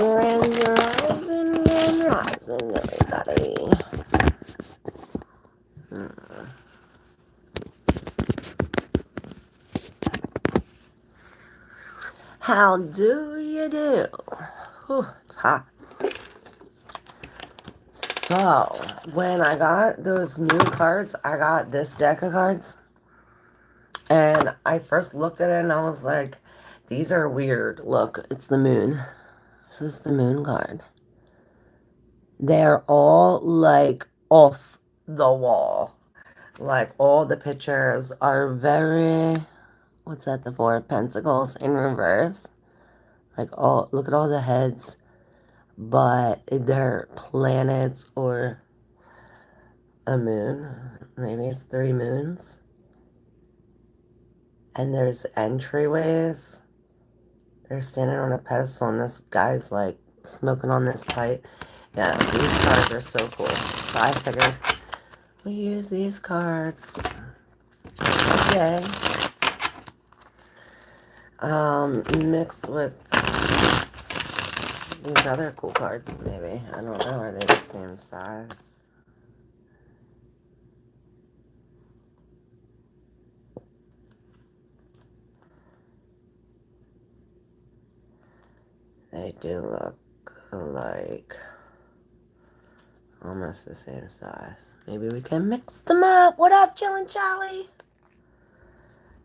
Rising, everybody. How do you do? Whew, it's hot. So, when I got those new cards, I got this deck of cards. And I first looked at it and I was like, these are weird. Look, it's the moon. This is the moon card. They're all like off the wall. Like all the pictures are very, what's that, the Four of Pentacles in reverse. Like all, look at all the heads. But they're planets or a moon. Maybe it's 3 moons. And there's entryways. They're standing on a pedestal and this guy's like smoking on this pipe. Yeah, these cards are so cool. So I figured we use these cards. Okay. Mixed with these other cool cards, maybe. I don't know. Are they the same size? They do look like almost the same size. Maybe we can mix them up. What up, Chillin' Charlie?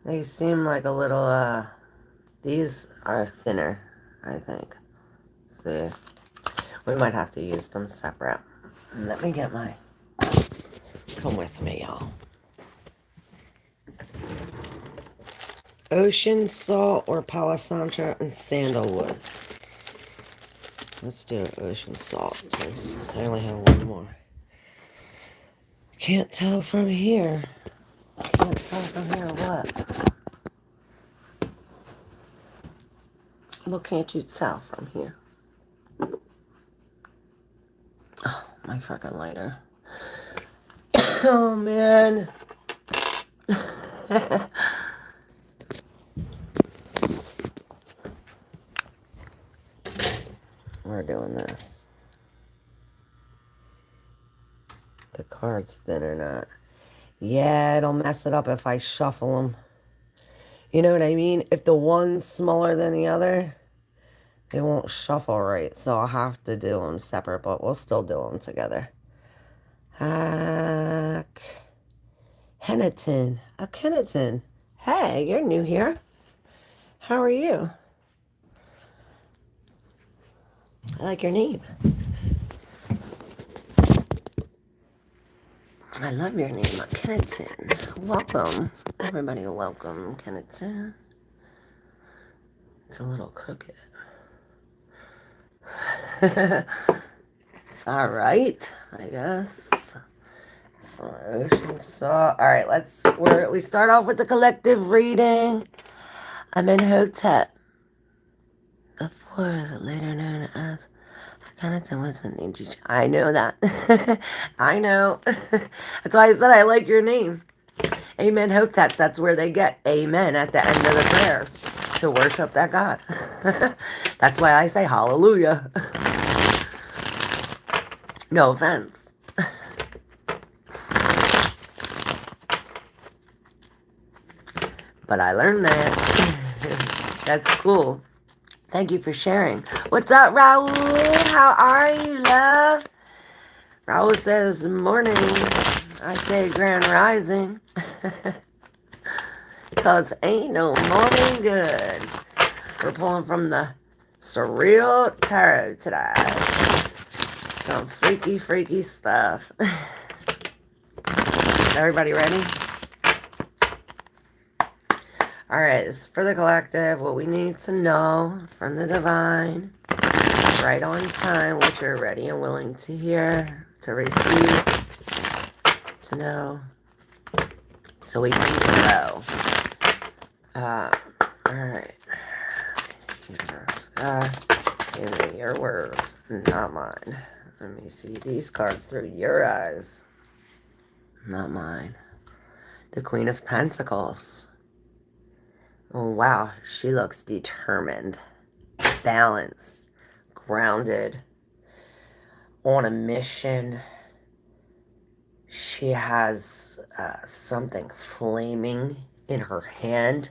They seem like a little, these are thinner, I think. Let's see. We might have to use them separate. Let me get my... Come with me, y'all. Ocean salt or Palo Santo and sandalwood. Let's do ocean salt since I only have one more. Can't tell from here. Can't tell from here what? What can't you tell from here? Oh, my freaking lighter. Oh, man. We're doing this. The card's thin or not. Yeah, it'll mess it up if I shuffle them. You know what I mean? If the one's smaller than the other, they won't shuffle right. So I'll have to do them separate, but we'll still do them together. Akhenaten. Akhenaten. Hey, you're new here. How are you? I like your name. I love your name, Akhenaten. Welcome. Everybody welcome, Akhenaten. It's a little crooked. It's alright, I guess. So, ocean salt. Alright, we start off with the collective reading. I'm in Hotep. The fourth, later known as Akhenaten, was an ancient. I know that. I know. That's why I said I like your name. Amen Hotep. That's where they get amen at the end of the prayer. To worship that God. That's why I say hallelujah. No offense. But I learned that. That's cool. Thank you for sharing. What's up, Raul? How are you, love? Raul says, morning. I say grand rising. Because ain't no morning good. We're pulling from the SURREAL Tarot today. Some freaky, freaky stuff. Everybody ready? Alright, for the collective, what we need to know from the divine, right on time, what you're ready and willing to hear, to receive, to know, so we can go. Alright. Give me your words, not mine. Let me see these cards through your eyes. Not mine. The Queen of Pentacles. Oh, wow. She looks determined. Balance. grounded, on a mission. She has something flaming in her hand.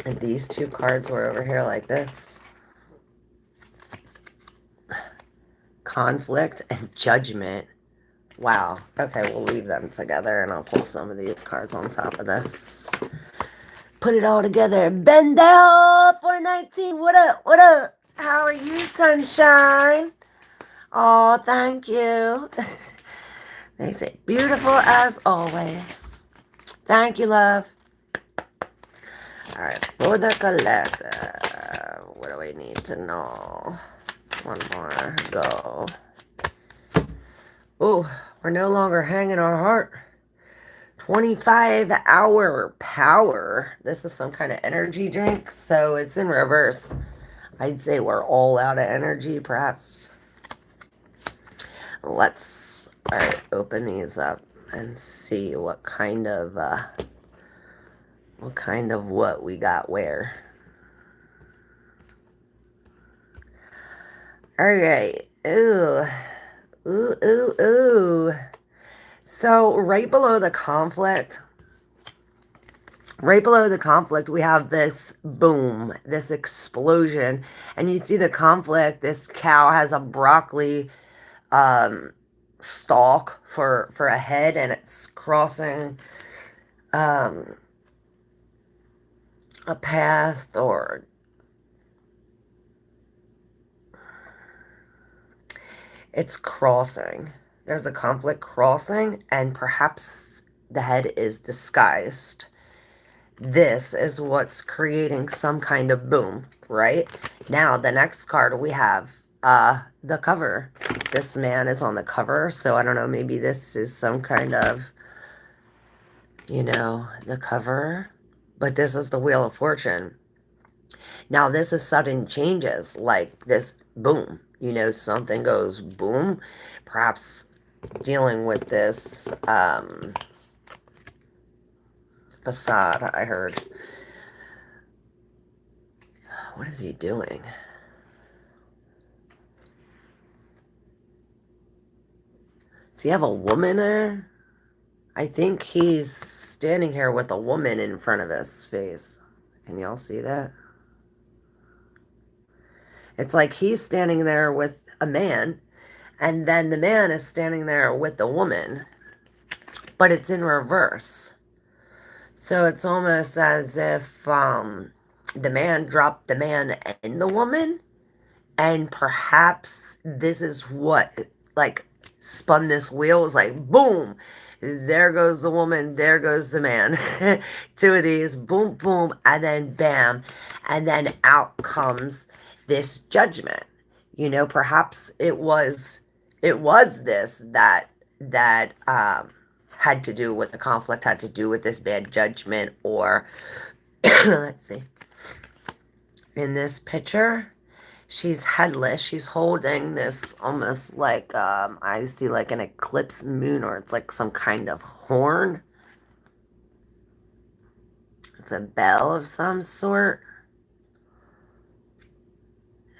And these two cards were over here like this. Conflict and judgment. Wow. Okay, we'll leave them together and I'll pull some of these cards on top of this. Put it all together. Bendel 419. What up? What up? How are you, sunshine? Oh, thank you. They say beautiful as always. Thank you, love. Alright, for the collector. What do we need to know? One more. Go. Oh, we're no longer hanging our heart. 25-hour power. This is some kind of energy drink, so it's in reverse. I'd say we're all out of energy, perhaps. Let's, alright, open these up and see what kind of what we got where. Alright, ooh. Ooh, ooh, ooh. So right below the conflict, we have this boom, this explosion. And you see the conflict, this cow has a broccoli stalk for a head, and it's crossing a path, or it's crossing. There's a conflict crossing, and perhaps the head is disguised. This is what's creating some kind of boom, right? Now, the next card we have, the cover. This man is on the cover, so I don't know, maybe this is some kind of, you know, the cover. But this is the Wheel of Fortune. Now, this is sudden changes, like this boom. You know, something goes boom. Perhaps dealing with this facade, I heard. What is he doing? Does he have a woman there? I think he's standing here with a woman in front of his face. Can y'all see that? It's like he's standing there with a man, and then the man is standing there with the woman, but it's in reverse. So it's almost as if the man dropped the man and the woman, and perhaps this is what, like, spun this wheel. It was like, boom, there goes the woman, there goes the man. Two of these, boom, boom, and then bam, and then out comes this judgment. You know, perhaps it was this that had to do with the conflict, had to do with this bad judgment, or let's see. In this picture, she's headless. She's holding this almost like, I see like an eclipse moon, or it's like some kind of horn. It's a bell of some sort.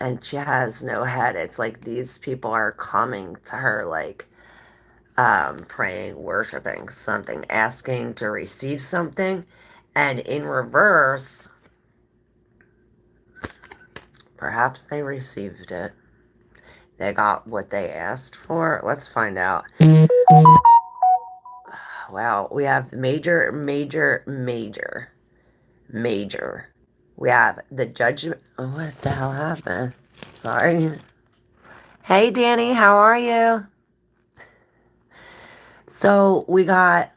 And she has no head. It's like these people are coming to her, like, praying, worshiping something, asking to receive something. And in reverse, perhaps they received it. They got what they asked for. Let's find out. Wow, we have major, major, major, major. We have the judgment. Oh, what the hell happened? Sorry. Hey, Danny, how are you? So we got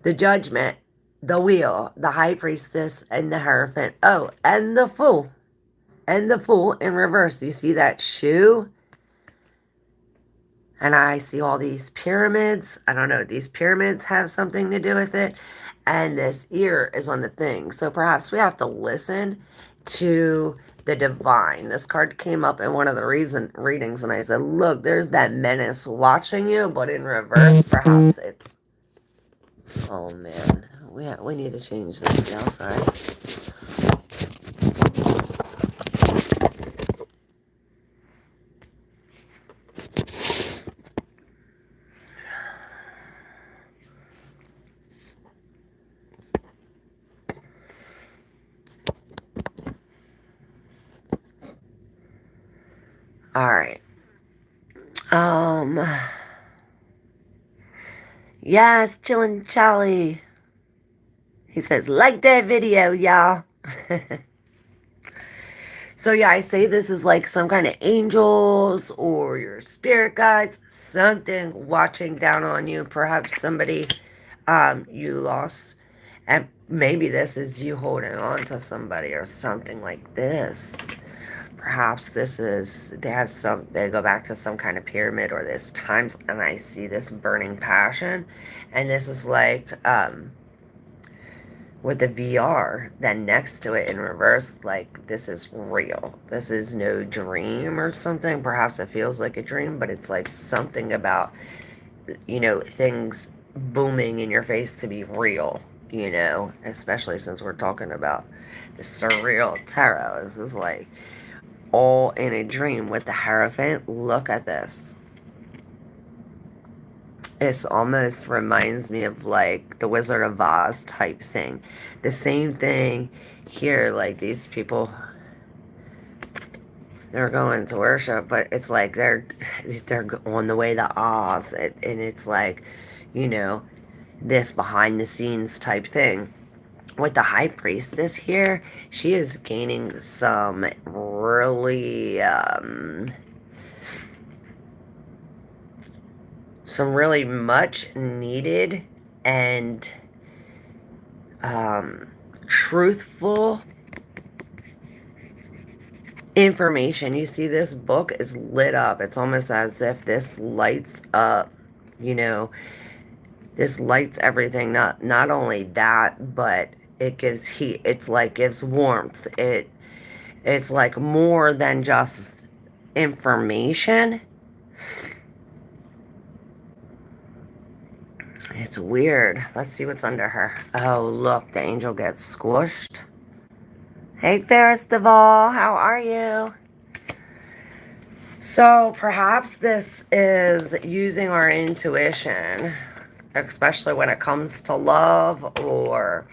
the judgment, the wheel, the high priestess, and the Hierophant. Oh, and the fool. And the fool in reverse. You see that shoe? And I see all these pyramids. I don't know. These pyramids have something to do with it. And this ear is on the thing. So perhaps we have to listen to the divine. This card came up in one of the readings, and I said, look, there's that menace watching you, but in reverse, perhaps it's... Oh, man. We need to change this. Yeah, sorry. Alright. Yes, chillin' Charlie. He says, like that video, y'all. So yeah, I say this is like some kind of angels or your spirit guides, something watching down on you. Perhaps somebody you lost, and maybe this is you holding on to somebody or something like this. Perhaps this is they go back to some kind of pyramid or this times, and I see this burning passion, and this is like with the VR, then next to it in reverse, like this is real. This is no dream or something. Perhaps it feels like a dream, but it's like something about, things booming in your face to be real, especially since we're talking about the surreal tarot. This is like all in a dream with the Hierophant. Look at this. This almost reminds me of like the Wizard of Oz type thing. The same thing here, like these people, they're going to worship, but it's like they're on the way to Oz, and it's like, this behind the scenes type thing. With the High Priestess here, she is gaining some really much needed and truthful information. You see, this book is lit up. It's almost as if this lights up, this lights everything. Not only that, but it gives heat. It's like gives warmth. It's like more than just information. It's weird. Let's see what's under her. Oh, look, the angel gets squished. Hey, Ferris Duvall, how are you? So, perhaps this is using our intuition, especially when it comes to love or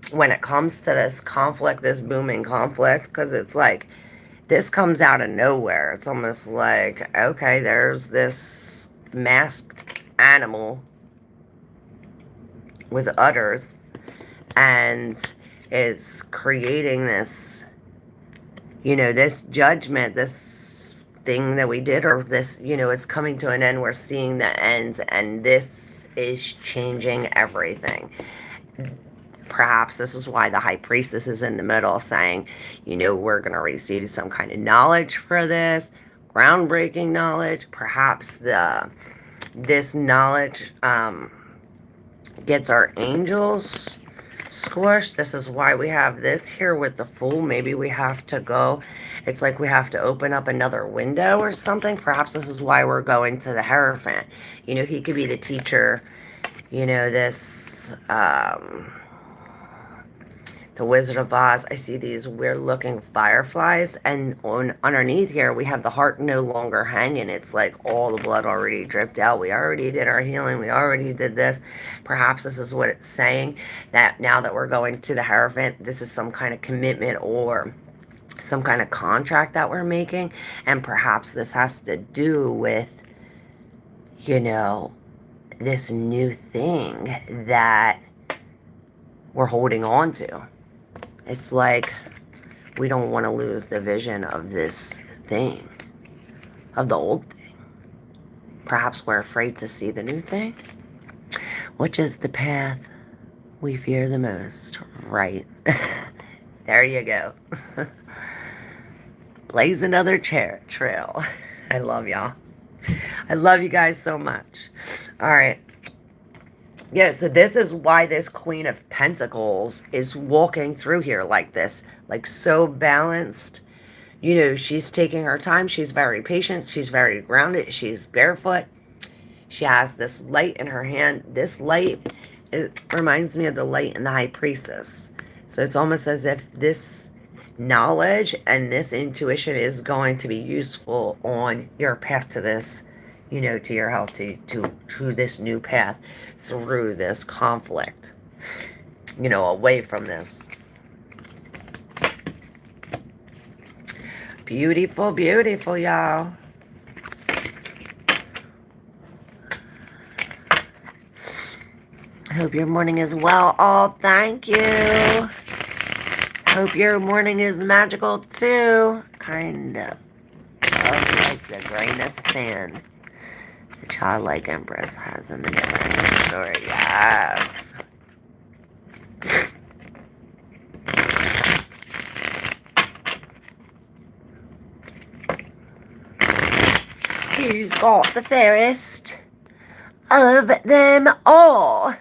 when it comes to this conflict, this booming conflict, because it's like this comes out of nowhere. It's almost like, okay, there's this masked animal with udders, and it's creating this, this judgment, this thing that we did, or this, it's coming to an end. We're seeing the ends, and this is changing everything. Perhaps this is why the High Priestess is in the middle saying, we're going to receive some kind of knowledge for this, groundbreaking knowledge. Perhaps this knowledge gets our angels squished. This is why we have this here with the Fool. Maybe we have to go. It's like we have to open up another window or something. Perhaps this is why we're going to the Hierophant. He could be the teacher. This the Wizard of Oz. I see these weird looking fireflies, and underneath here we have the heart no longer hanging. It's like all the blood already dripped out. We already did our healing. We already did this. Perhaps this is what it's saying, that now that we're going to the Hierophant, this is some kind of commitment or some kind of contract that we're making. And perhaps this has to do with, this new thing that we're holding on to. It's like we don't want to lose the vision of this thing, of the old thing. Perhaps we're afraid to see the new thing, which is the path we fear the most, right? There you go. Blaze another trail. I love y'all. I love you guys so much. All right. Yeah, so this is why this Queen of Pentacles is walking through here like this, like so balanced. She's taking her time. She's very patient. She's very grounded. She's barefoot. She has this light in her hand. This light, it reminds me of the light in the High Priestess. So it's almost as if this knowledge and this intuition is going to be useful on your path to this, to your health, to this new path, through this conflict, away from this. Beautiful, beautiful, y'all. I hope your morning is well. Oh, thank you. Hope your morning is magical too. Kind of like the grain of sand the childlike empress has in the never-ending story. Yes. Who's got the fairest of them all?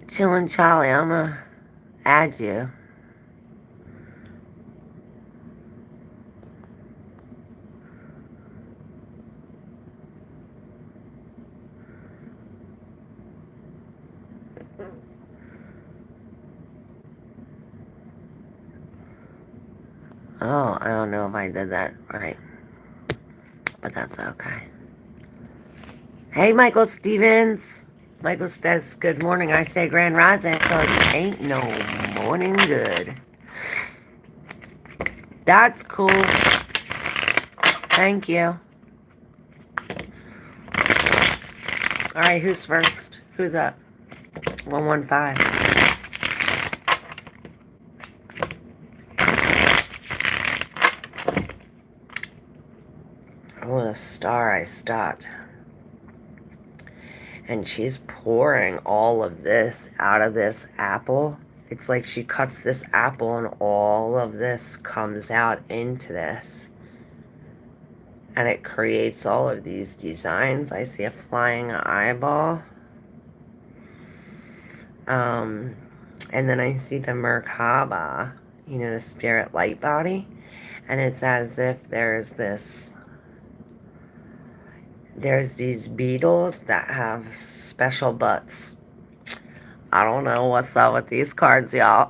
Chillin' Charlie, I'm gonna add you. Oh, I don't know if I did that right, but that's okay. Hey, Michael Stevens. Michael says, good morning. I say grand rising because ain't no morning good. That's cool. Thank you. All right, who's first? Who's up? 115. Oh, the star I stopped. And she's pouring all of this out of this apple. It's like she cuts this apple and all of this comes out into this. And it creates all of these designs. I see a flying eyeball. And then I see the Merkaba, you know, the spirit light body. And it's as if there's these beetles that have special butts. I don't know what's up with these cards, y'all.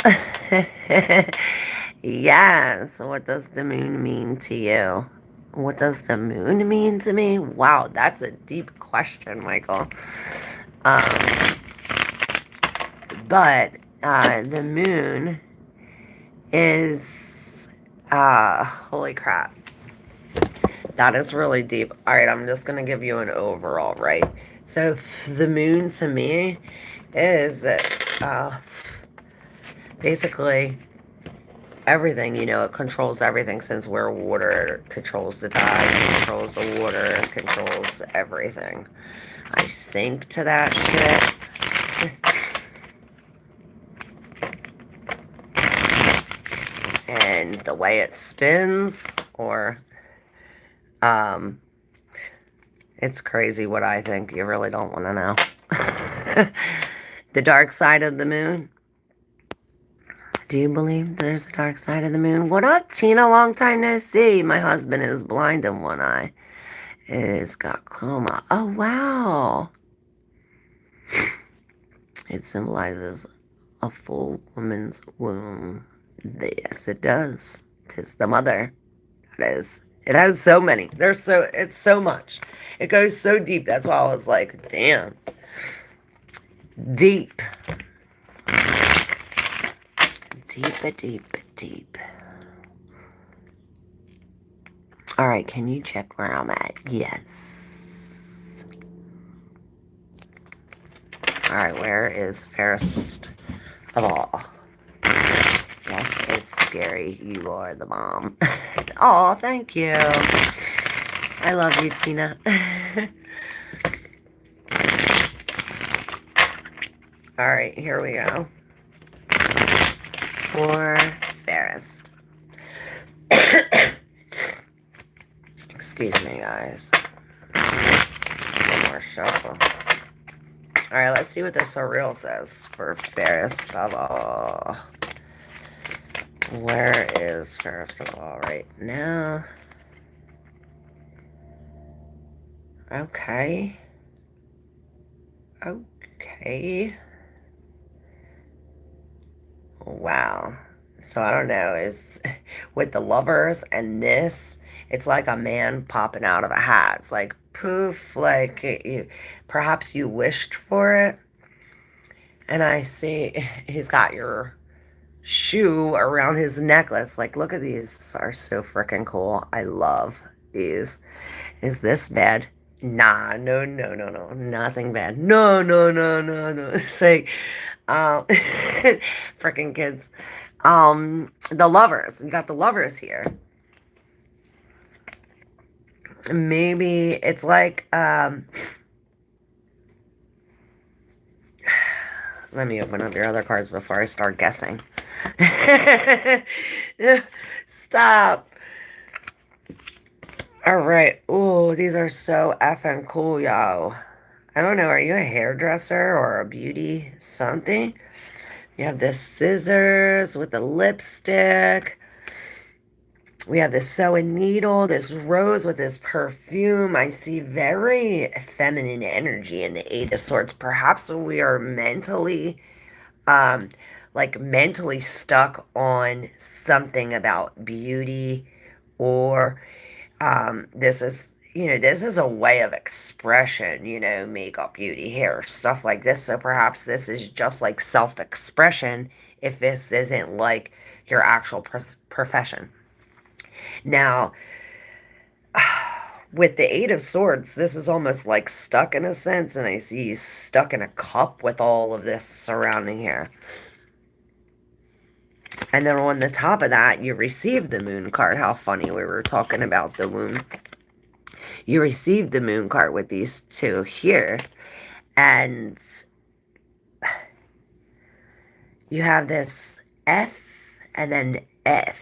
Yes, what does the moon mean to you? What does the moon mean to me? Wow, that's a deep question, Michael. But the moon is, holy crap. That is really deep. All right, I'm just going to give you an overall, right? So the moon to me is basically everything, you know, it controls everything since we're water. It controls the tide, it controls the water, it controls everything. I sink to that shit. And the way it spins, or it's crazy what I think. You really don't want to know. The dark side of the moon. Do you believe there's a dark side of the moon? What up, Tina? Long time no see. My husband is blind in one eye. It's got coma. Oh, wow. It symbolizes a full woman's womb. Yes, it does. 'Tis the mother. That is. It has so many. It's so much. It goes so deep. That's why I was like, damn. Deep. Deep. All right, can you check where I'm at? Yes. All right, where is fairest of all? Yes, it's scary. You are the mom. Oh, thank you. I love you, Tina. All right, here we go. For fairest. Excuse me, guys. One more shuffle. All right, let's see what the SURREAL says for fairest of all. Where is fairest of all right now? Okay. Wow. So I don't know, is with the lovers and this, it's like a man popping out of a hat. It's like poof, like perhaps you wished for it. And I see he's got your shoe around his necklace. Like, look at these, are so freaking cool. I love these. Is this bad? Nah, no, no, no, no, nothing bad. No, no, no, no, no. It's like, um, freaking kids. The lovers. You got the lovers here. Maybe it's like, let me open up your other cards before I start guessing. Stop. Alright. Ooh, these are so effing cool, yo. I don't know, are you a hairdresser or a beauty something? You have this scissors with the lipstick. We have this sewing needle, this rose with this perfume. I see very feminine energy in the Eight of Swords. Perhaps we are mentally, um, like mentally stuck on something about beauty, or this is, this is a way of expression, makeup, beauty, hair, stuff like this. So perhaps this is just like self-expression if this isn't like your actual profession. Now, with the Eight of Swords, this is almost like stuck in a sense, and I see you stuck in a cup with all of this surrounding here. And then on the top of that, you received the Moon card. How funny, we were talking about the Moon. You received the Moon card with these two here. And you have this F and then F.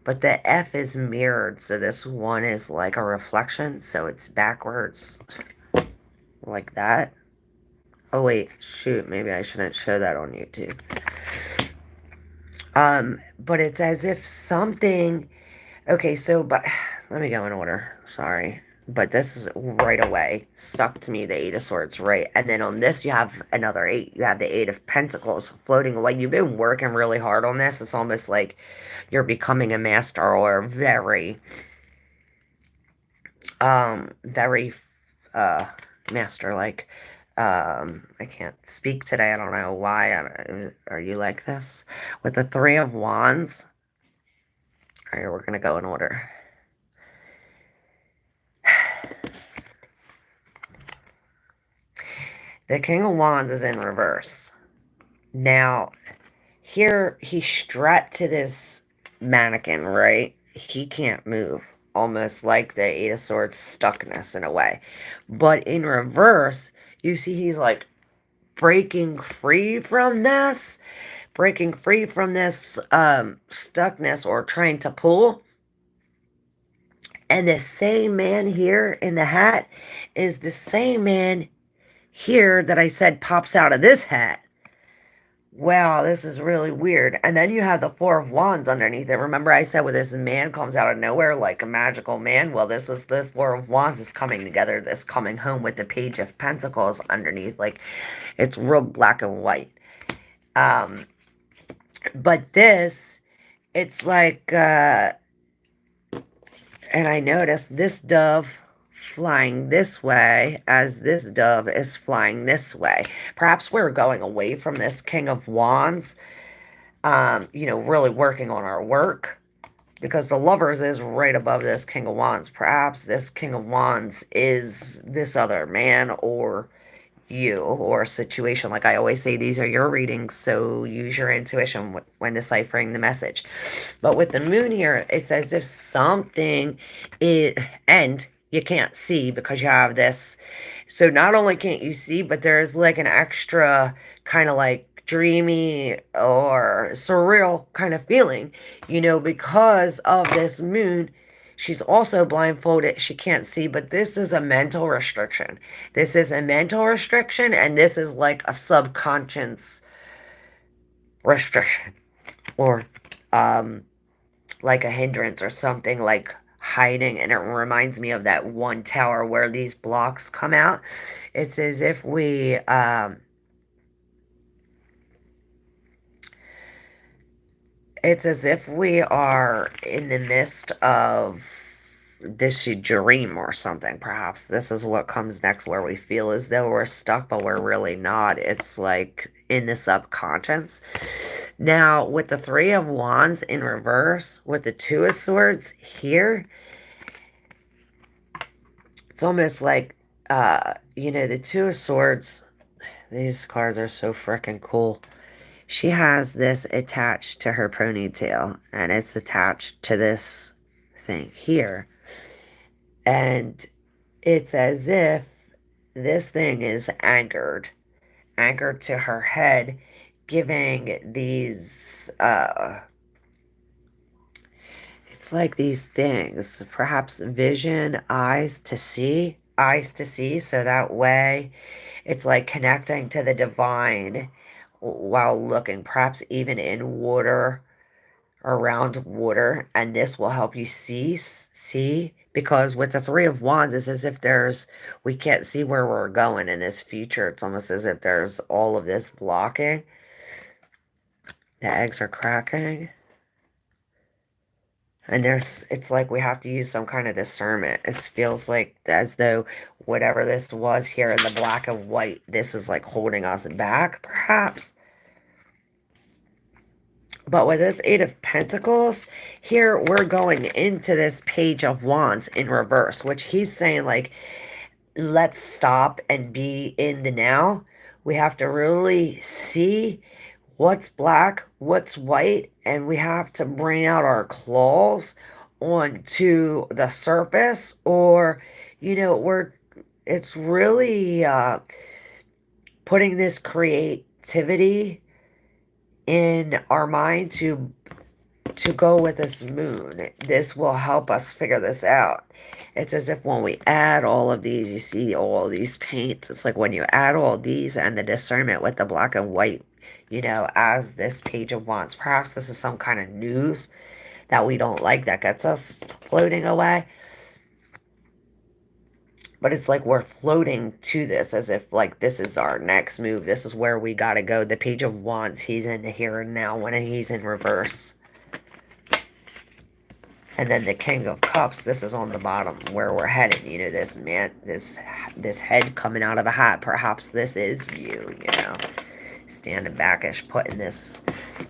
But the F is mirrored, so this one is like a reflection, so it's backwards. Like that. Oh wait, shoot, maybe I shouldn't show that on YouTube. But it's as if something... Okay, so, but let me go in order. Sorry. But this is right away stuck to me, the Eight of Swords, right? And then on this, you have another 8. You have the 8 of Pentacles floating away. You've been working really hard on this. It's almost like you're becoming a master, or very, very, master, like, I can't speak today. I don't know why. Are you like this? With the 3 of Wands. All right, we're going to go in order. The King of Wands is in reverse. Now, here he's strapped to this mannequin, right? He can't move. Almost like the Eight of Swords stuckness in a way. But in reverse, you see he's like breaking free from this. Breaking free from this stuckness, or trying to pull. And the same man here in the hat is the same man here that I said pops out of this hat. Wow, this is really weird. And then you have the 4 of Wands underneath it. Remember I said where this man comes out of nowhere like a magical man? Well, this is the 4 of Wands is coming together, this coming home with the Page of Pentacles underneath. Like, it's real black and white. But this, it's like, and I noticed this dove flying this way as this dove is flying this way. Perhaps we're going away from this King of Wands, really working on our work, because the Lovers is right above this King of Wands. Perhaps this King of Wands is this other man, or you, or a situation. Like I always say, these are your readings, so use your intuition when deciphering the message. But with the Moon here, it's as if something is, and you can't see because you have this. So not only can't you see, but there's like an extra kind of like dreamy or surreal kind of feeling, because of this Moon. She's also blindfolded. She can't see, but this is a mental restriction. This is a mental restriction, and this is like a subconscious restriction, or like a hindrance, or something like hiding. And it reminds me of that one tower where these blocks come out. It's as if we are in the midst of this should dream or something. Perhaps this is what comes next, where we feel as though we're stuck, but we're really not. It's like in the subconscious. Now, with the Three of Wands in reverse, with the Two of Swords here, it's almost like, the Two of Swords, these cards are so freaking cool. She has this attached to her ponytail, and it's attached to this thing here. And it's as if this thing is anchored to her head, giving these, it's like these things, perhaps vision, eyes to see, so that way it's like connecting to the divine while looking, perhaps even in water, around water, and this will help you see, because with the Three of Wands, it's as if we can't see where we're going in this future. It's almost as if there's all of this blocking. The eggs are cracking. And it's like we have to use some kind of discernment. It feels like as though whatever this was here in the black and white, this is like holding us back, perhaps. But with this Eight of Pentacles, here we're going into this Page of Wands in reverse, which he's saying, like, let's stop and be in the now. We have to really see what's black, what's white, and we have to bring out our claws onto the surface, or, it's really putting this creativity in our mind to go with this moon. This will help us figure this out. It's as if when we add all of these, you see all these paints. It's like when you add all these and the discernment with the black and white, as this Page of Wands. Perhaps this is some kind of news that we don't like that gets us floating away. But it's like we're floating to this as if, like, this is our next move. This is where we gotta go. The Page of Wands, he's in the here and now when he's in reverse. And then the King of Cups, this is on the bottom where we're headed. This man, this head coming out of a hat. Perhaps this is you, standing backish, putting this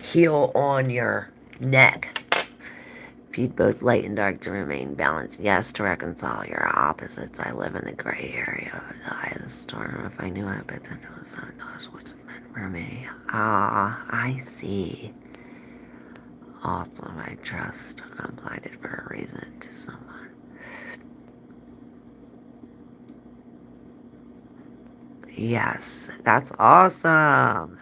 heel on your neck. Feed both light and dark to remain balanced. Yes, to reconcile your opposites. I live in the gray area of the eye of the storm. If I knew what potential was not knows what's meant for me. Ah, I see. Awesome, I trust. I'm blinded for a reason to someone. Yes, that's awesome.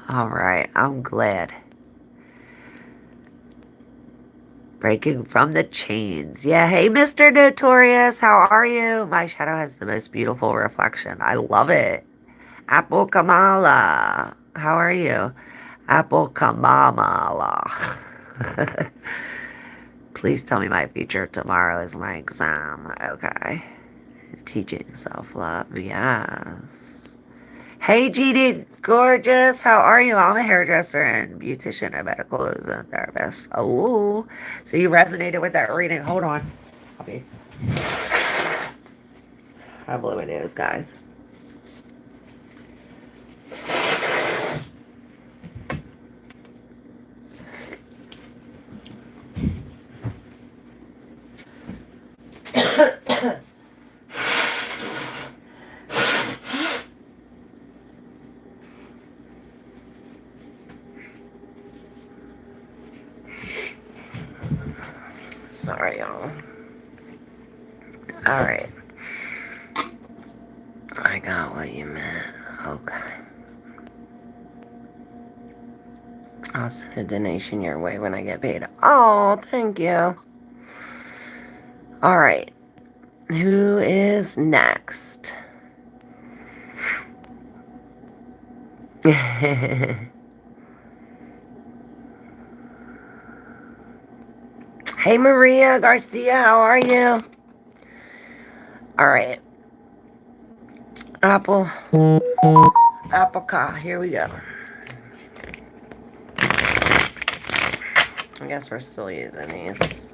All right, I'm glad. Breaking from the chains. Yeah, hey, Mr. Notorious, how are you? My shadow has the most beautiful reflection. I love it. Apple Kamala, how are you? Apple Kamala. Please tell me my future tomorrow is my exam. Okay. Teaching self-love, yes. Hey, GD Gorgeous, how are you? I'm a hairdresser and beautician, a medical ozone therapist. Oh, so you resonated with that reading. Hold on. I blew my nose, guys. Sorry, y'all. Alright. I got what you meant. Okay. I'll send a donation your way when I get paid. Oh, thank you. Alright. Who is next? Hey, Maria Garcia, how are you? All right. Apple. Apricot. Here we go. I guess we're still using these.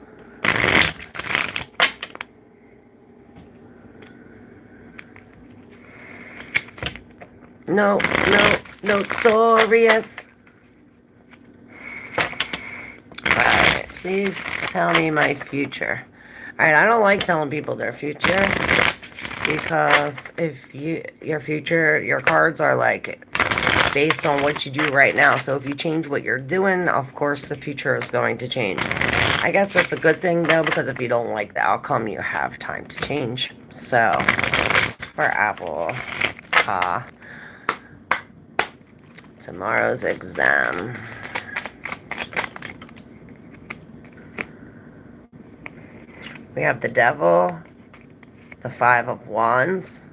No, notorious. Alright, please tell me my future. Alright, I don't like telling people their future, because if your future, your cards are like based on what you do right now. So if you change what you're doing, of course the future is going to change. I guess that's a good thing though, because if you don't like the outcome, you have time to change. So for Apple, tomorrow's exam. We have the Devil, the Five of Wands,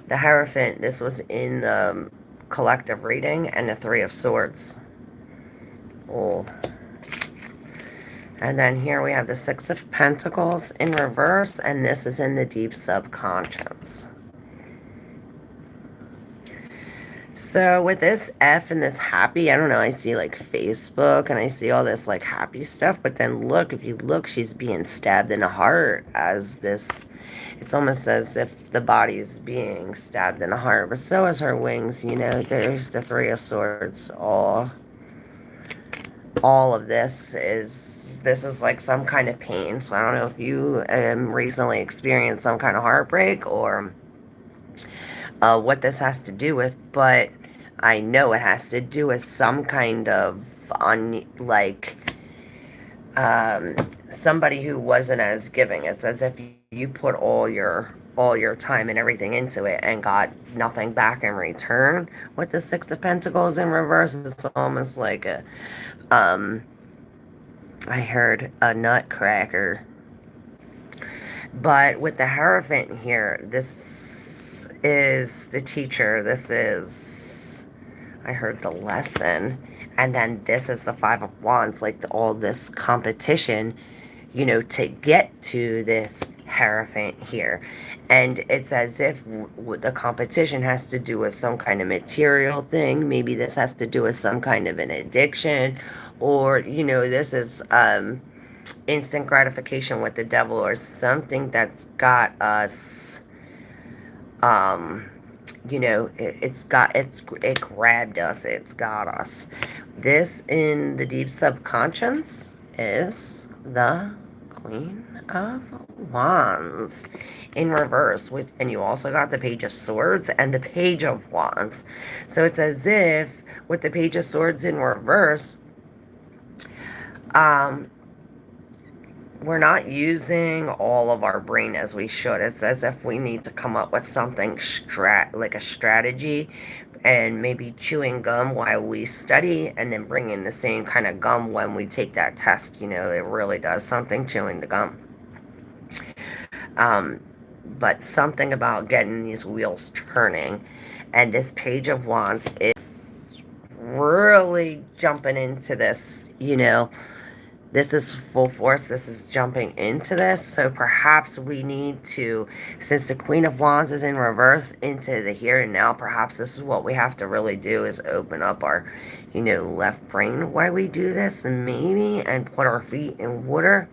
the Hierophant. This was in the collective reading, and the Three of Swords. Oh. And then here we have the Six of Pentacles in reverse, and this is in the deep subconscious. So with this F and this happy, I don't know, I see like Facebook and I see all this like happy stuff, but then look, if you look, she's being stabbed in the heart as this, it's almost as if the body's being stabbed in the heart, but so is her wings, you know, there's the Three of Swords, all of this is like some kind of pain. So I don't know if you recently experienced some kind of heartbreak or what this has to do with, but I know it has to do with some kind of somebody who wasn't as giving. It's as if you put all your time and everything into it and got nothing back in return. With the Six of Pentacles in reverse, it's almost like a I heard a nutcracker. But with the Hierophant here, this is the teacher. This is, I heard the lesson. And then this is the Five of Wands, like all this competition, you know, to get to this Hierophant here. And it's as if the competition has to do with some kind of material thing. Maybe this has to do with some kind of an addiction, or, you know, this is instant gratification with the Devil, or something that's got us, you know, it grabbed us, it's got us. This in the deep subconscious is the Queen of Wands in reverse, and you also got the Page of Swords and the Page of Wands. So it's as if with the Page of Swords in reverse, we're not using all of our brain as we should. It's as if we need to come up with something like a strategy, and maybe chewing gum while we study, and then bringing the same kind of gum when we take that test. You know, it really does something, chewing the gum. But something about getting these wheels turning. And this Page of Wands is really jumping into this, you know. This is full force. This is jumping into this. So perhaps we need to, since the Queen of Wands is in reverse, into the here and now, perhaps this is what we have to really do, is open up our, you know, left brain while we do this, and maybe, and put our feet in water.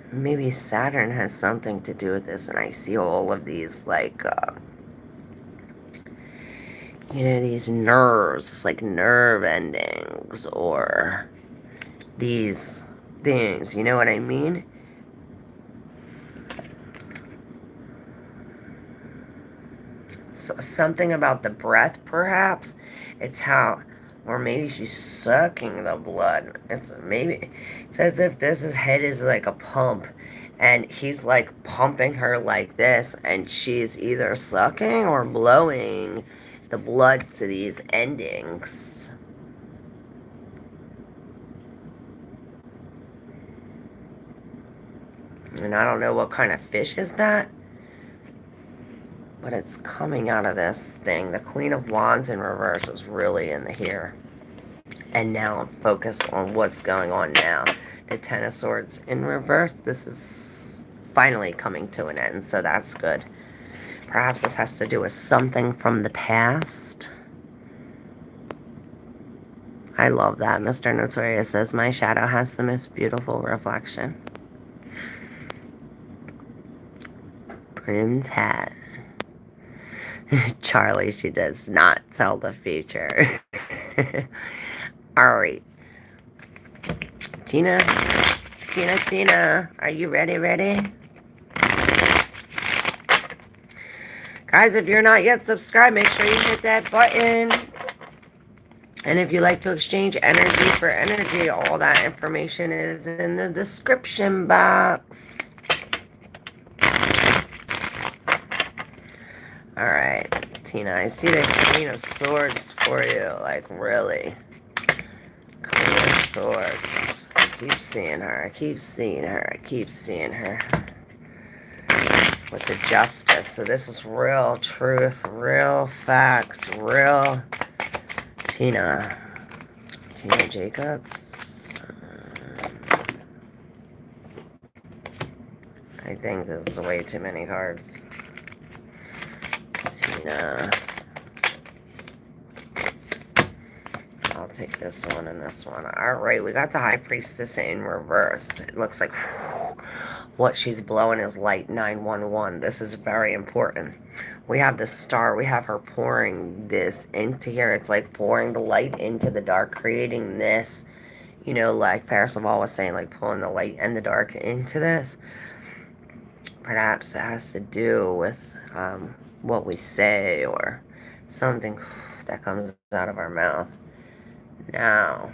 Maybe Saturn has something to do with this, and I see all of these, like, you know, these nerves, like nerve endings, or these things, you know what I mean? So, something about the breath, perhaps. It's how, or maybe she's sucking the blood. It's as if his head is like a pump, and he's like pumping her like this, and she's either sucking or blowing the blood to these endings. And I don't know what kind of fish is that, but it's coming out of this thing. The Queen of Wands in reverse is really in the here and now. I'm focused on what's going on now. The Ten of Swords in reverse, this is finally coming to an end, so that's good. Perhaps this has to do with something from the past. I love that. Mr. Notorious says, my shadow has the most beautiful reflection. Brimmed hat. Charlie, she does not tell the future. Alright. Tina, are you ready? Guys, if you're not yet subscribed, make sure you hit that button. And if you like to exchange energy for energy, all that information is in the description box. Alright, Tina, I see the Queen of Swords for you. Like, really. Queen of Swords. I keep seeing her. With the Justice. So this is real truth, real facts, real Tina Jacobs. I think this is way too many cards. Tina. I'll take this one and this one. Alright, we got the High Priestess in reverse. It looks like what she's blowing is light 911. This is very important. We have the star. We have her pouring this into here. It's like pouring the light into the dark, creating this, you know, like Paris Laval was saying, like pulling the light and the dark into this. Perhaps it has to do with what we say or something that comes out of our mouth. Now,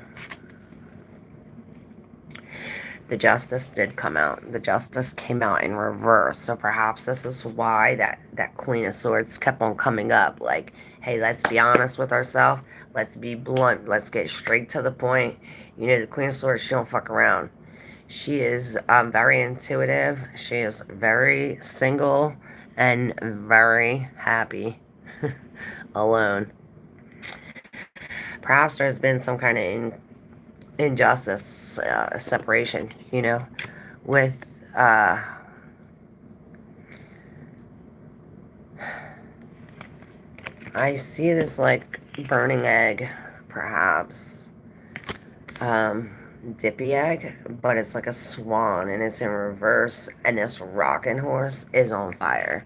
the Justice did come out. The Justice came out in reverse. So perhaps this is why that Queen of Swords kept on coming up. Like, hey, let's be honest with ourselves. Let's be blunt. Let's get straight to the point. You know, the Queen of Swords, she don't fuck around. She is very intuitive. She is very single and very happy alone. Perhaps there's been some kind of injustice, separation, you know, with I see this like burning egg, perhaps dippy egg, but it's like a swan and it's in reverse, and this rocking horse is on fire.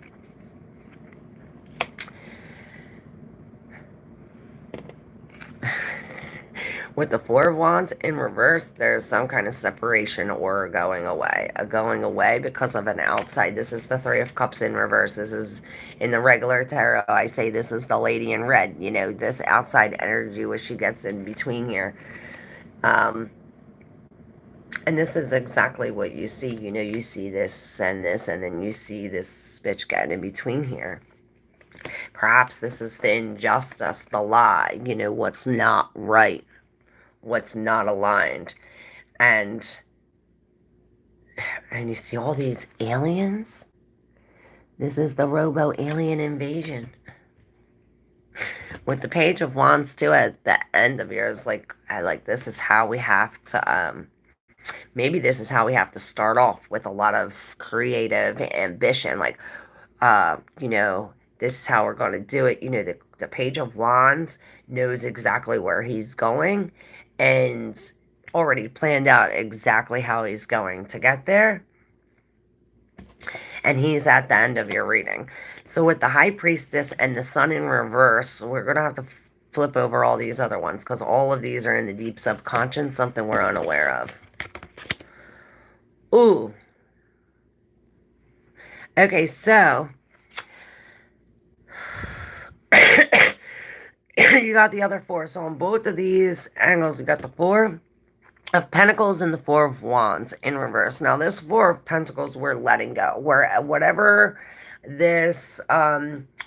With the Four of Wands in reverse, there's some kind of separation or going away. A going away because of an outside. This is the Three of Cups in reverse. This is, in the regular tarot, I say this is the Lady in Red. You know, this outside energy which she gets in between here. And this is exactly what you see. You know, you see this, and then you see this bitch getting in between here. Perhaps this is the injustice, the lie, you know, what's not right, what's not aligned. And you see all these aliens. This is the robo-alien invasion. With the Page of Wands too at the end of yours, like, this is how we have to, maybe this is how we have to start off with a lot of creative ambition. Like, you know, this is how we're going to do it. You know, the Page of Wands knows exactly where he's going and already planned out exactly how he's going to get there. And he's at the end of your reading. So with the High Priestess and the Sun in reverse, we're going to have to flip over all these other ones because all of these are in the deep subconscious, something we're unaware of. Ooh. Okay, so you got the other four. So on both of these angles, you got the Four of Pentacles and the Four of Wands in reverse. Now, this Four of Pentacles, we're letting go. Whatever this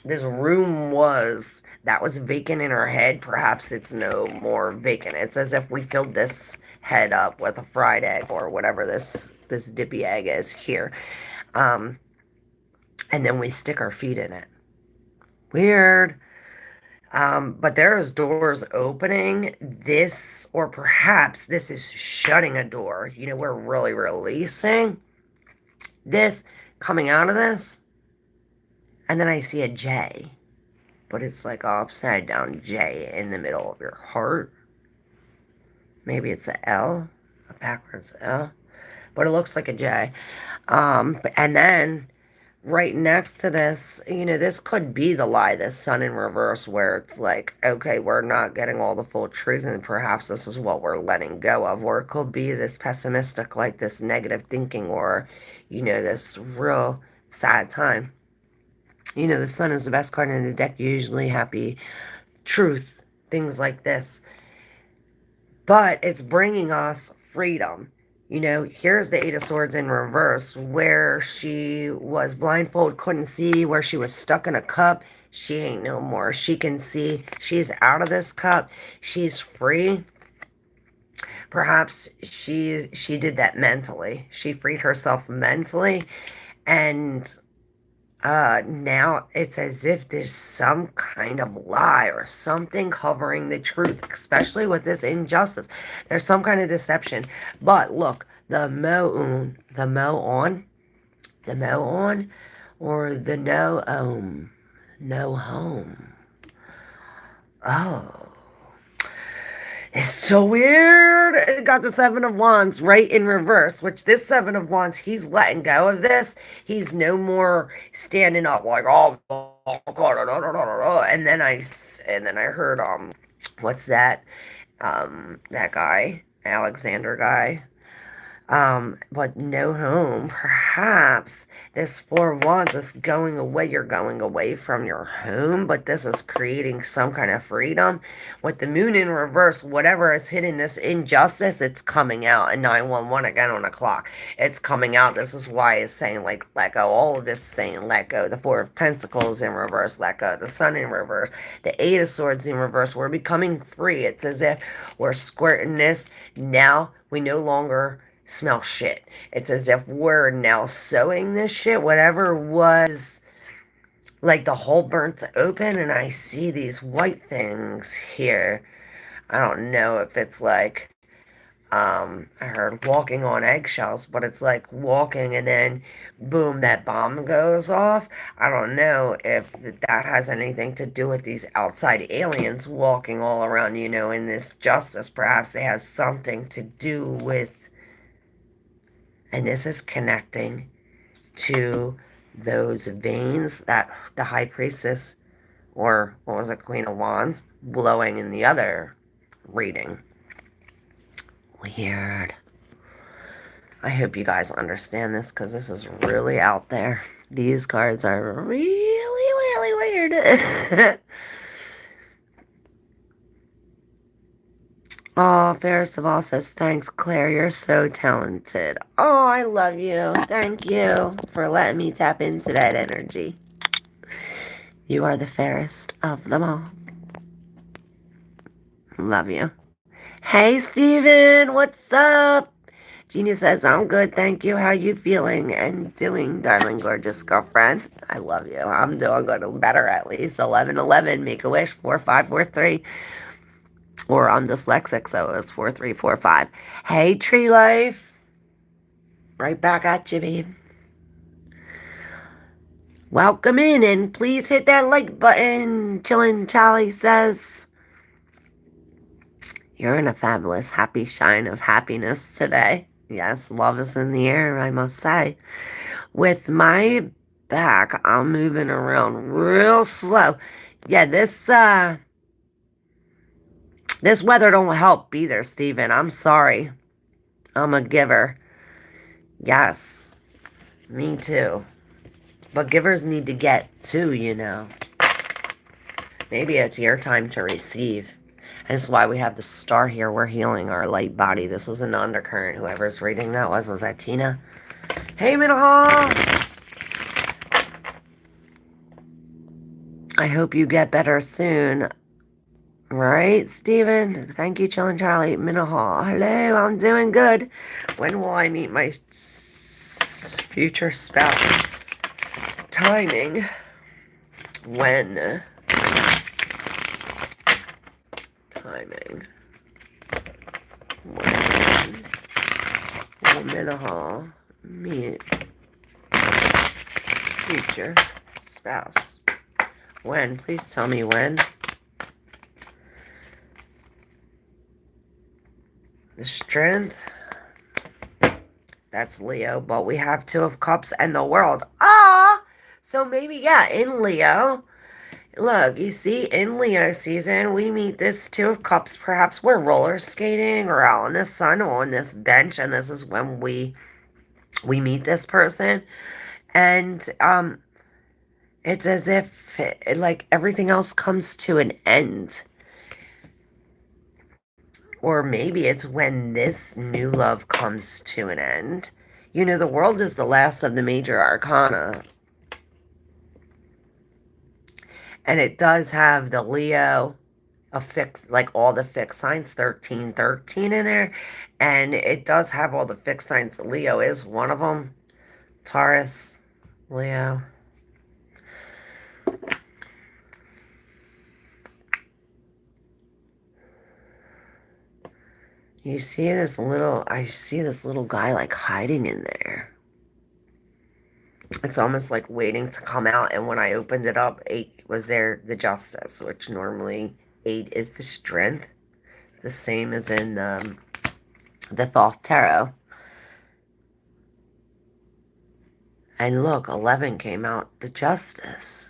this room was that was vacant in our head, perhaps it's no more vacant. It's as if we filled this head up with a fried egg or whatever this dippy egg is here. And then we stick our feet in it. Weird. But there's doors opening. This, or perhaps this is shutting a door. You know, we're really releasing. This coming out of this, and then I see a J, but it's like an upside down J in the middle of your heart. Maybe it's a L, a backwards L, but it looks like a J. And then right next to this, this could be the lie, this sun in reverse, where it's like, okay, we're not getting all the full truth, and perhaps this is what we're letting go of. Or it could be this pessimistic, like this negative thinking, or, this real sad time. The sun is the best card in the deck, usually happy, truth, things like this. But it's bringing us freedom. Here's the Eight of Swords in reverse, where she was blindfolded, couldn't see, where she was stuck in a cup. She ain't no more. She can see. She's out of this cup. She's free. Perhaps she did that mentally. She freed herself mentally. And now it's as if there's some kind of lie or something covering the truth, especially with this injustice. There's some kind of deception. But look, the mo on, or the no home. Oh. It's so weird. It got the Seven of Wands right in reverse, which this Seven of Wands, he's letting go of this. He's no more standing up like, oh, God, and then I heard, what's that? That guy, Alexander guy. But no home. Perhaps this Four of Wands is going away. You're going away from your home, but this is creating some kind of freedom. With the moon in reverse, whatever is hidden, this injustice, it's coming out. And 911 again on the clock. It's coming out. This is why it's saying, like, let go. All of this is saying, let go. The Four of Pentacles in reverse, let go. The Sun in reverse. The Eight of Swords in reverse. We're becoming free. It's as if we're squirting this. Now we no longer smell shit. It's as if we're now sewing this shit, whatever was like the hole burnt open, and I see these white things here. I don't know if it's like I heard walking on eggshells, but it's like walking and then boom, that bomb goes off. I don't know if that has anything to do with these outside aliens walking all around, in this justice. Perhaps they have something to do with. And this is connecting to those veins that the High Priestess, or what was it, Queen of Wands, blowing in the other reading. Weird. I hope you guys understand this, because this is really out there. These cards are really, really weird. Oh, Fairest of All says, thanks, Claire. You're so talented. Oh, I love you. Thank you for letting me tap into that energy. You are the fairest of them all. Love you. Hey, Steven. What's up? Genius says, I'm good. Thank you. How you feeling and doing, darling, gorgeous girlfriend? I love you. I'm doing good. Better, at least. 1111. Make-A-Wish. 4543. Or I'm dyslexic, so it's 4345. Hey, Tree Life. Right back at you, babe. Welcome in, and please hit that like button. Chillin' Charlie says, you're in a fabulous, happy shine of happiness today. Yes, love is in the air, I must say. With my back, I'm moving around real slow. Yeah, this weather don't help either, Steven. I'm sorry. I'm a giver. Yes. Me too. But givers need to get too, Maybe it's your time to receive. And this is why we have the star here. We're healing our light body. This was an undercurrent. Whoever's reading that was that Tina? Hey, Minahal! I hope you get better soon. Right, Steven? Thank you, Chillin' Charlie. Minahal. Hello, I'm doing good. When will I meet my future spouse? Timing. When? Timing. When will Minahal meet future spouse. When? Please tell me when. The strength. That's Leo, but we have Two of Cups and the World. Ah! So maybe, yeah, in Leo. Look, you see, in Leo season, we meet this Two of Cups. Perhaps we're roller skating or out in the sun or on this bench, and this is when we meet this person. And it's as if, like, everything else comes to an end. Or maybe it's when this new love comes to an end. You know, the World is the last of the major arcana. And it does have the Leo, a fixed, like all the fixed signs, 1313 in there. And it does have all the fixed signs. Leo is one of them. Taurus, Leo. You see this little, I see this little guy like hiding in there. It's almost like waiting to come out. And when I opened it up, 8 was there, the Justice, which normally 8 is the Strength. The same as in the Thoth Tarot. And look, 11 came out, the Justice.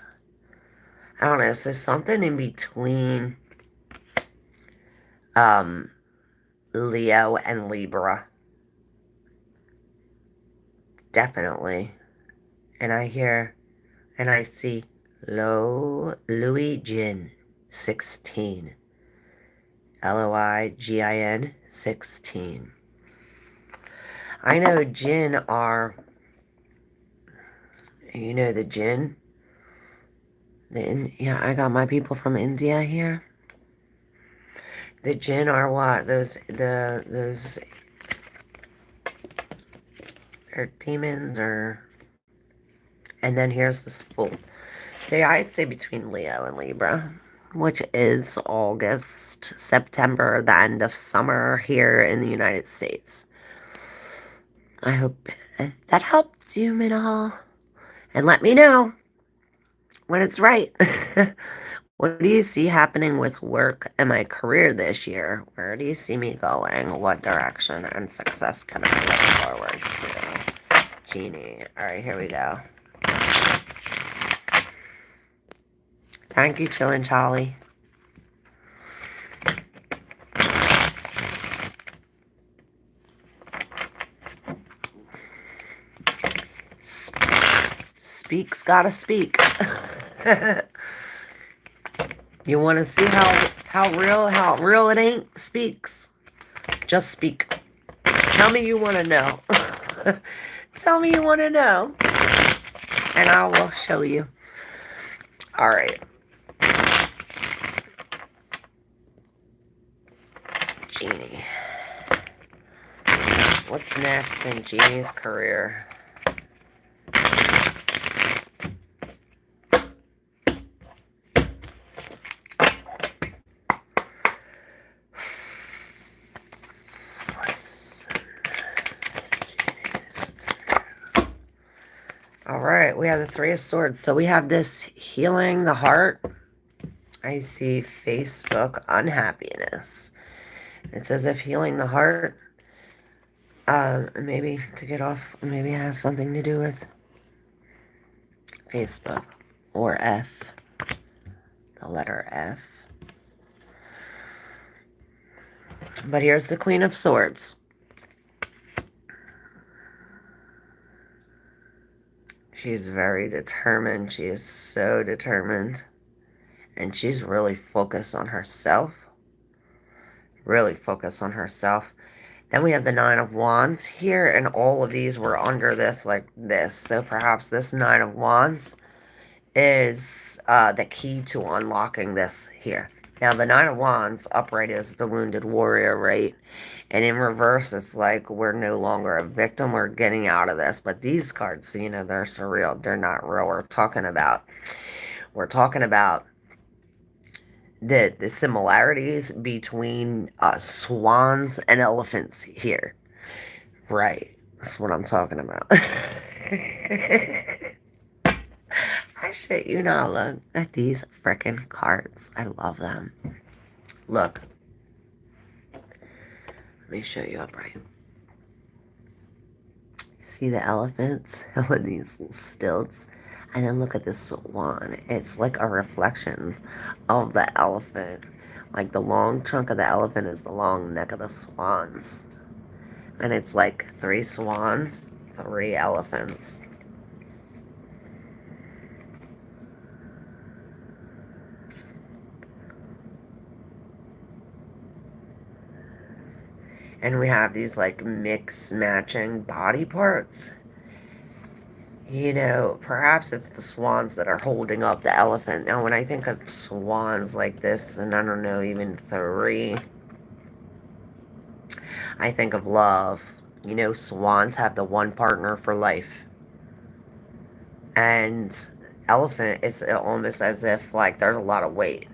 I don't know, so something in between Leo and Libra. Definitely. And I hear, and I see Louis Jin, 16. Loigin, 16. I know Jin are, you know the Jin? Yeah, I got my people from India here. The Jin are what? Those are demons or... And then here's the Spool. So yeah, I'd say between Leo and Libra, which is August, September, the end of summer here in the United States. I hope that helped you, Minal. And let me know when it's right. What do you see happening with work and my career this year? Where do you see me going? What direction and success can I look forward to? Genie. Alright, here we go. Thank you, Chillin' Charlie. Speaks gotta speak. You want to see how real it ain't? Speaks. Just speak. Tell me you want to know. Tell me you want to know. And I will show you. All right. Genie. What's next in Genie's career? Alright, we have the Three of Swords. So we have this healing the heart. I see Facebook unhappiness. It's as if healing the heart, maybe to get off, maybe it has something to do with Facebook or F, the letter F. But here's the Queen of Swords. She's very determined. She is so determined. And she's really focused on herself. Really focused on herself. Then we have the Nine of Wands here. And all of these were under this like this. So perhaps this Nine of Wands is the key to unlocking this here. Now the Nine of Wands upright is the wounded warrior, right? And in reverse, it's like we're no longer a victim. We're getting out of this. But these cards, you know, they're surreal. They're not real. We're talking about the similarities between swans and elephants here. Right. That's what I'm talking about. I shit you not. Look at these frickin' cards. I love them. Look. Let me show you up right. See the elephants with these stilts? And then look at this swan. It's like a reflection of the elephant. Like the long trunk of the elephant is the long neck of the swans. And it's like 3 swans, 3 elephants. And we have these like mix matching body parts. You know, perhaps it's the swans that are holding up the elephant. Now, when I think of swans like this, and I don't know, even 3, I think of love. You know, swans have the one partner for life. And elephant, it's almost as if, like, there's a lot of weight.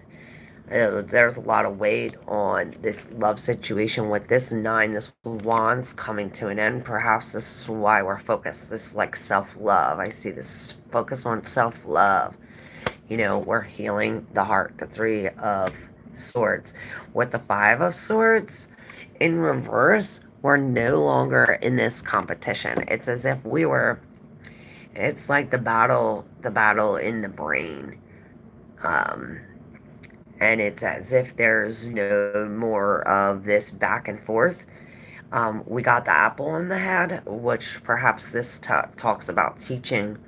There's a lot of weight on this love situation with this 9, this wands coming to an end. Perhaps this is why we're focused. This is like self-love. I see this focus on self-love. You know, we're healing the heart. The 3 of swords. With the 5 of swords in reverse, we're no longer in this competition. It's as if we were, it's like the battle in the brain. And it's as if there's no more of this back and forth. We got the apple in the head, which perhaps this talks about teaching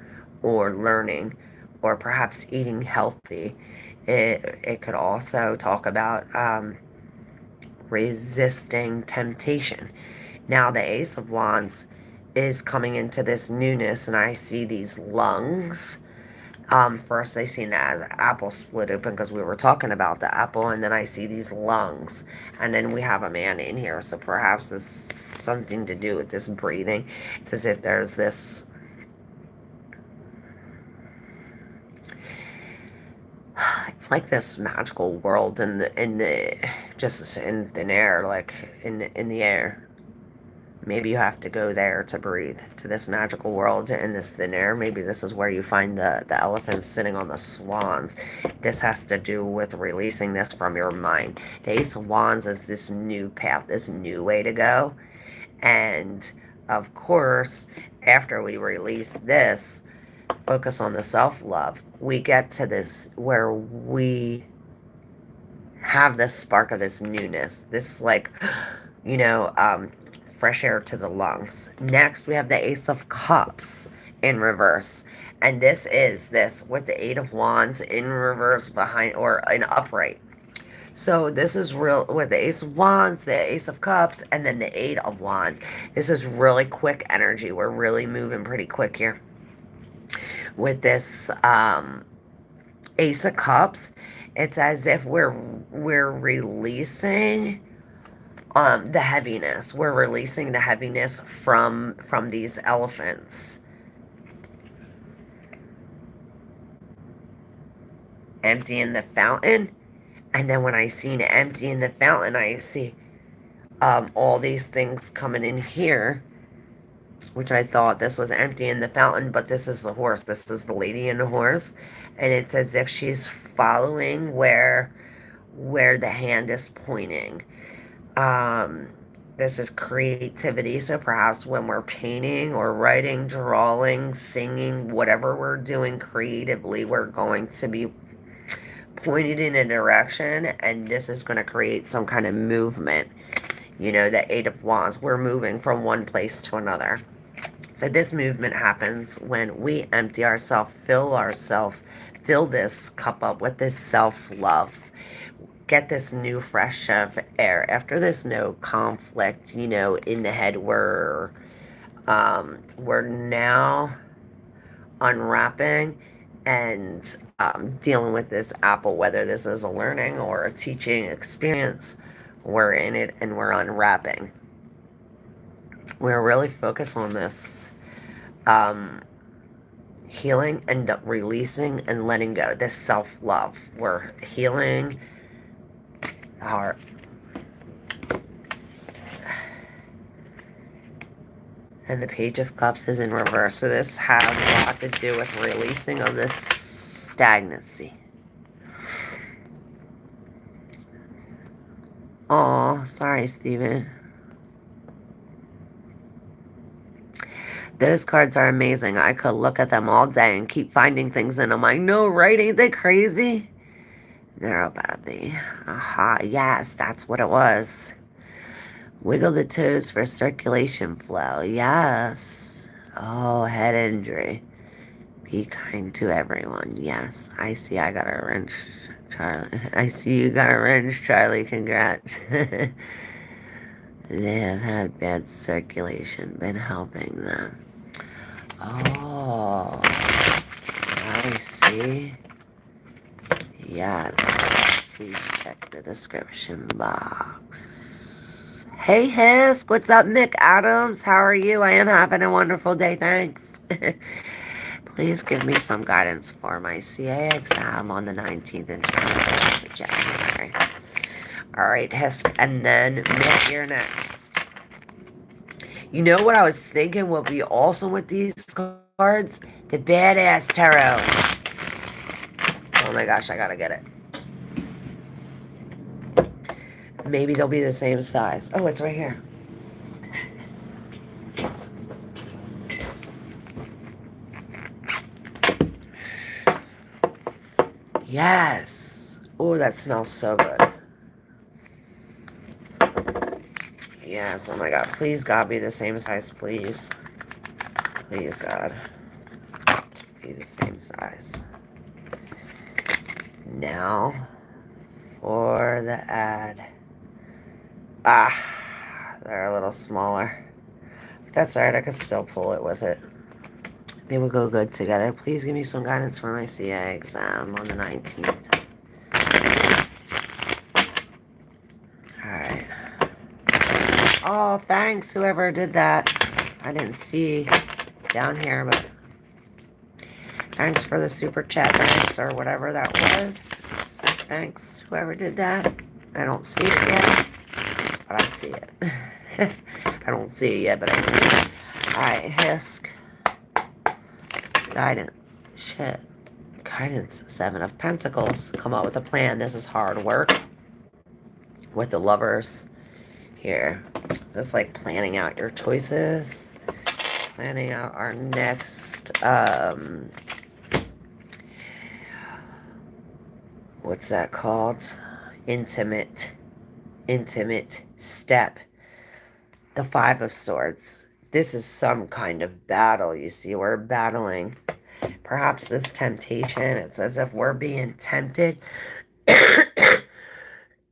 or learning, or perhaps eating healthy. It could also talk about resisting temptation. Now the Ace of Wands is coming into this newness, and I see these lungs. First I seen that as an apple split open because we were talking about the apple, and then I see these lungs, and then we have a man in here, so perhaps this something to do with this breathing. It's as if there's this it's like this magical world in the just in thin air, like in the air. Maybe you have to go there to breathe, to this magical world in this thin air. Maybe this is where you find the elephants sitting on the swans. This has to do with releasing this from your mind. The Ace of Wands is this new path, this new way to go. And of course, after we release this, focus on the self-love, we get to this where we have this spark of this newness. This like, you know, fresh air to the lungs. Next, we have the Ace of Cups in reverse. And this is this with the 8 of Wands in reverse behind, or in upright. So this is real with the Ace of Wands, the Ace of Cups, and then the 8 of Wands. This is really quick energy. We're really moving pretty quick here. With this Ace of Cups, it's as if we're releasing the heaviness. We're releasing the heaviness from these elephants. Emptying the fountain. And then when I seen empty in the fountain, I see all these things coming in here, which I thought this was empty in the fountain, but this is the horse. This is the lady in the horse. And it's as if she's following where the hand is pointing. This is creativity, so perhaps when we're painting or writing, drawing, singing, whatever we're doing creatively, we're going to be pointed in a direction, and this is going to create some kind of movement. You know, the 8 of Wands, we're moving from one place to another. So this movement happens when we empty ourselves, fill this cup up with this self-love. Get this new fresh of air. After this no conflict, you know, in the head, we're now unwrapping and dealing with this apple, whether this is a learning or a teaching experience. We're in it and we're unwrapping. We're really focused on this healing and releasing and letting go, this self-love. We're healing our and the Page of Cups is in reverse, so this has a lot to do with releasing of this stagnancy. Oh, sorry, Steven. Those cards are amazing. I could look at them all day and keep finding things in them. I know, right? Ain't they crazy? Neuropathy. Aha, yes, that's what it was. Wiggle the toes for circulation flow. Yes. Oh, head injury. Be kind to everyone. Yes, I see I got a wrench, Charlie. I see you got a wrench, Charlie. Congrats. They have had bad circulation, been helping them. Oh, I see. Yes. Please check the description box. Hey, Hisk. What's up, Mick Adams? How are you? I am having a wonderful day. Thanks. Please give me some guidance for my CA exam on the 19th and 20th of January. All right, Hisk. And then Mick, you're next. You know what I was thinking would be awesome with these cards? The Badass Tarot. Oh my gosh, I gotta get it. Maybe they'll be the same size. Oh, it's right here. Yes. Oh, that smells so good. Yes, oh my God. Please, God, be the same size, please. Please, God. Be the same size. Now, for the ad. Ah, they're a little smaller. That's alright, I could still pull it with it. They would go good together. Please give me some guidance for my CA exam on the 19th. Alright. Oh, thanks, whoever did that. I didn't see down here, but thanks for the super chat, thanks, or whatever that was. Thanks, whoever did that. I don't see it yet, but I see it. I don't see it yet, but I see it. Alright, Hisk. Guidance. Shit. Guidance. 7 of Pentacles. Come up with a plan. This is hard work. With the Lovers here. So it's like planning out your choices. Planning out our next, what's that called? Intimate step. The 5 of Swords. This is some kind of battle, you see. We're battling. Perhaps this temptation. It's as if we're being tempted.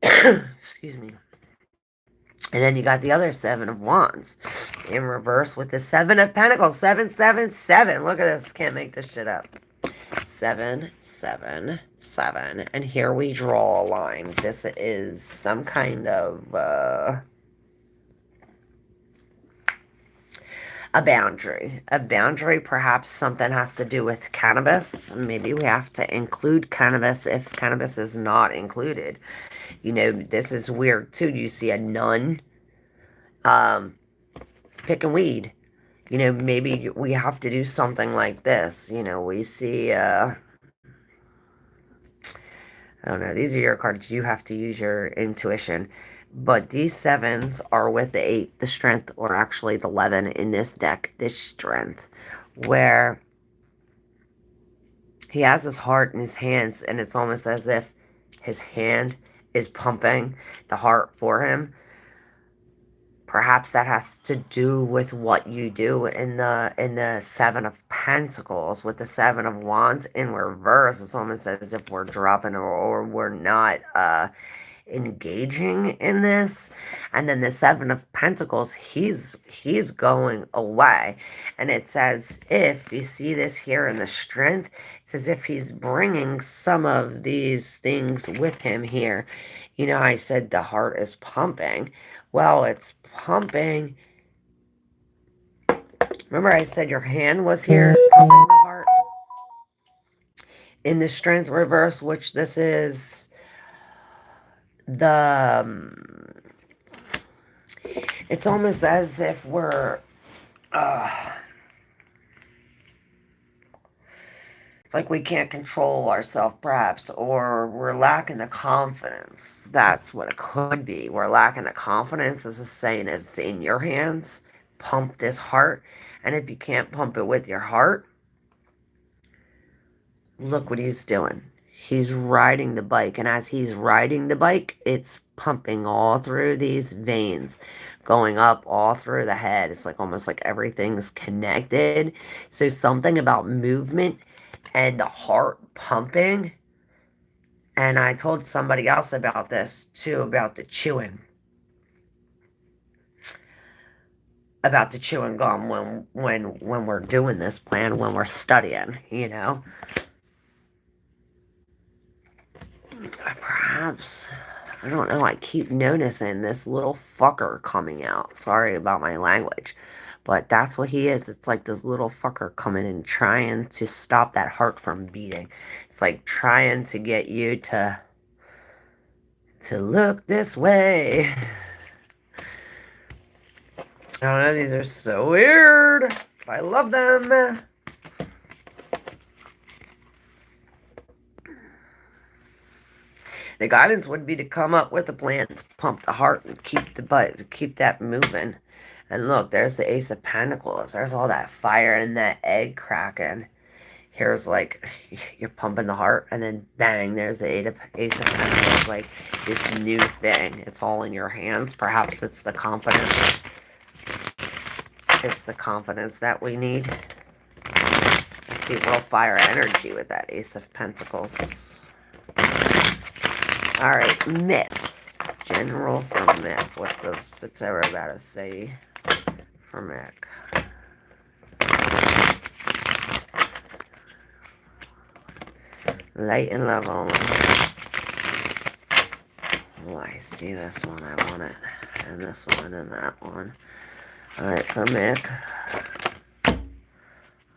Excuse me. And then you got the other 7 of Wands in reverse with the 7 of Pentacles. 777. Look at this. Can't make this shit up. 777. And here we draw a line. This is some kind of a boundary. A boundary, perhaps something has to do with cannabis. Maybe we have to include cannabis if cannabis is not included. You know, this is weird too. You see a nun picking weed. You know, maybe we have to do something like this. You know, we see, I don't know, these are your cards. You have to use your intuition. But these 7s are with the 8, the Strength, or actually the 11 in this deck, this Strength, where he has his heart in his hands, and it's almost as if his hand is pumping the heart for him. Perhaps that has to do with what you do in the 7 of Pentacles. With the 7 of Wands in reverse, it's almost as if we're dropping or we're not engaging in this. And then the 7 of Pentacles, he's going away. And it's as if, you see this here in the Strength, it's as if he's bringing some of these things with him here. You know, I said the heart is pumping. Well, it's pumping. Remember I said your hand was here pumping the heart? In the Strength reverse, which this is the... it's almost as if we're... It's like we can't control ourselves, perhaps, or we're lacking the confidence. That's what it could be. We're lacking the confidence. This is saying it's in your hands. Pump this heart. And if you can't pump it with your heart, look what he's doing. He's riding the bike. And as he's riding the bike, it's pumping all through these veins, going up all through the head. It's like almost like everything's connected. So something about movement and the heart pumping. And I told somebody else about this too, about the chewing gum when we're doing this plan, when we're studying, you know. Perhaps, I don't know, I keep noticing this little fucker coming out. Sorry about my language, but that's what he is. It's like this little fucker coming and trying to stop that heart from beating. It's like trying to get you to look this way. I don't know, these are so weird. I love them. The guidance would be to come up with a plan to pump the heart and keep the butt, to keep that moving. And look, there's the Ace of Pentacles. There's all that fire and that egg cracking. Here's like, you're pumping the heart, and then bang, there's the Ace of Pentacles. Like, this new thing. It's all in your hands. Perhaps it's the confidence. It's the confidence that we need. I see real fire energy with that Ace of Pentacles. Alright, myth. General for myth. What does the tarot gotta say for myth? Light and love only. Oh, I see this one. I want it. And this one and that one. Alright, for myth.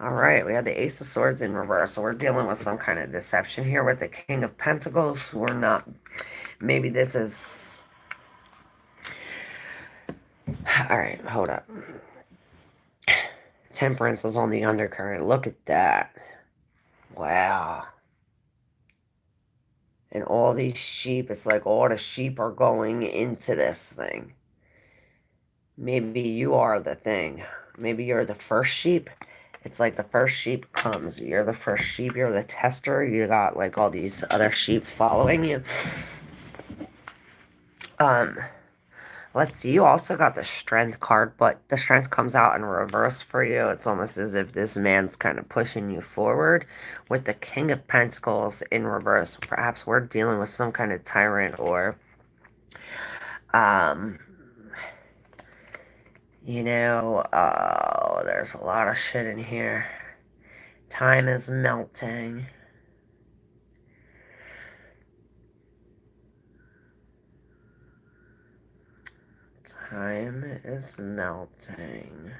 Alright, we have the Ace of Swords in reverse. So we're dealing with some kind of deception here with the King of Pentacles. We're not... Maybe this is... Alright, hold up. Temperance is on the undercurrent. Look at that. Wow. And all these sheep, it's like all the sheep are going into this thing. Maybe you are the thing. Maybe you're the first sheep. It's like the first sheep comes. You're the first sheep. You're the tester. You got like all these other sheep following you. Let's see. You also got the Strength card, but the Strength comes out in reverse for you. It's almost as if this man's kind of pushing you forward. With the King of Pentacles in reverse, perhaps we're dealing with some kind of tyrant or, you know, oh, there's a lot of shit in here. Time is melting. Time is melting.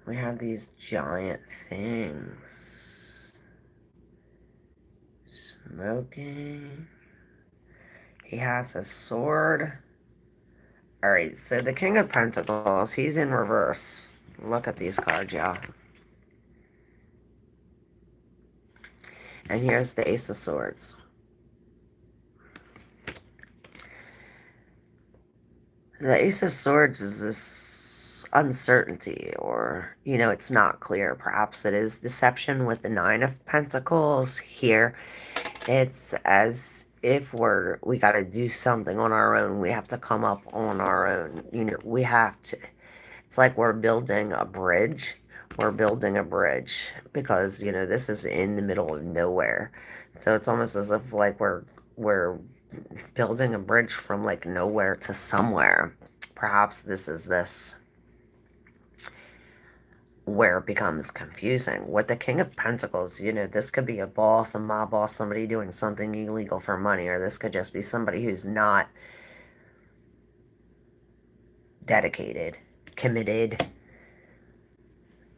We have these giant things. Smoking. He has a sword. Alright, so the King of Pentacles, he's in reverse. Look at these cards, y'all. And here's the Ace of Swords. The Ace of Swords is this uncertainty, or, you know, it's not clear. Perhaps it is deception with the Nine of Pentacles here. It's as if we got to do something on our own. We have to come up on our own. You know, we have to. It's like we're building a bridge. We're building a bridge because, you know, this is in the middle of nowhere. So it's almost as if like we're building a bridge from like nowhere to somewhere. Perhaps this is where it becomes confusing. With the King of Pentacles, you know, this could be a boss, a mob boss, somebody doing something illegal for money, or this could just be somebody who's not dedicated, committed.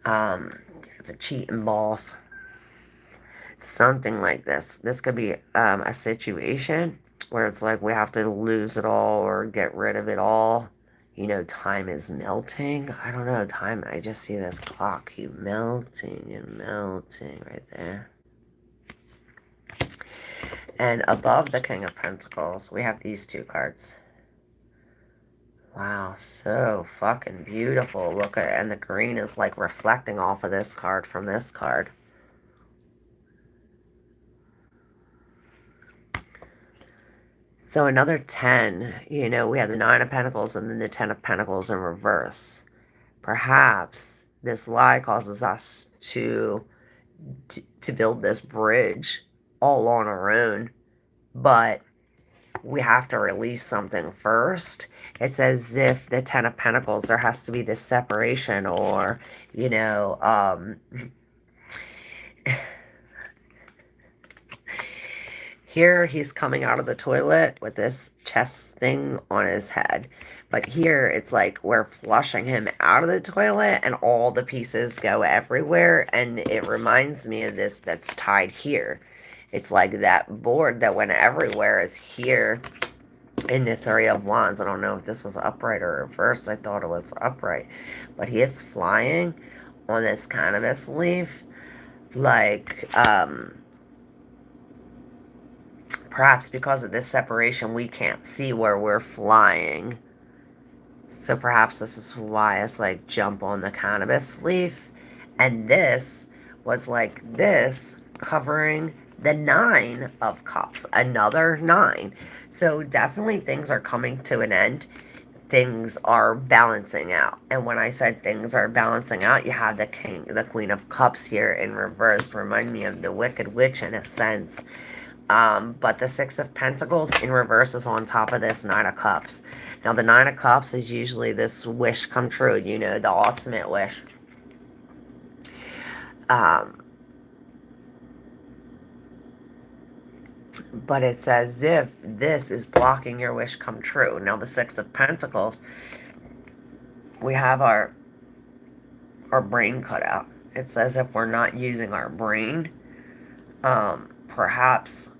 It's a cheating boss. Something like this. This could be a situation where it's like we have to lose it all or get rid of it all. You know, time is melting. I don't know, time, I just see this clock keep melting and melting right there. And above the King of Pentacles, we have these two cards. Wow, so fucking beautiful. Look at it. And the green is like reflecting off of this card from this card. So another 10, you know, we have the 9 of Pentacles and then the 10 of Pentacles in reverse. Perhaps this lie causes us to build this bridge all on our own, but we have to release something first. It's as if the 10 of Pentacles, there has to be this separation, or, you know, here he's coming out of the toilet with this chest thing on his head. But here it's like we're flushing him out of the toilet and all the pieces go everywhere. And it reminds me of this that's tied here. It's like that board that went everywhere is here in the Three of Wands. I don't know if this was upright or reversed. I thought it was upright. But he is flying on this cannabis leaf. Like, perhaps because of this separation, we can't see where we're flying. So perhaps this is why it's like jump on the cannabis leaf. And this was like this covering the 9 of Cups. Another 9. So definitely things are coming to an end. Things are balancing out. And when I said things are balancing out, you have the Queen of Cups here in reverse. Remind me of the Wicked Witch in a sense. But the 6 of Pentacles in reverse is on top of this 9 of Cups. Now, the 9 of Cups is usually this wish come true, you know, the ultimate wish. But it's as if this is blocking your wish come true. Now, the 6 of Pentacles, we have our brain cut out. It's as if we're not using our brain. Perhaps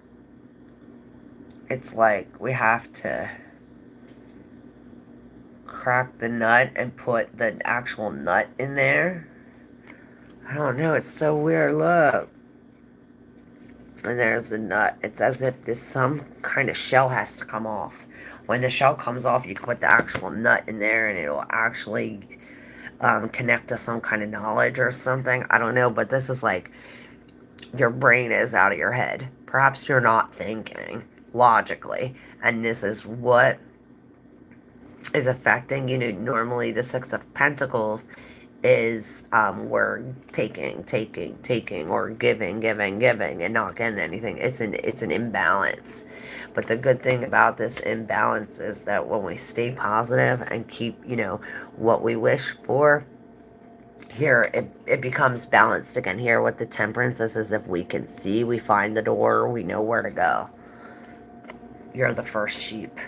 it's like we have to crack the nut and put the actual nut in there. I don't know. It's so weird. Look. And there's the nut. It's as if some kind of shell has to come off. When the shell comes off, you can put the actual nut in there and it'll actually connect to some kind of knowledge or something. I don't know, but this is like your brain is out of your head. Perhaps you're not thinking logically. And this is what is affecting, you know, normally the 6 of Pentacles is we're taking or giving and not getting anything. It's an imbalance. But the good thing about this imbalance is that when we stay positive and keep, you know, what we wish for, here it becomes balanced again. Here with the Temperance is as if we can see, we find the door, we know where to go. You're the first sheep.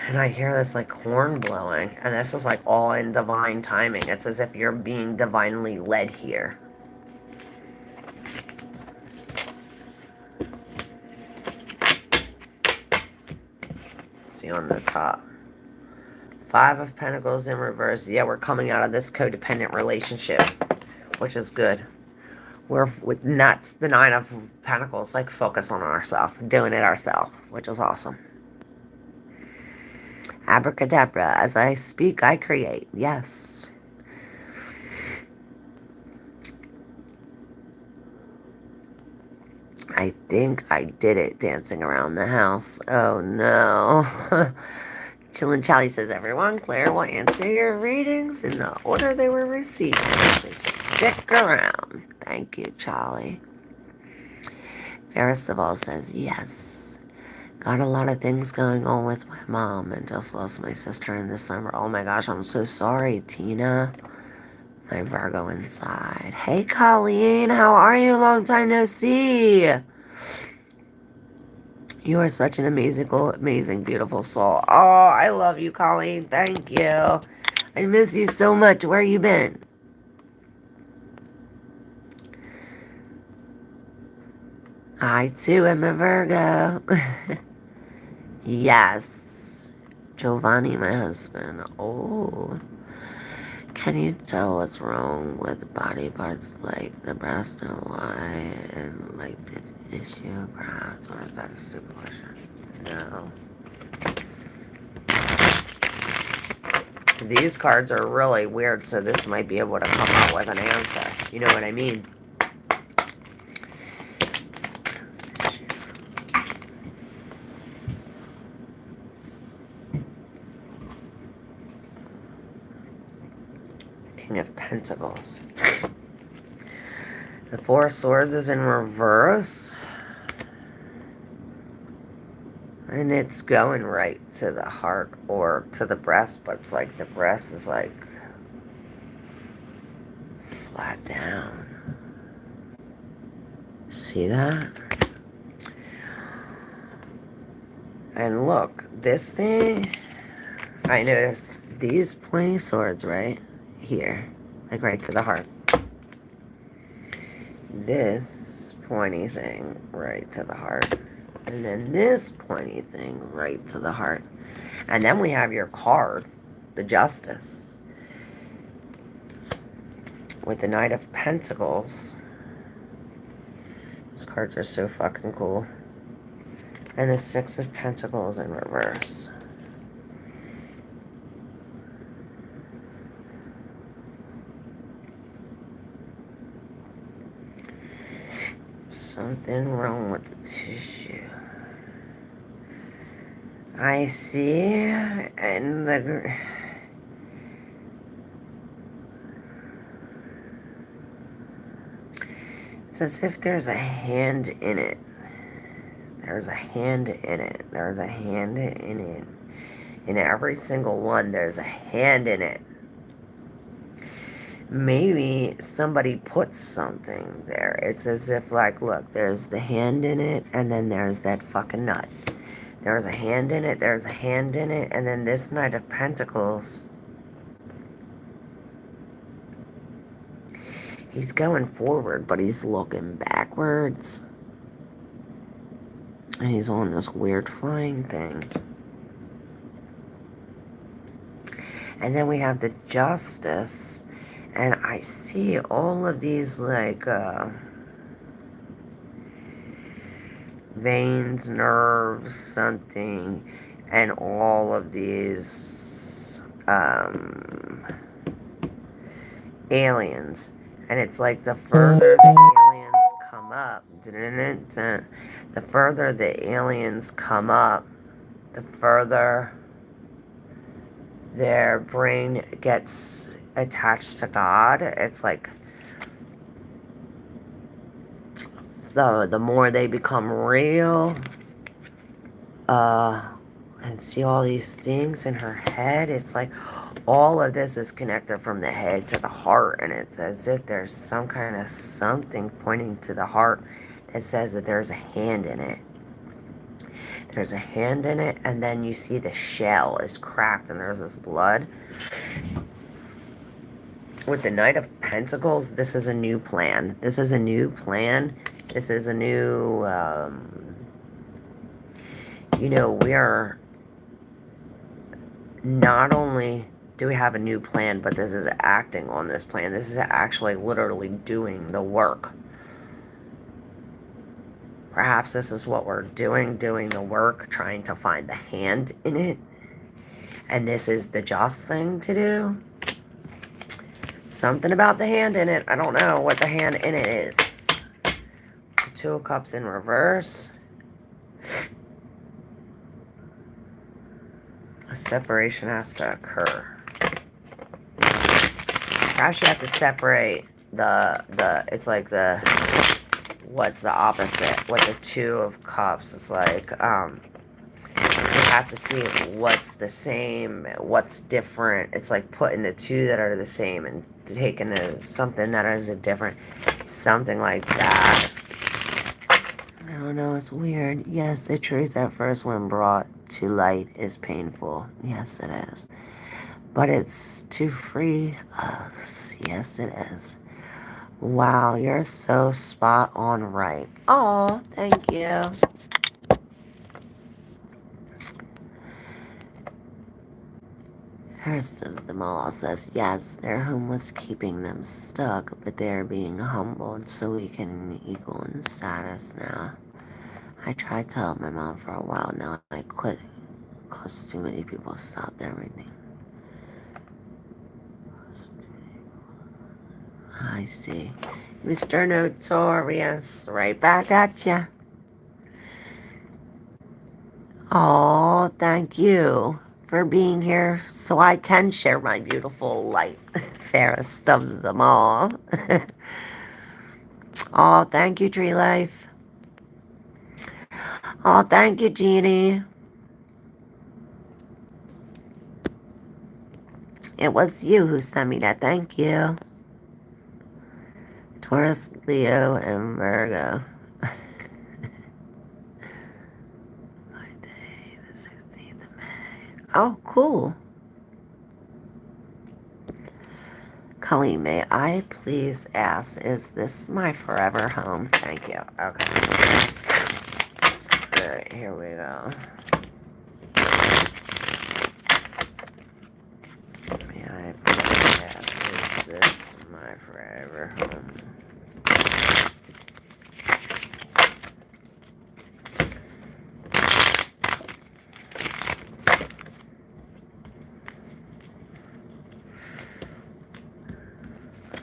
And I hear this like horn blowing. And this is like all in divine timing. It's as if you're being divinely led here. See on the top. 5 of Pentacles in reverse. Yeah, we're coming out of this codependent relationship, which is good. And that's the 9 of Pentacles. Like focus on ourselves. Doing it ourselves, which is awesome. Abracadabra, as I speak, I create. Yes. I think I did it dancing around the house. Oh no. Chillin' Charlie says, everyone, Claire will answer your readings in the order they were received. So stick around. Thank you, Charlie. Festival says, yes. Got a lot of things going on with my mom and just lost my sister in December. Oh my gosh, I'm so sorry, Tina. My Virgo inside. Hey, Colleen, how are you? Long time no see. You are such an amazing, beautiful soul. Oh, I love you, Colleen. Thank you. I miss you so much. Where you been? I, too, am a Virgo. Yes. Giovanni, my husband. Oh. Can you tell what's wrong with body parts like the breast and why, and like the issue perhaps, or is that a stupid question? No. These cards are really weird, so this might be able to come up with an answer. You know what I mean? King of Pentacles. The Four of Swords is in reverse. And it's going right to the heart or to the breast, but it's like the breast is like flat down. See that? And look, this thing, I noticed these pointy swords right here, like right to the heart. This pointy thing right to the heart. And then this pointy thing right to the heart. And then we have your card, the Justice, with the Knight of Pentacles. These cards are so fucking cool. And the Six of Pentacles in reverse. Something wrong with the tissue. I see, and it's as if there's a hand in it. There's a hand in it. There's a hand in it. In every single one, there's a hand in it. Maybe somebody put something there. It's as if, like, look, there's the hand in it, and then there's that fucking nut. There's a hand in it, there's a hand in it, and then this Knight of Pentacles, he's going forward, but he's looking backwards. And he's on this weird flying thing. And then we have the Justice, and I see all of these, like, veins, nerves, something, and all of these aliens. And it's like the further the aliens come up, the further the aliens come up, the further their brain gets attached to God. It's like the more they become real, and see all these things in her head, it's like all of this is connected from the head to the heart, and it's as if there's some kind of something pointing to the heart that says that there's a hand in it. There's a hand in it, and then you see the shell is cracked, and there's this blood. With the Knight of Pentacles, this is a new plan. This is a new plan. This is a new, you know, we are, not only do we have a new plan, but this is acting on this plan. This is actually literally doing the work. Perhaps this is what we're doing the work, trying to find the hand in it. And this is the just thing to do. Something about the hand in it. I don't know what the hand in it is. The Two of Cups in reverse. A separation has to occur. Perhaps you have to separate it's like the, what's the opposite? With the Two of Cups, it's like, you have to see what's the same, what's different. It's like putting the two that are the same and taking something that is a different, something like that. I don't know, it's weird. Yes, the truth at first when brought to light is painful. Yes, it is. But it's to free us. Yes, it is. Wow, you're so spot on right. Oh, thank you. First of them all says, yes, their home was keeping them stuck, but they're being humbled so we can equal in status now. I tried to help my mom for a while now. I quit because too many people stopped everything. I see. Mr. Notorious, right back at ya. Oh, thank you for being here so I can share my beautiful light. Fairest of them all. Oh, thank you, Tree Life. Oh, thank you, Jeannie. It was you who sent me that. Thank you. Taurus, Leo, and Virgo. My day, the 16th of May. Oh, cool. Colleen, may I please ask, is this my forever home? Thank you. Okay. Alright, here we go. May I please ask, is this my forever home?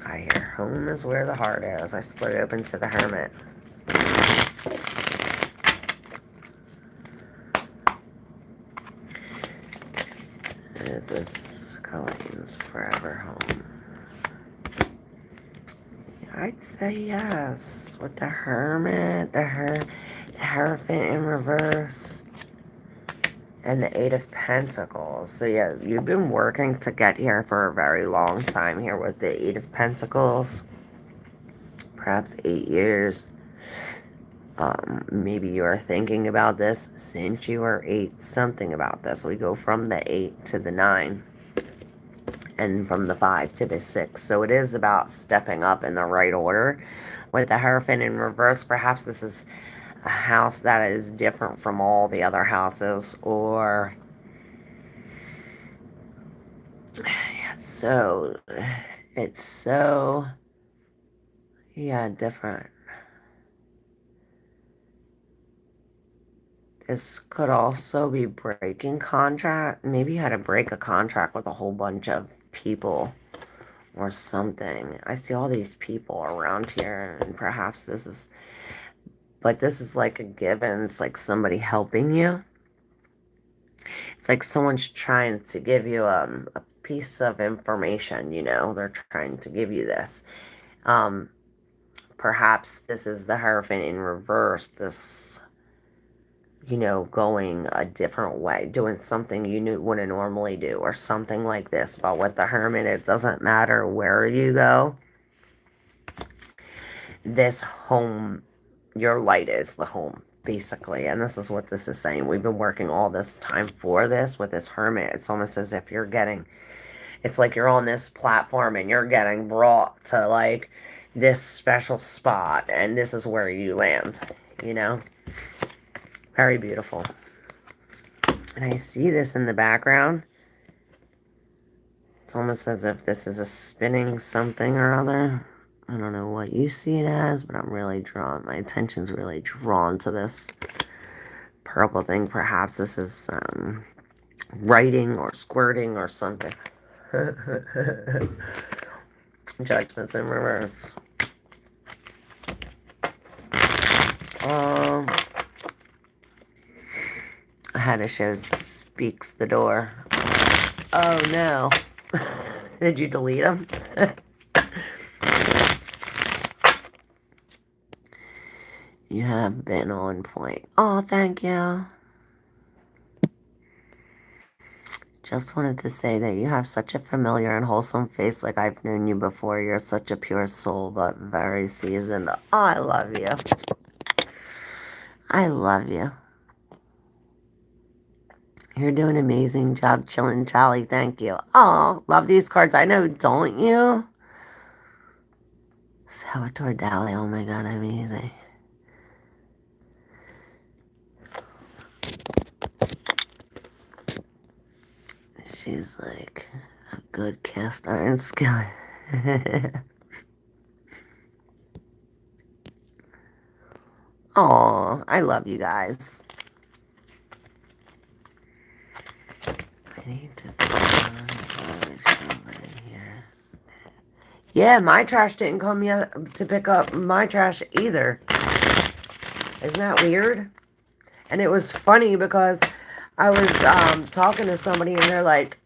I hear home is where the heart is. I split it open to the Hermit. Is this Colleen's forever home? I'd say yes. With the Hermit, the Hierophant in reverse, and the Eight of Pentacles. So yeah, you've been working to get here for a very long time here with the Eight of Pentacles. Perhaps 8 years. Maybe you are thinking about this since you were 8. Something about this. We go from the 8 to the 9. And from the 5 to the 6. So it is about stepping up in the right order. With the Hierophant in reverse, perhaps this is a house that is different from all the other houses. Or it's so different. This could also be breaking contract. Maybe you had to break a contract with a whole bunch of people or something. I see all these people around here, and perhaps this is like a given. It's like somebody helping you. It's like someone's trying to give you a piece of information, they're trying to give you this. Perhaps this is the Hierophant in reverse, this going a different way, doing something you wouldn't normally do, or something like this. But with the Hermit, it doesn't matter where you go. This home, your light is the home, basically. And this is what this is saying. We've been working all this time for this with this Hermit. It's almost as if it's like you're on this platform and you're getting brought to like this special spot, and this is where you land, Very beautiful. And I see this in the background. It's almost as if this is a spinning something or other. I don't know what you see it as, but my attention's really drawn to this purple thing. Perhaps this is writing or squirting or something. Judgments in reverse. I had to show speaks the door. Oh no. Did you delete them? You have been on point. Oh, thank you. Just wanted to say that you have such a familiar and wholesome face, like I've known you before. You're such a pure soul, but very seasoned. Oh, I love you. I love you. You're doing an amazing job, chillin' Charlie. Thank you. Oh, love these cards. I know, don't you? Salvatore Dali. Oh my God, amazing. She's like a good cast iron skillet. Oh, I love you guys. I need to put over here. Yeah, my trash didn't come yet to pick up my trash either. Isn't that weird? And it was funny because I was talking to somebody and they're like,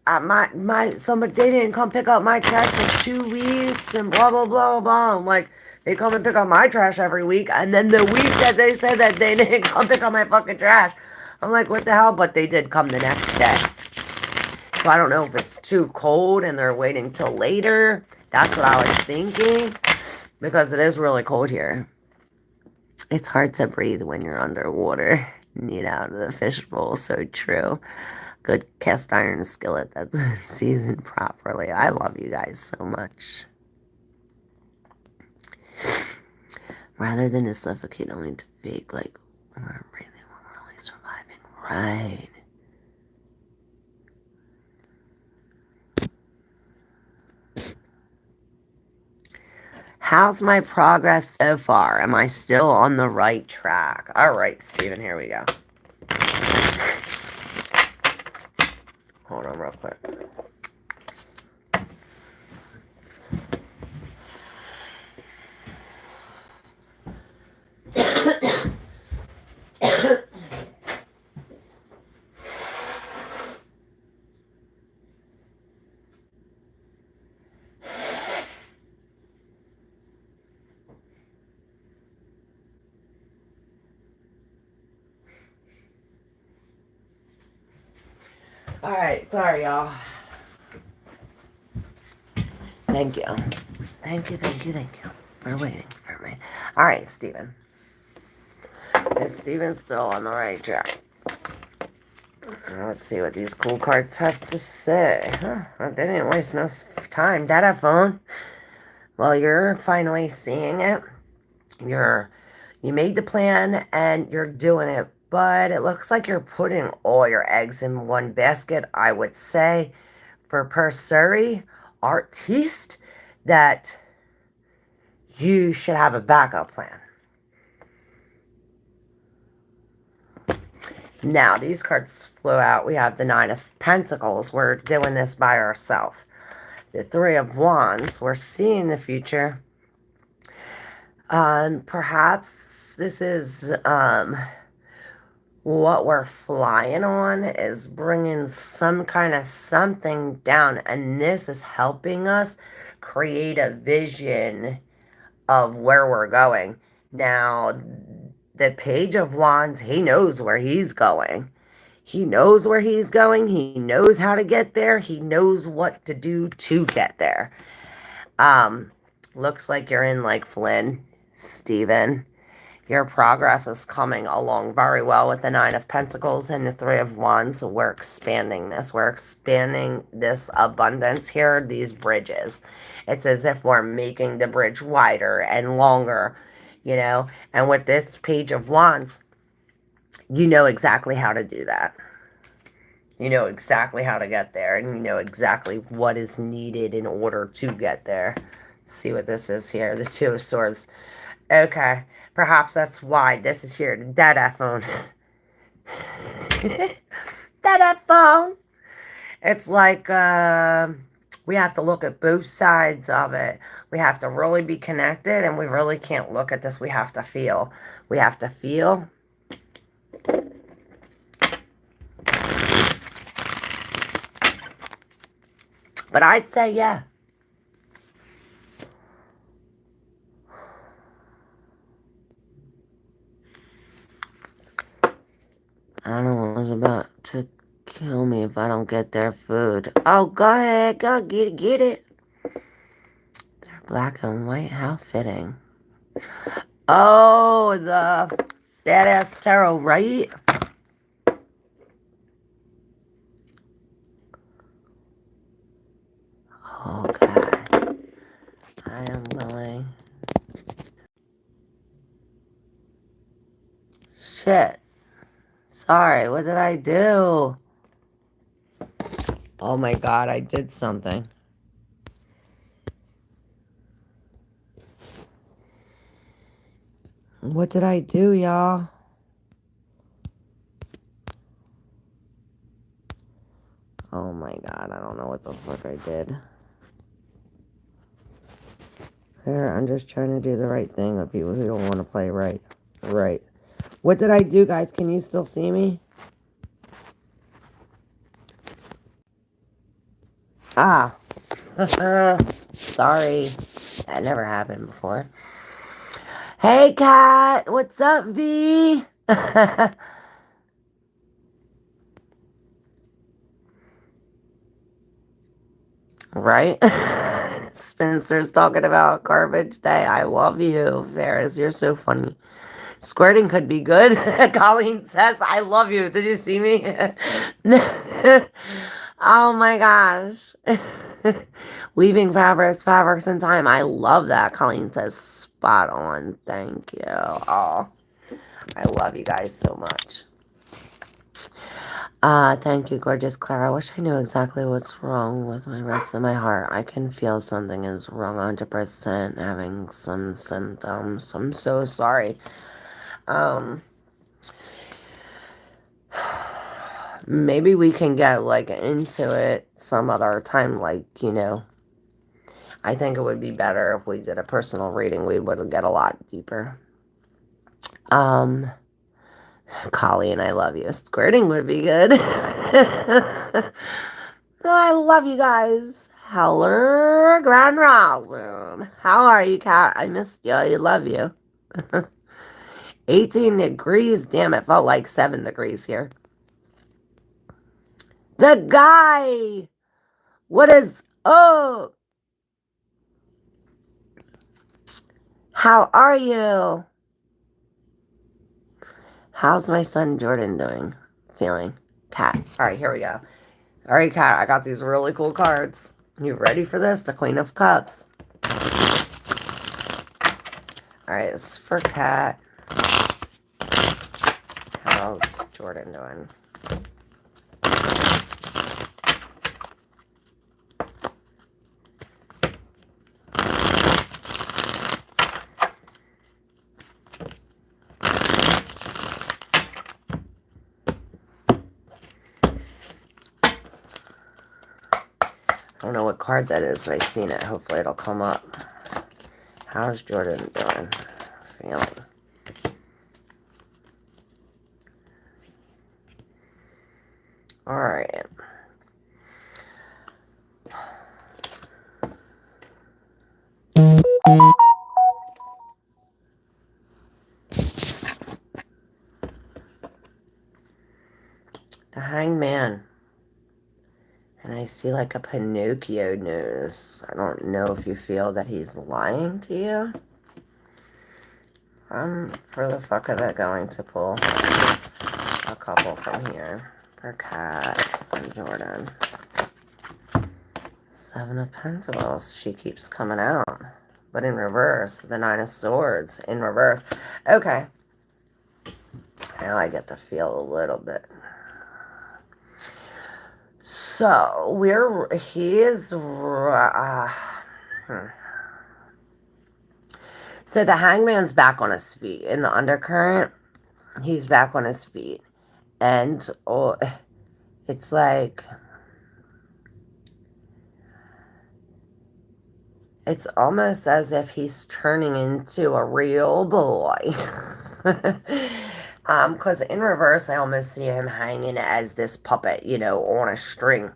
somebody, they didn't come pick up my trash for 2 weeks and blah, blah, blah, blah. I'm like, they come and pick up my trash every week. And then the week that they said that they didn't come pick up my fucking trash, I'm like, what the hell? But they did come the next day. So I don't know if it's too cold and they're waiting till later. That's what I was thinking. Because it is really cold here. It's hard to breathe when you're underwater. Need out of the fishbowl, so true. Good cast iron skillet that's seasoned properly. I love you guys so much. Rather than to suffocate, only to fake like we're breathing when we're really surviving. Right. How's my progress so far? Am I still on the right track? All right, Steven, here we go. Hold on real quick. Alright, sorry y'all. Thank you. Thank you for waiting for me. Alright, Steven. Is Steven still on the right track? Let's see what these cool cards have to say. Huh, they didn't waste no time. Data phone. Well, you're finally seeing it. You made the plan and you're doing it, but it looks like you're putting all your eggs in one basket. I would say for Pursuri artiste that you should have a backup plan. Now, these cards flew out. We have the Nine of Pentacles. We're doing this by ourselves. The Three of Wands. We're seeing the future. Perhaps this is what we're flying on is bringing some kind of something down. And this is helping us create a vision of where we're going. Now, the Page of Wands, he knows where he's going. He knows where he's going. He knows how to get there. He knows what to do to get there. Looks like you're in like Flynn, Steven. Your progress is coming along very well with the Nine of Pentacles and the Three of Wands. So we're expanding this. We're expanding this abundance here, these bridges. It's as if we're making the bridge wider and longer, you know. And with this Page of Wands, you know exactly how to do that. You know exactly how to get there. And you know exactly what is needed in order to get there. Let's see what this is here. The Two of Swords. Okay. Perhaps that's why this is here. The Dada phone. Dada phone. It's like we have to look at both sides of it. We have to really be connected, and we really can't look at this. We have to feel. We have to feel. But I'd say, yeah. Animal is about to kill me if I don't get their food. Oh, go ahead. Go get it. They're black and white. How fitting. Oh, the badass tarot, right? Oh, God. I am going. Shit. Sorry, what did I do? Oh my God, I did something. What did I do, y'all? Oh my God, I don't know what the fuck I did. Here, I'm just trying to do the right thing with people who don't want to play right. Right. What did I do, guys? Can you still see me? Ah. Sorry. That never happened before. Hey, Kat. What's up, V? Right? Spencer's talking about garbage day. I love you, Ferris. You're so funny. Squirting could be good. Colleen says, I love you. Did you see me? Oh my gosh. Weaving fabrics in time. I love that. Colleen says, spot on. Thank you. Oh, I love you guys so much. Thank you, gorgeous Claire. I wish I knew exactly what's wrong with my rest of my heart. I can feel something is wrong 100%, having some symptoms. I'm so sorry. Maybe we can get, like, into it some other time, like, you know. I think it would be better if we did a personal reading. We would get a lot deeper. Colleen, I love you. Squirting would be good. I love you guys. Hello, Grand Rising. How are you, Kat? I missed you. I love you. 18 degrees. Damn, it felt like 7 degrees here. The guy. What is up? How are you? How's my son Jordan doing? Feeling? Kat. All right, here we go. All right, Kat, I got these really cool cards. You ready for this? The Queen of Cups. All right, this is for Kat. How's Jordan doing? I don't know what card that is, but I've seen it. Hopefully it'll come up. How's Jordan doing? Feeling? All right. The Hangman. And I see like a Pinocchio nose. I don't know if you feel that he's lying to you. I'm, for the fuck of it, going to pull a couple from here for Kat and Jordan. 7 of Pentacles. She keeps coming out. But in reverse. The 9 of Swords in reverse. Okay. Now I get to feel a little bit. So, he is, So the Hangman's back on his feet. In the undercurrent, he's back on his feet. And it's like, it's almost as if he's turning into a real boy. Because in reverse, I almost see him hanging as this puppet, you know, on a string.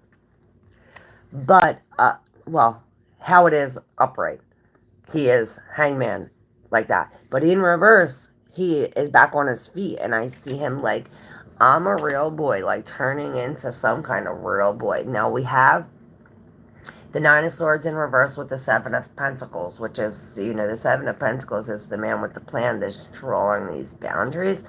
But, well, how it is upright. He is Hangman, like that. But in reverse, he is back on his feet, and I see him like, I'm a real boy, like turning into some kind of real boy. Now we have the 9 of Swords in reverse with the 7 of Pentacles, which is, you know, the 7 of Pentacles is the man with the plan that's drawing these boundaries.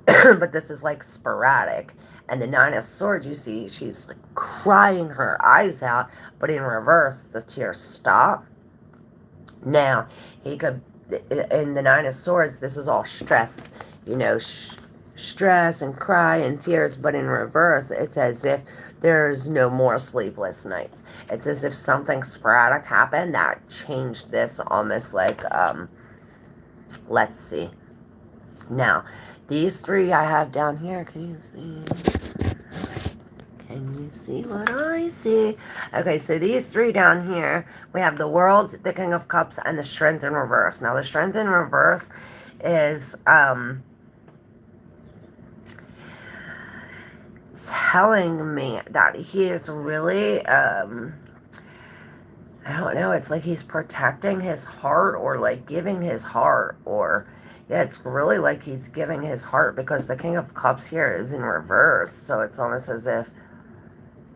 But this is like sporadic. And the 9 of Swords, you see, she's like crying her eyes out, but in reverse, the tears stop. Now, he could, in the 9 of Swords, this is all stress, you know, stress and cry and tears, but in reverse, it's as if there's no more sleepless nights. It's as if something sporadic happened that changed this almost like, let's see. Now, these three I have down here, can you see? Can you see what I see? Okay, so these three down here, we have the World, the King of Cups, and the Strength in reverse. Now, the Strength in reverse is, telling me that he is really, I don't know, it's like he's protecting his heart or like giving his heart or, yeah, it's really like he's giving his heart because the King of Cups here is in reverse. So it's almost as if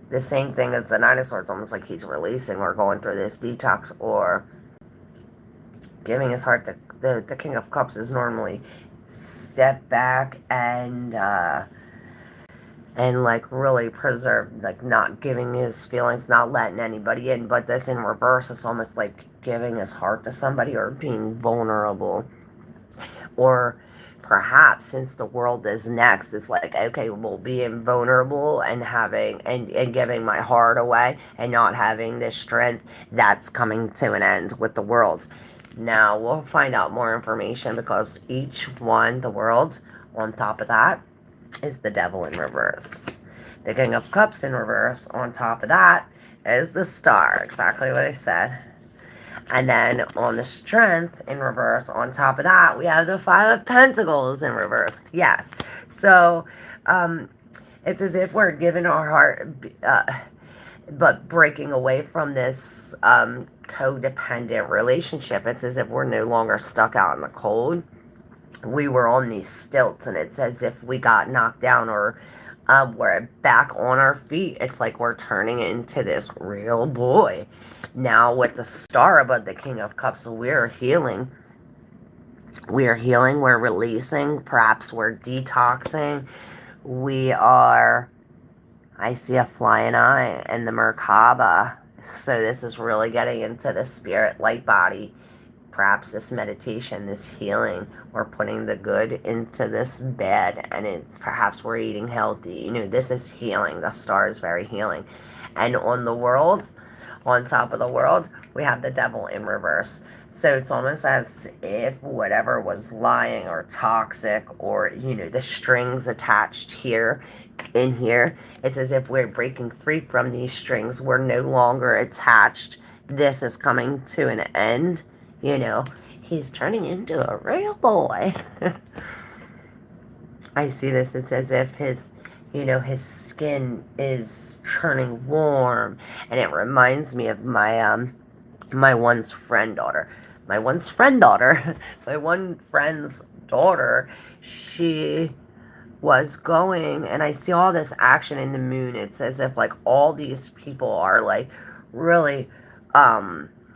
the same thing as the Nine of Swords, almost like he's releasing or going through this detox or giving his heart. The King of Cups is normally step back and like really preserve, like not giving his feelings, not letting anybody in. But this in reverse is almost like giving his heart to somebody or being vulnerable. Or perhaps since the World is next, it's like, okay, well, being vulnerable and having and giving my heart away and not having this strength, that's coming to an end with the World. Now we'll find out more information because each one, the World, on top of that is the Devil in reverse. The King of Cups in reverse, on top of that is the Star, exactly what I said. And then on the Strength in reverse, on top of that, we have the Five of Pentacles in reverse. Yes. So, it's as if we're giving our heart, but breaking away from this codependent relationship. It's as if we're no longer stuck out in the cold. We were on these stilts, and it's as if we got knocked down or we're back on our feet. It's like we're turning into this real boy. Now with the Star above the King of Cups, we're healing. We're healing, we're releasing, perhaps we're detoxing. We are, I see a flying eye and the Merkaba. So this is really getting into the spirit light body. Perhaps this meditation, this healing, we're putting the good into this bed, and it's perhaps we're eating healthy. You know, this is healing. The Star is very healing. And on the World, on top of the World, we have the Devil in reverse. So it's almost as if whatever was lying or toxic or, you know, the strings attached here, in here, it's as if we're breaking free from these strings. We're no longer attached. This is coming to an end. You know, he's turning into a real boy. I see this. It's as if his, you know, his skin is turning warm. And it reminds me of my, my one friend's daughter, my one friend's daughter, she was going, and I see all this action in the moon. It's as if like all these people are like really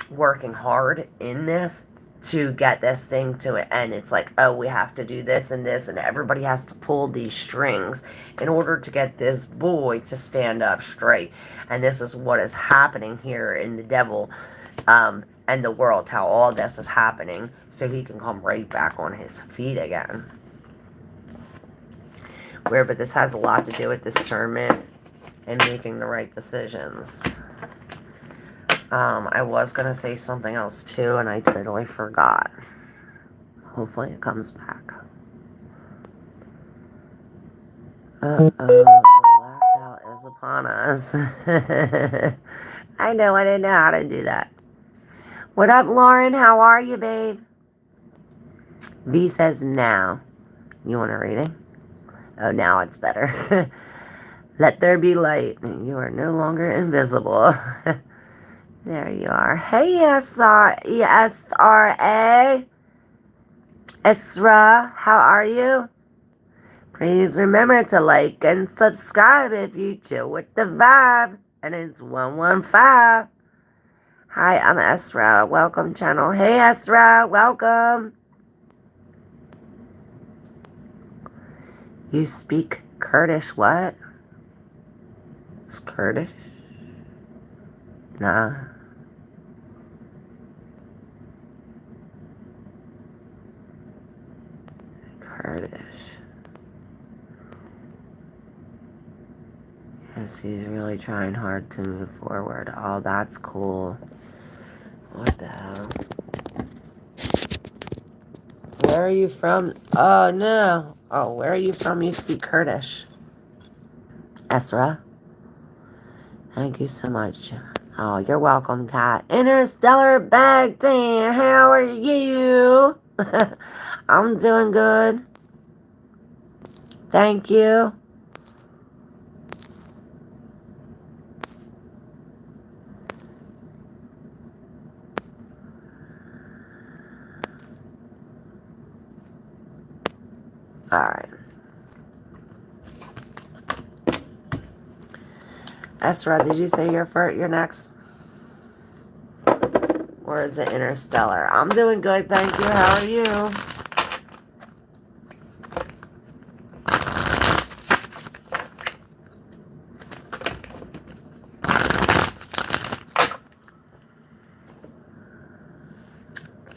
working hard in this to get this thing to an end. It's like, oh, we have to do this, and everybody has to pull these strings in order to get this boy to stand up straight. And this is what is happening here in the Devil and the World, how all this is happening so he can come right back on his feet again. But this has a lot to do with discernment and making the right decisions. I was going to say something else too, and I totally forgot. Hopefully it comes back. Uh-oh, the blackout is upon us. I know, I didn't know how to do that. What up, Lauren? How are you, babe? V says now. You want a reading? Oh, now it's better. Let there be light. You are no longer invisible. There you are. Hey, ESRA. Esra, how are you? Please remember to like and subscribe if you chill with the vibe. And it's 115. Hi, I'm Esra. Welcome, channel. Hey, Esra. Welcome. You speak Kurdish. What? It's Kurdish? Nah. Kurdish. Because he's really trying hard to move forward. Oh, that's cool. What the hell? Where are you from? Oh, no. Oh, where are you from? You speak Kurdish. Esra? Thank you so much. Oh, you're welcome, Kat. Interstellar Baghdad, how are you? I'm doing good. Thank you. Alright. Esra, did you say you're next? Or is it Interstellar? I'm doing good, thank you. How are you?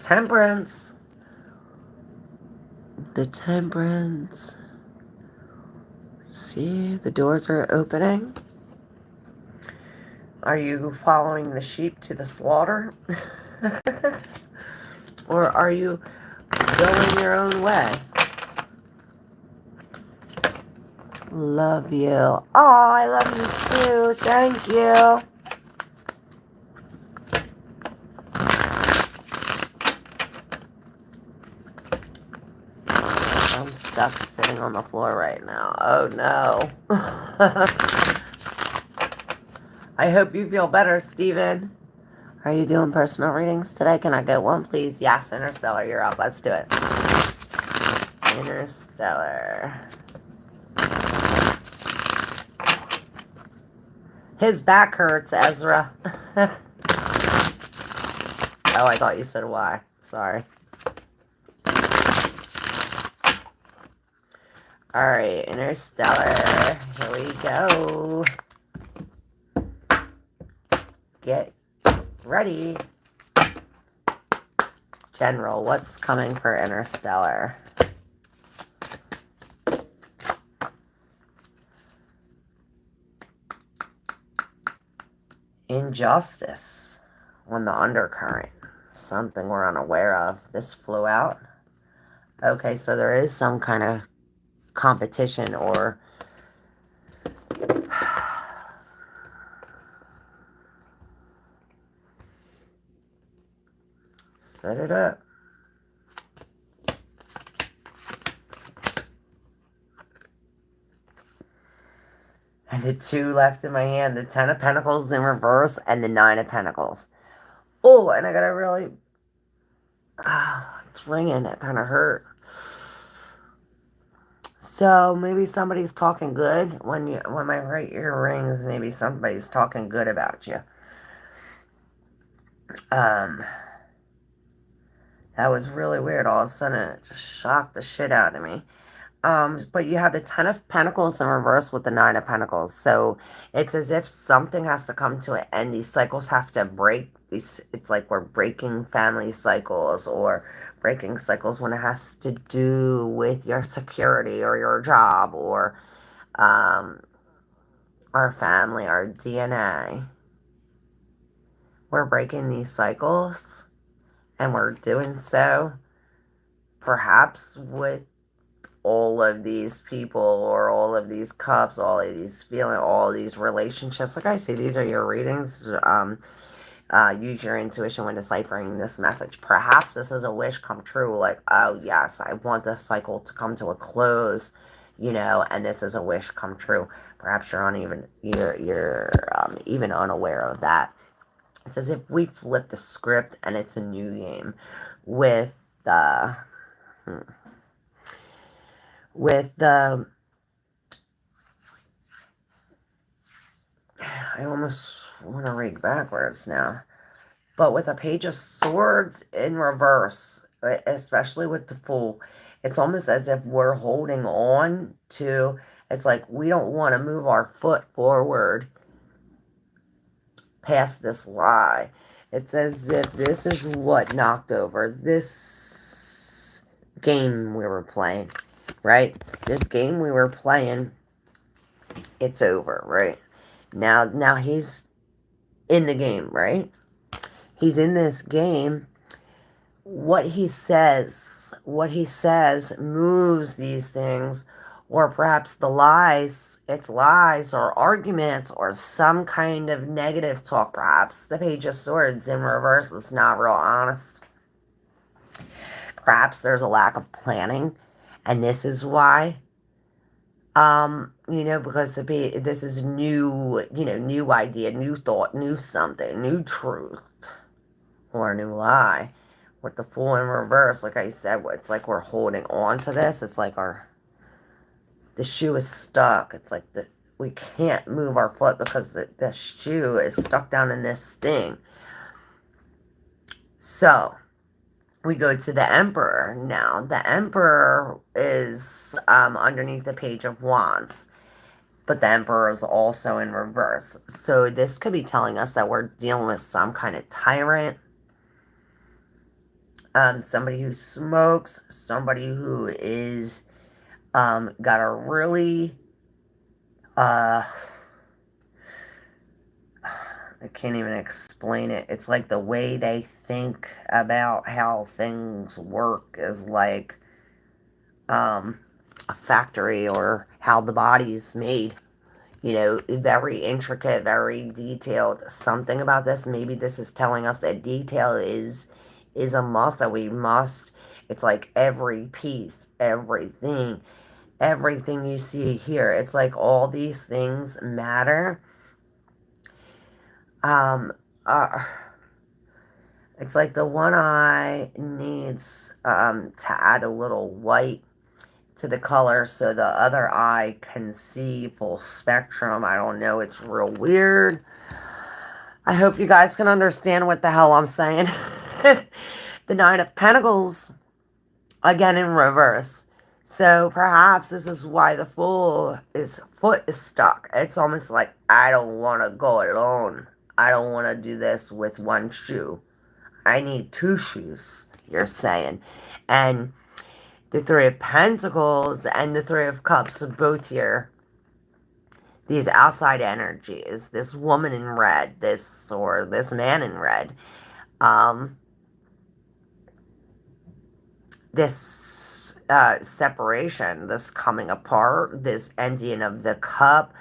Temperance. The Temperance. See, the doors are opening. Are you following the sheep to the slaughter? Or are you going your own way? Love you. Oh, I love you too. Thank you. I'm stuck sitting on the floor right now. Oh no. I hope you feel better, Steven. Are you doing personal readings today? Can I get one, please? Yes, Interstellar, you're up. Let's do it. Interstellar. His back hurts, Ezra. Oh, I thought you said why. Sorry. Alright, Interstellar. Here we go. Get ready. General, what's coming for Interstellar? Injustice on the undercurrent. Something we're unaware of. This flew out. Okay, so there is some kind of competition or set it up. And the two left in my hand, the 10 of Pentacles in reverse and the 9 of Pentacles. Oh, and I gotta really, it's ringing, it kind of hurt. So maybe somebody's talking good when my right ear rings. Maybe somebody's talking good about you. That was really weird. All of a sudden, it just shocked the shit out of me. But you have the 10 of Pentacles in reverse with the 9 of Pentacles. So it's as if something has to come to an end. These cycles have to break. It's like we're breaking family cycles or breaking cycles when it has to do with your security or your job or our family, our DNA. We're breaking these cycles, and we're doing so perhaps with all of these people or all of these cups, all of these feelings, all of these relationships. Like I say, these are your readings. Use your intuition when deciphering this message. Perhaps this is a wish come true. Like, oh yes, I want this cycle to come to a close, and this is a wish come true. Perhaps you're even unaware of that. It's as if we flip the script and it's a new game with the I almost want to read backwards now, but with a Page of Swords in reverse, especially with the Fool, it's almost as if we're holding on to, it's like we don't want to move our foot forward past this lie. It's as if this is what knocked over this game we were playing, right? This game we were playing, it's over, right? Now he's in the game, right? He's in this game. What he says moves these things, or perhaps it's lies or arguments or some kind of negative talk. Perhaps the Page of Swords in reverse is not real honest. Perhaps there's a lack of planning, and this is why. Because this is new, new idea, new thought, new something, new truth, or a new lie. With the Fool in reverse, like I said, it's like we're holding on to this. It's like the shoe is stuck. It's like we can't move our foot because the shoe is stuck down in this thing. So we go to the Emperor now. The Emperor is underneath the Page of Wands, but the Emperor is also in reverse. So this could be telling us that we're dealing with some kind of tyrant. Somebody who smokes, somebody who is got a really I can't even explain it. It's like the way they think about how things work is like a factory, or how the body's made. Very intricate, very detailed. Something about this, maybe this is telling us that detail is a must, that we must. It's like every piece, everything you see here. It's like all these things matter. Um, uh, it's like the one eye needs to add a little white to the color so the other eye can see full spectrum. I don't know. It's real weird. I hope you guys can understand what the hell I'm saying. The Nine of Pentacles, again in reverse. So perhaps this is why the Fool's foot is stuck. It's almost like, I don't want to go alone. I don't want to do this with one shoe. I need two shoes, you're saying. And the Three of Pentacles and the Three of Cups are both here. These outside energies, this woman in red, this man in red, this separation, this coming apart, this ending of the cup,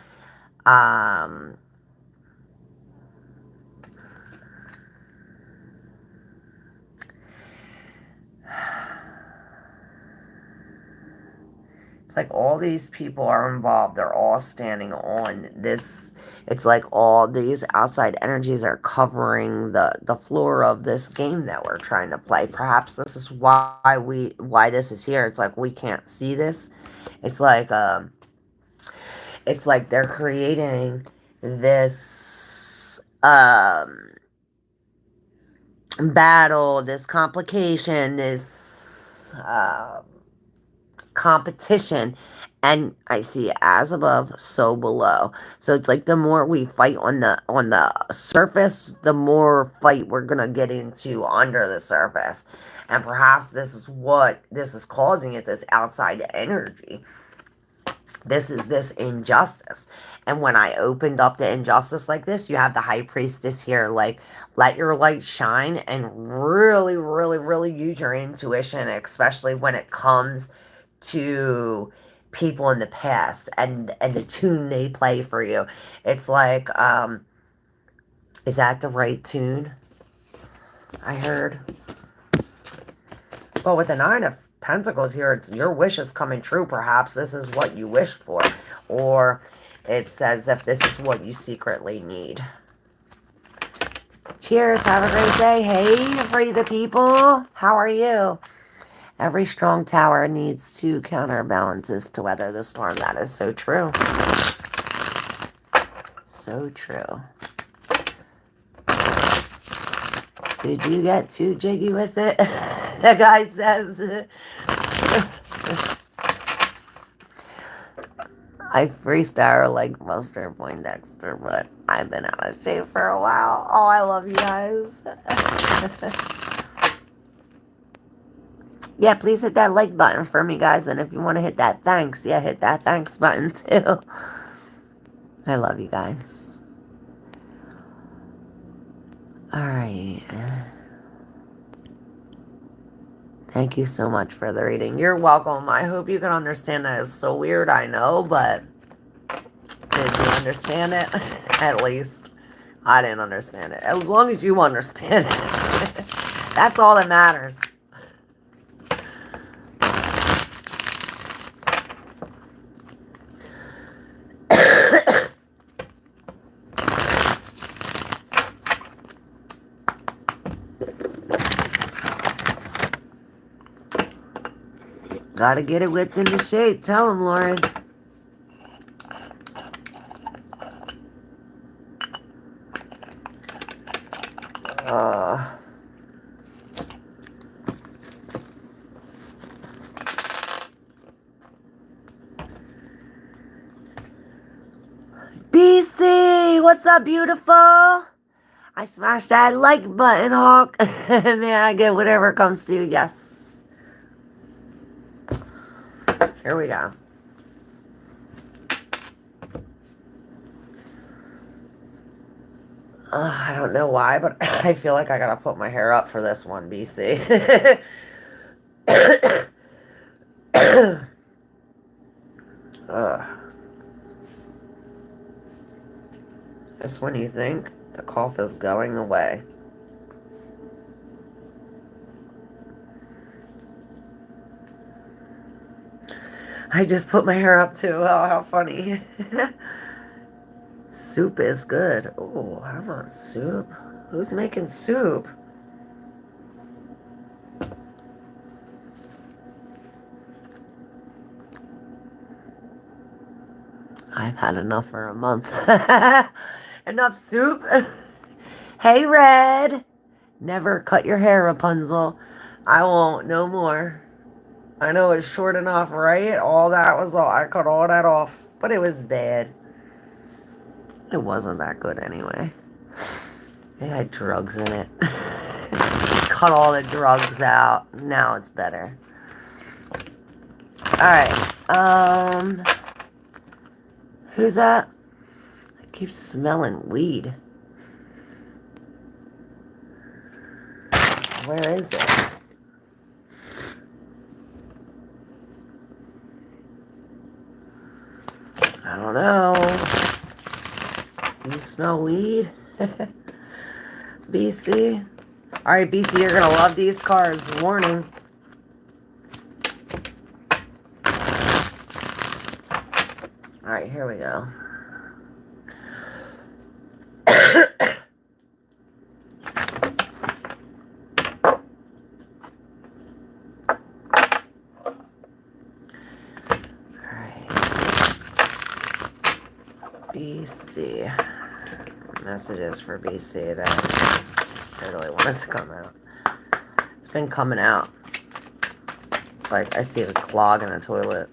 it's like all these people are involved. They're all standing on this. It's like all these outside energies are covering the floor of this game that we're trying to play. Perhaps this is why this is here. It's like we can't see this. It's like they're creating this battle, this complication, this competition, and I see as above, so below. So it's like the more we fight on the surface, the more fight we're gonna get into under the surface. And perhaps this is causing it, this outside energy. This is this injustice. And when I opened up the injustice like this, you have the High Priestess here, like, let your light shine and really, really, really use your intuition, especially when it comes to people in the past and the tune they play for you. It's like, is that the right tune? I heard. Well, with the Nine of Pentacles here, it's your wish is coming true. Perhaps this is what you wished for. Or it says if this is what you secretly need. Cheers. Have a great day. Hey, free the people. How are you? Every strong tower needs two counterbalances to weather the storm. That is so true. So true. Did you get too jiggy with it? The guy says. I freestyle like Mustard Poindexter, but I've been out of shape for a while. Oh, I love you guys. Yeah, please hit that like button for me, guys. And if you want to hit that thanks, yeah, hit that thanks button too. I love you guys. Alright. Thank you so much for the reading. You're welcome. I hope you can understand that. It's so weird, I know, but did you understand it? At least. I didn't understand it. As long as you understand it. That's all that matters. Gotta get it whipped into shape. Tell him, Lauren. BC, what's up, beautiful? I smashed that like button, Hawk. May I get whatever comes to you? Yes. Here we go. I don't know why, but I feel like I gotta put my hair up for this one, BC. Just when you think the cough is going away. I just put my hair up too. Oh, how funny. Soup is good. Oh, I want soup. Who's making soup? I've had enough for a month. Enough soup? Hey, Red. Never cut your hair, Rapunzel. I won't. No more. I know it's short enough, right? All that was all. I cut all that off. But it was bad. It wasn't that good anyway. It had drugs in it. Cut all the drugs out. Now it's better. Alright. Who's that? I keep smelling weed. Where is it? I don't know. Do you smell weed? BC? Alright, BC, you're gonna love these cards. Warning. Alright, here we go. BC. Messages for BC that I really wanted to come out. It's been coming out. It's like I see a clog in the toilet.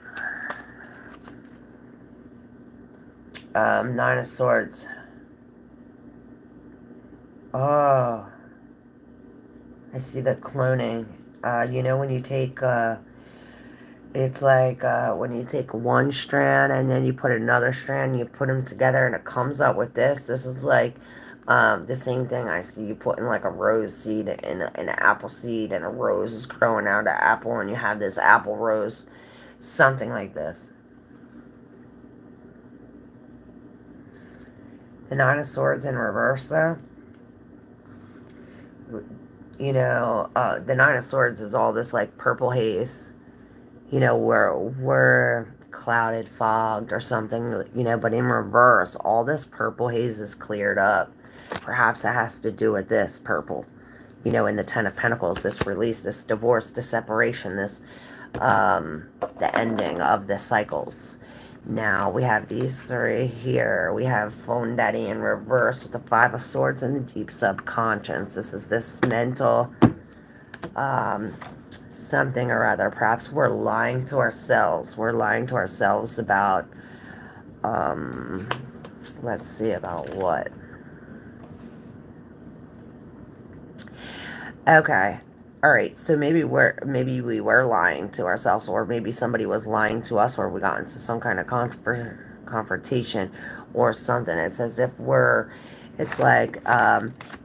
Nine of Swords. Oh. I see the cloning. You know when you take, it's like when you take one strand and then you put another strand, you put them together and it comes up with this. This is like the same thing I see you putting like a rose seed in an apple seed, and a rose is growing out of apple, and you have this apple rose. Something like this. The Nine of Swords in reverse, though. You know, the Nine of Swords is all this like purple haze. You know, where we're clouded, fogged, or something, you know, but in reverse, all this purple haze is cleared up. Perhaps it has to do with this purple, you know, in the Ten of Pentacles, this release, this divorce, this separation, this, the ending of the cycles. Now, we have these three here. We have Phone Daddy in reverse with the Five of Swords and the deep subconscious. This is this mental, something or other. Perhaps we're lying to ourselves. We're lying to ourselves about, let's see, about what? Okay. All right. So maybe we were lying to ourselves, or maybe somebody was lying to us, or we got into some kind of confrontation or something. It's as if we're It's like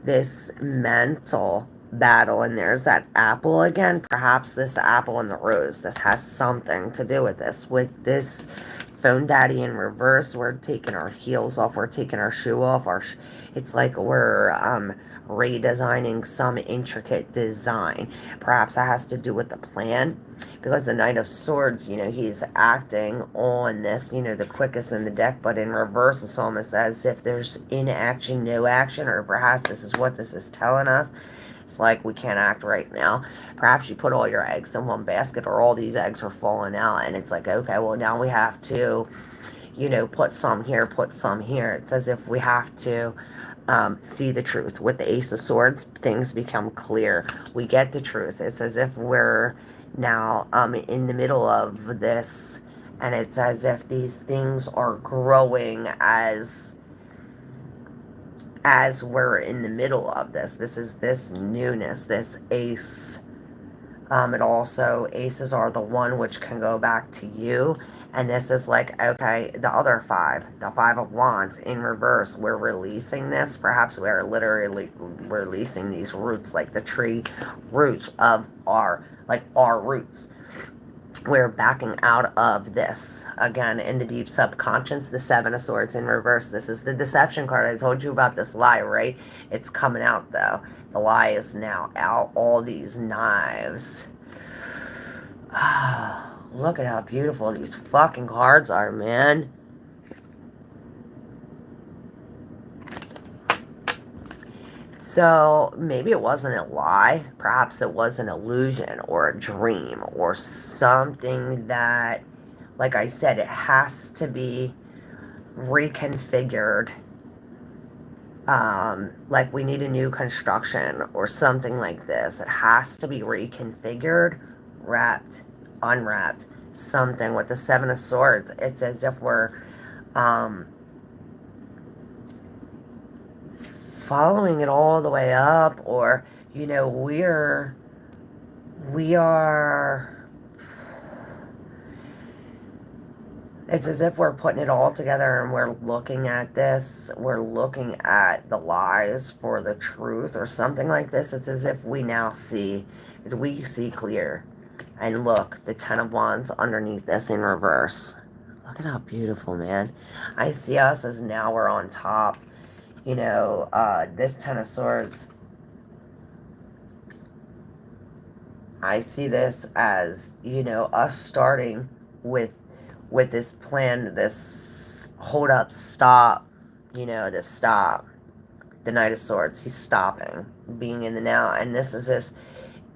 this mental battle, and there's that apple again. Perhaps this apple and the rose, this has something to do with this. With this phone daddy in reverse, we're taking our heels off, we're taking our shoe off. It's like we're redesigning some intricate design. Perhaps that has to do with the plan, because the Knight of Swords, he's acting on this, the quickest in the deck, but in reverse, it's almost as if there's inaction, no action, or perhaps this is what this is telling us. It's like we can't act right now. Perhaps you put all your eggs in one basket, or all these eggs are falling out, and it's like, okay, well, now we have to, put some here, put some here. It's as if we have to see the truth. With the Ace of Swords, things become clear. We get the truth. It's as if we're now in the middle of this, and it's as if these things are growing as we're in the middle of this. This is this newness, this ace. It also, aces are the one which can go back to you. And this is like, okay, the other five, the Five of Wands in reverse, we're releasing this. Perhaps we are literally releasing these roots, like the tree roots of our roots. We're backing out of this. Again, in the deep subconscious, the Seven of Swords in reverse. This is the deception card. I told you about this lie, right? It's coming out, though. The lie is now out. All these knives. Look at how beautiful these fucking cards are, man. So maybe it wasn't a lie. Perhaps it was an illusion or a dream or something that, like I said, it has to be reconfigured. Like we need a new construction or something like this. It has to be reconfigured, wrapped, unwrapped, something. With the Seven of Swords, it's as if we're following it all the way up, or we are, it's as if we're putting it all together and we're looking at this, we're looking at the lies for the truth or something like this. It's as if we now see, we see clear. And look, the Ten of Wands underneath this in reverse. Look at how beautiful, man. I see us as now we're on top. This Ten of Swords, I see this as, us starting with this plan, this hold up, stop, this stop. The Knight of Swords, he's stopping, being in the now. And this is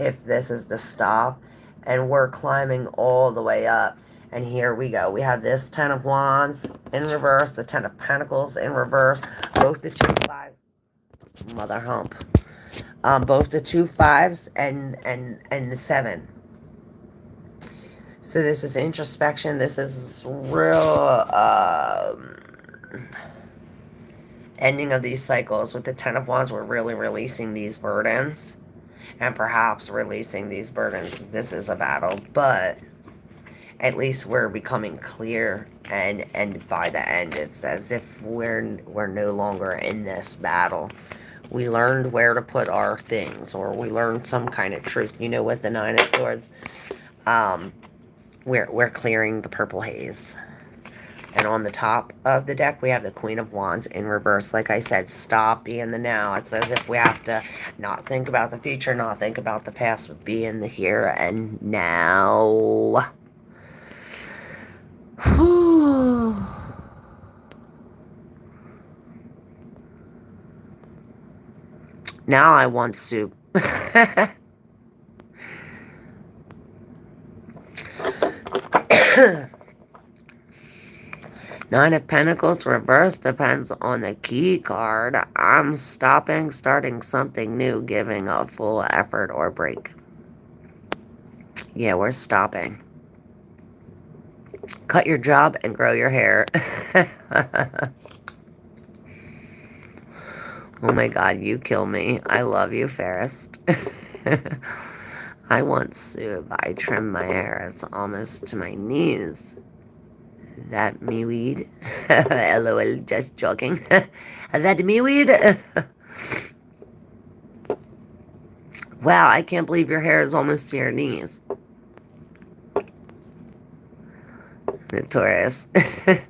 if this is the stop, and we're climbing all the way up. And here we go. We have this Ten of Wands in reverse, the Ten of Pentacles in reverse, both the 2 5s. Mother hump. Both the 2 5s and the 7. So this is introspection. This is real ending of these cycles. With the Ten of Wands, we're really releasing these burdens, and perhaps releasing these burdens. This is a battle, but at least we're becoming clear, and by the end, it's as if we're no longer in this battle. We learned where to put our things, or we learned some kind of truth. With the Nine of Swords, we're clearing the purple haze. And on the top of the deck, we have the Queen of Wands in reverse. Like I said, stop, be in the now. It's as if we have to not think about the future, not think about the past, but be in the here and now. Whew. Now I want soup. Nine of Pentacles reverse depends on the key card. I'm stopping, starting something new, giving a full effort or break. Yeah, we're stopping. Cut your job and grow your hair. Oh my God, you kill me. I love you, fairest. I want soup. I trim my hair. It's almost to my knees. That me weed. LOL, just joking. That me weed. Wow, I can't believe your hair is almost to your knees. Notorious. I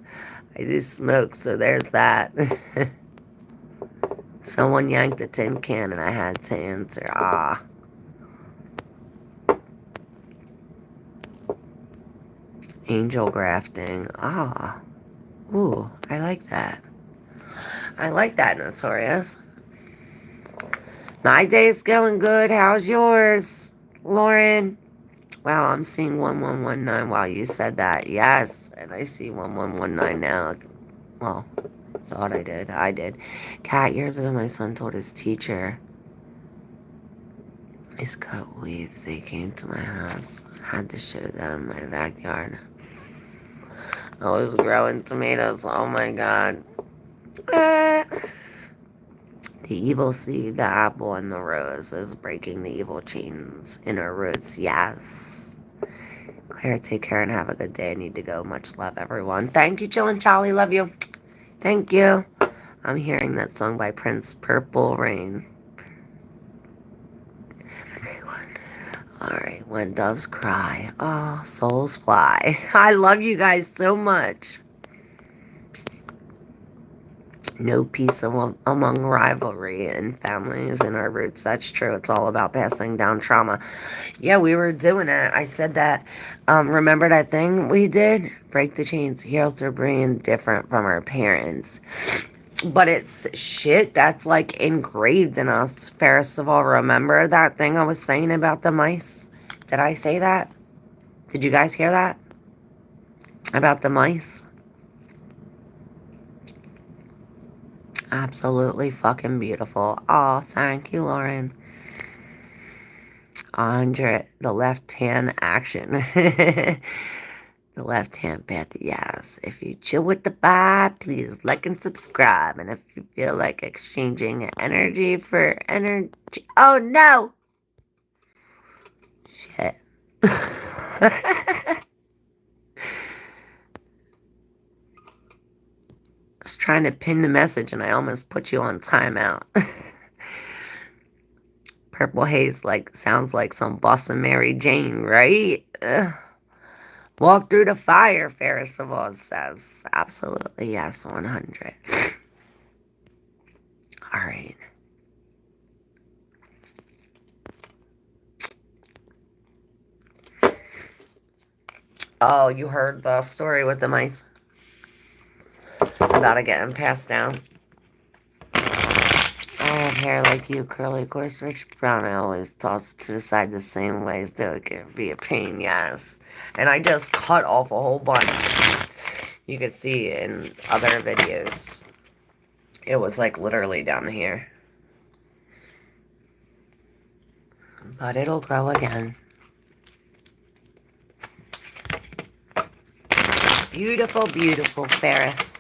do smoke, so there's that. Someone yanked a tin can and I had to answer. Ah. Angel grafting. Ah. Ooh, I like that. I like that, Notorious. My day's going good. How's yours, Lauren? Wow, I'm seeing 1119. Wow, you said that. Yes, and I see 1119 now. Well, thought I did. I did. Cat, years ago, my son told his teacher he's cut weeds. They came to my house. I had to show them my backyard. I was growing tomatoes. Oh my god. The evil seed, the apple, and the rose is breaking the evil chains in her roots. Yes. Claire, take care and have a good day. I need to go. Much love, everyone. Thank you, Chillin' Charlie. Love you. Thank you. I'm hearing that song by Prince, Purple Rain. Alright, when doves cry, oh, souls fly. I love you guys so much. No peace among rivalry and families and our roots. That's true. It's all about passing down trauma. Yeah, we were doing it. I said that. Remember that thing we did? Break the chains, heal through being different from our parents. But it's shit that's like engraved in us. First of all, remember that thing I was saying about the mice? Did I say that? Did you guys hear that? About the mice? Absolutely fucking beautiful. Oh, thank you, Lauren. 100. The left hand action. The left hand path, yes. If you chill with the vibe, please like and subscribe. And if you feel like exchanging energy for energy. Oh no! Shit. I was trying to pin the message and I almost put you on timeout. Purple haze sounds like some Boston Mary Jane, right? Ugh. Walk through the fire, Ferris Savall says. Absolutely, yes, 100. Alright. Oh, you heard the story with the mice? About it getting passed down. I have hair like you, curly, coarse, rich brown. I always toss it to the side the same ways, though it can be a pain, yes. And I just cut off a whole bunch. You could see in other videos. It was like literally down here. But it'll grow again. Beautiful, beautiful Ferris.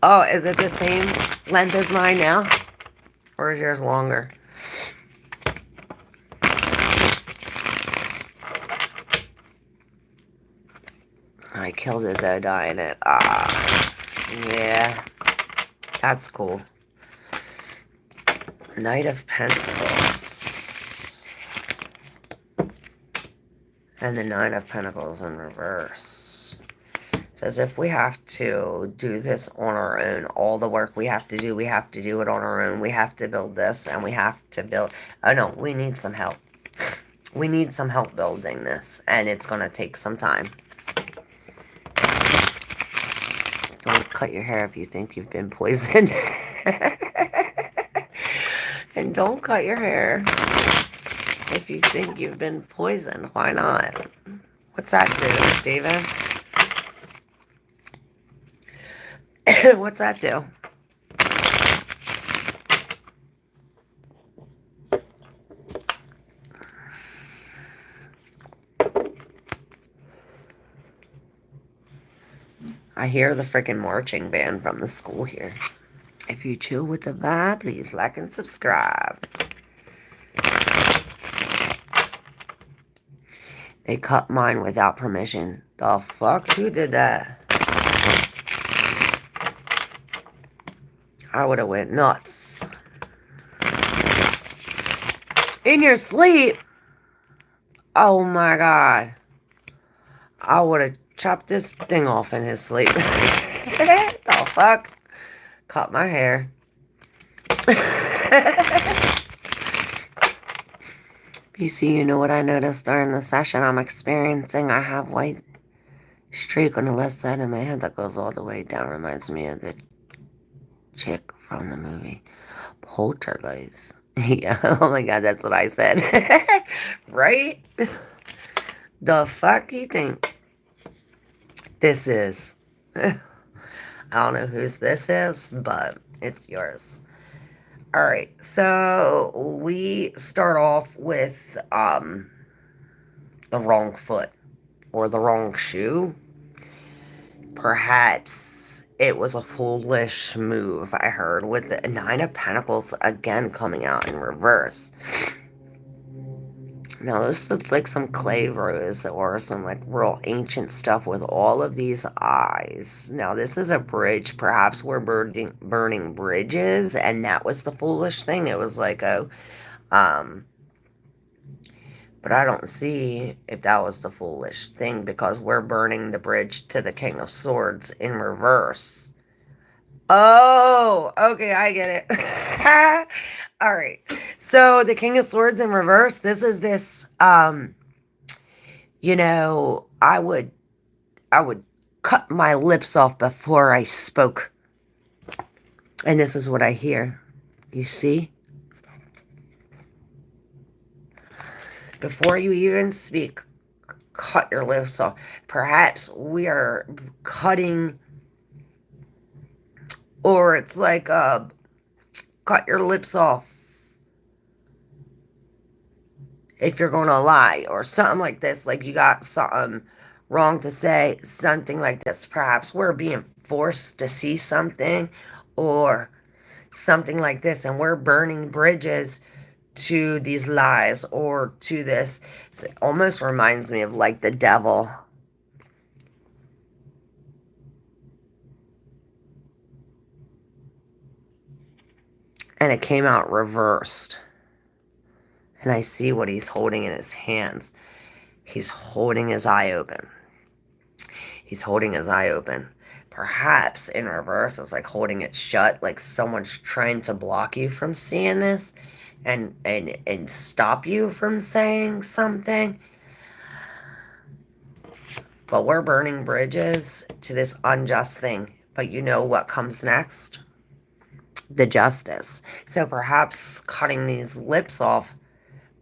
Oh, is it the same length as mine now? Or is yours longer? I killed it though, dyeing it. Ah, yeah. That's cool. Knight of Pentacles. And the Nine of Pentacles in reverse. It says if we have to do this on our own, all the work we have to do it on our own. We have to build this and we have to build... Oh no, we need some help. We need some help building this. And it's going to take some time. Don't cut your hair if you think you've been poisoned. And don't cut your hair if you think you've been poisoned. Why not? What's that do, Steven? What's that do? I hear the freaking marching band from the school here. If you chill with the vibe, please like and subscribe. They cut mine without permission. The fuck? Who did that? I would have went nuts. In your sleep? Oh my god. I would have chopped this thing off in his sleep. The fuck? Cut my hair. BC, you know what I noticed during the session I'm experiencing? I have white streak on the left side of my head that goes all the way down. Reminds me of the chick from the movie Poltergeist. Yeah, oh my god, that's what I said. Right? The fuck you think this is? I don't know whose this is, but it's yours. Alright, so we start off with the wrong foot or the wrong shoe. Perhaps it was a foolish move, I heard, with the Nine of Pentacles again coming out in reverse. Now, this looks like some clay rose or some like real ancient stuff with all of these eyes. Now, this is a bridge. Perhaps we're burning bridges, and that was the foolish thing. It was like, oh, but I don't see if that was the foolish thing because we're burning the bridge to the King of Swords in reverse. Oh, okay, I get it. All right. So the King of Swords in reverse, this is this, you know, I would cut my lips off before I spoke. And this is what I hear. You see? Before you even speak, cut your lips off. Perhaps we are cutting, or it's like, cut your lips off if you're going to lie, or something like this, like you got something wrong to say, something like this. Perhaps we're being forced to see something, or something like this, and we're burning bridges to these lies, or to this. So it almost reminds me of like the devil. And it came out reversed. And I see what he's holding in his hands. He's holding his eye open. He's holding his eye open. Perhaps in reverse, it's like holding it shut, like someone's trying to block you from seeing this and stop you from saying something. But we're burning bridges to this unjust thing. But you know what comes next? The justice. So perhaps cutting these lips off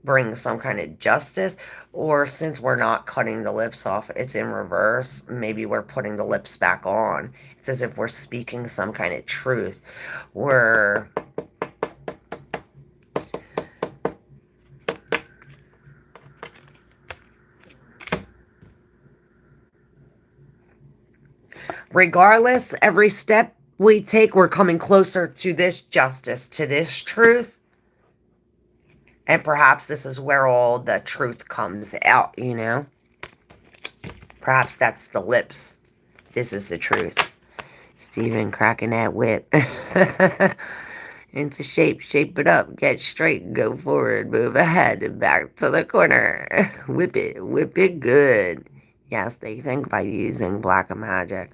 bring some kind of justice, or since we're not cutting the lips off, it's in reverse, maybe we're putting the lips back on. It's as if we're speaking some kind of truth. We're regardless, every step we take, we're coming closer to this justice, to this truth. And perhaps this is where all the truth comes out, you know? Perhaps that's the lips. This is the truth. Steven cracking that whip. Into shape. Shape it up. Get straight. Go forward. Move ahead. And back to the corner. Whip it. Whip it good. Yes, they think by using black magic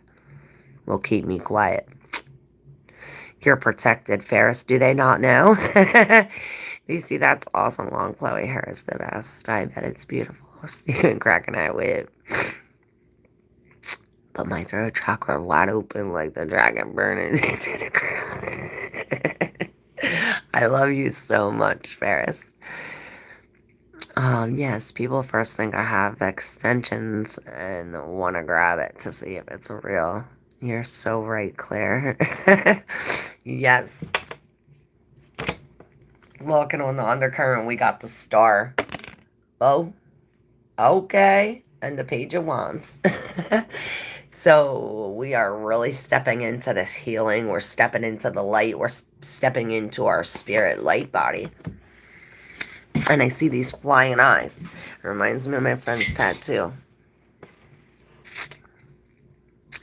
will keep me quiet. You're protected, Ferris. Do they not know? You see, that's awesome. Long flowy hair is the best. I bet it's beautiful. Steven cracking that whip. But my throat chakra wide open like the dragon burning into the ground. I love you so much, Ferris. Yes, people first think I have extensions and want to grab it to see if it's real. You're so right, Claire. Yes. Looking on the undercurrent, we got the star. Oh, okay. And the page of wands. So we are really stepping into this healing. We're stepping into the light. We're stepping into our spirit light body. And I see these flying eyes. It reminds me of my friend's tattoo.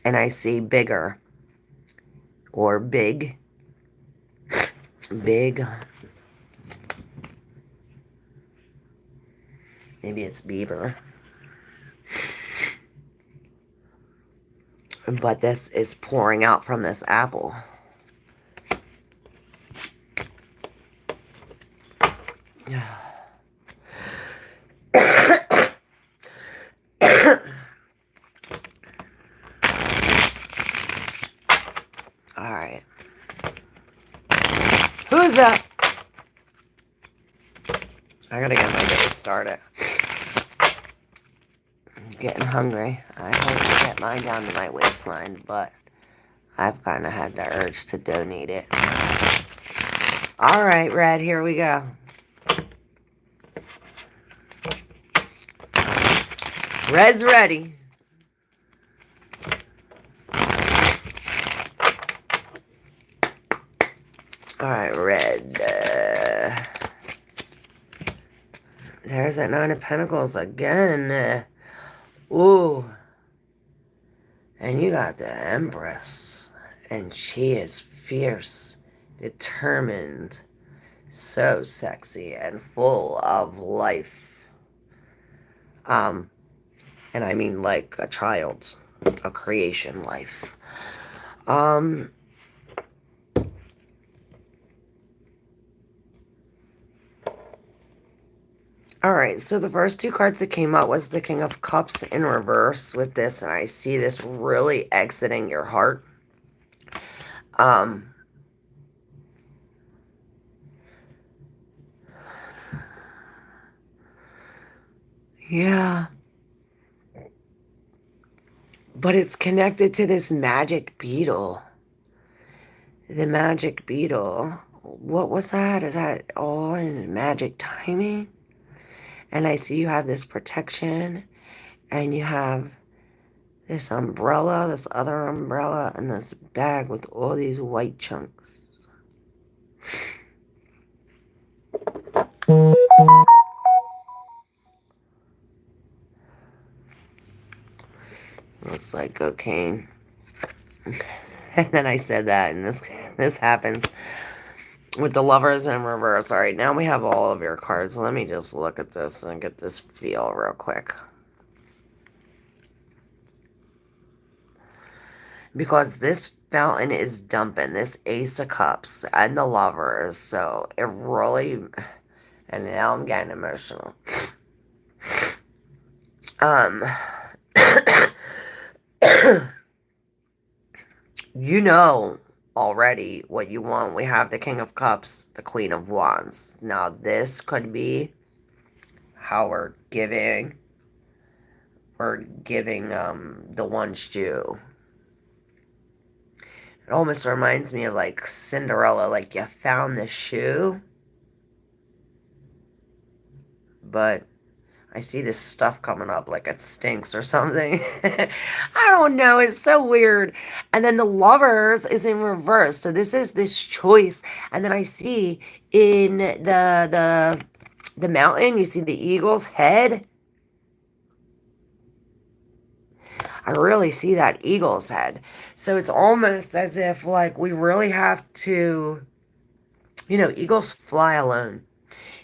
And I see bigger or big. Big. Maybe it's beaver. But this is pouring out from this apple. Alright. Who's that? I gotta get my day started. I'm getting hungry. I hope to get mine down to my waistline, but I've kind of had the urge to donate it. Alright, Red, here we go. Red's ready. Alright, Red. There's that Nine of Pentacles again. Ooh. And you got the Empress. And she is fierce, determined, so sexy, and full of life. And I mean like a child's, a creation life. Alright, so the first two cards that came out was the King of Cups in reverse with this, and I see this really exiting your heart. Yeah. But it's connected to this magic beetle. The magic beetle. What was that? Is that all in magic timing? And I see you have this protection, and you have this umbrella, this other umbrella, and this bag with all these white chunks. Looks like cocaine. And then I said that, and this happens with the Lovers in reverse. All right, now we have all of your cards. Let me just look at this and get this feel real quick. Because this fountain is dumping this Ace of Cups and the Lovers. So it really... And now I'm getting emotional. You know already what you want. We have the King of Cups, the Queen of Wands. Now this could be how we're giving the one's due. It almost reminds me of like Cinderella, like you found the shoe, but I see this stuff coming up like it stinks or something. I don't know. It's so weird. And then the Lovers is in reverse. So this is this choice. And then I see in the mountain, you see the eagle's head. I really see that eagle's head. So it's almost as if like we really have to, you know, eagles fly alone.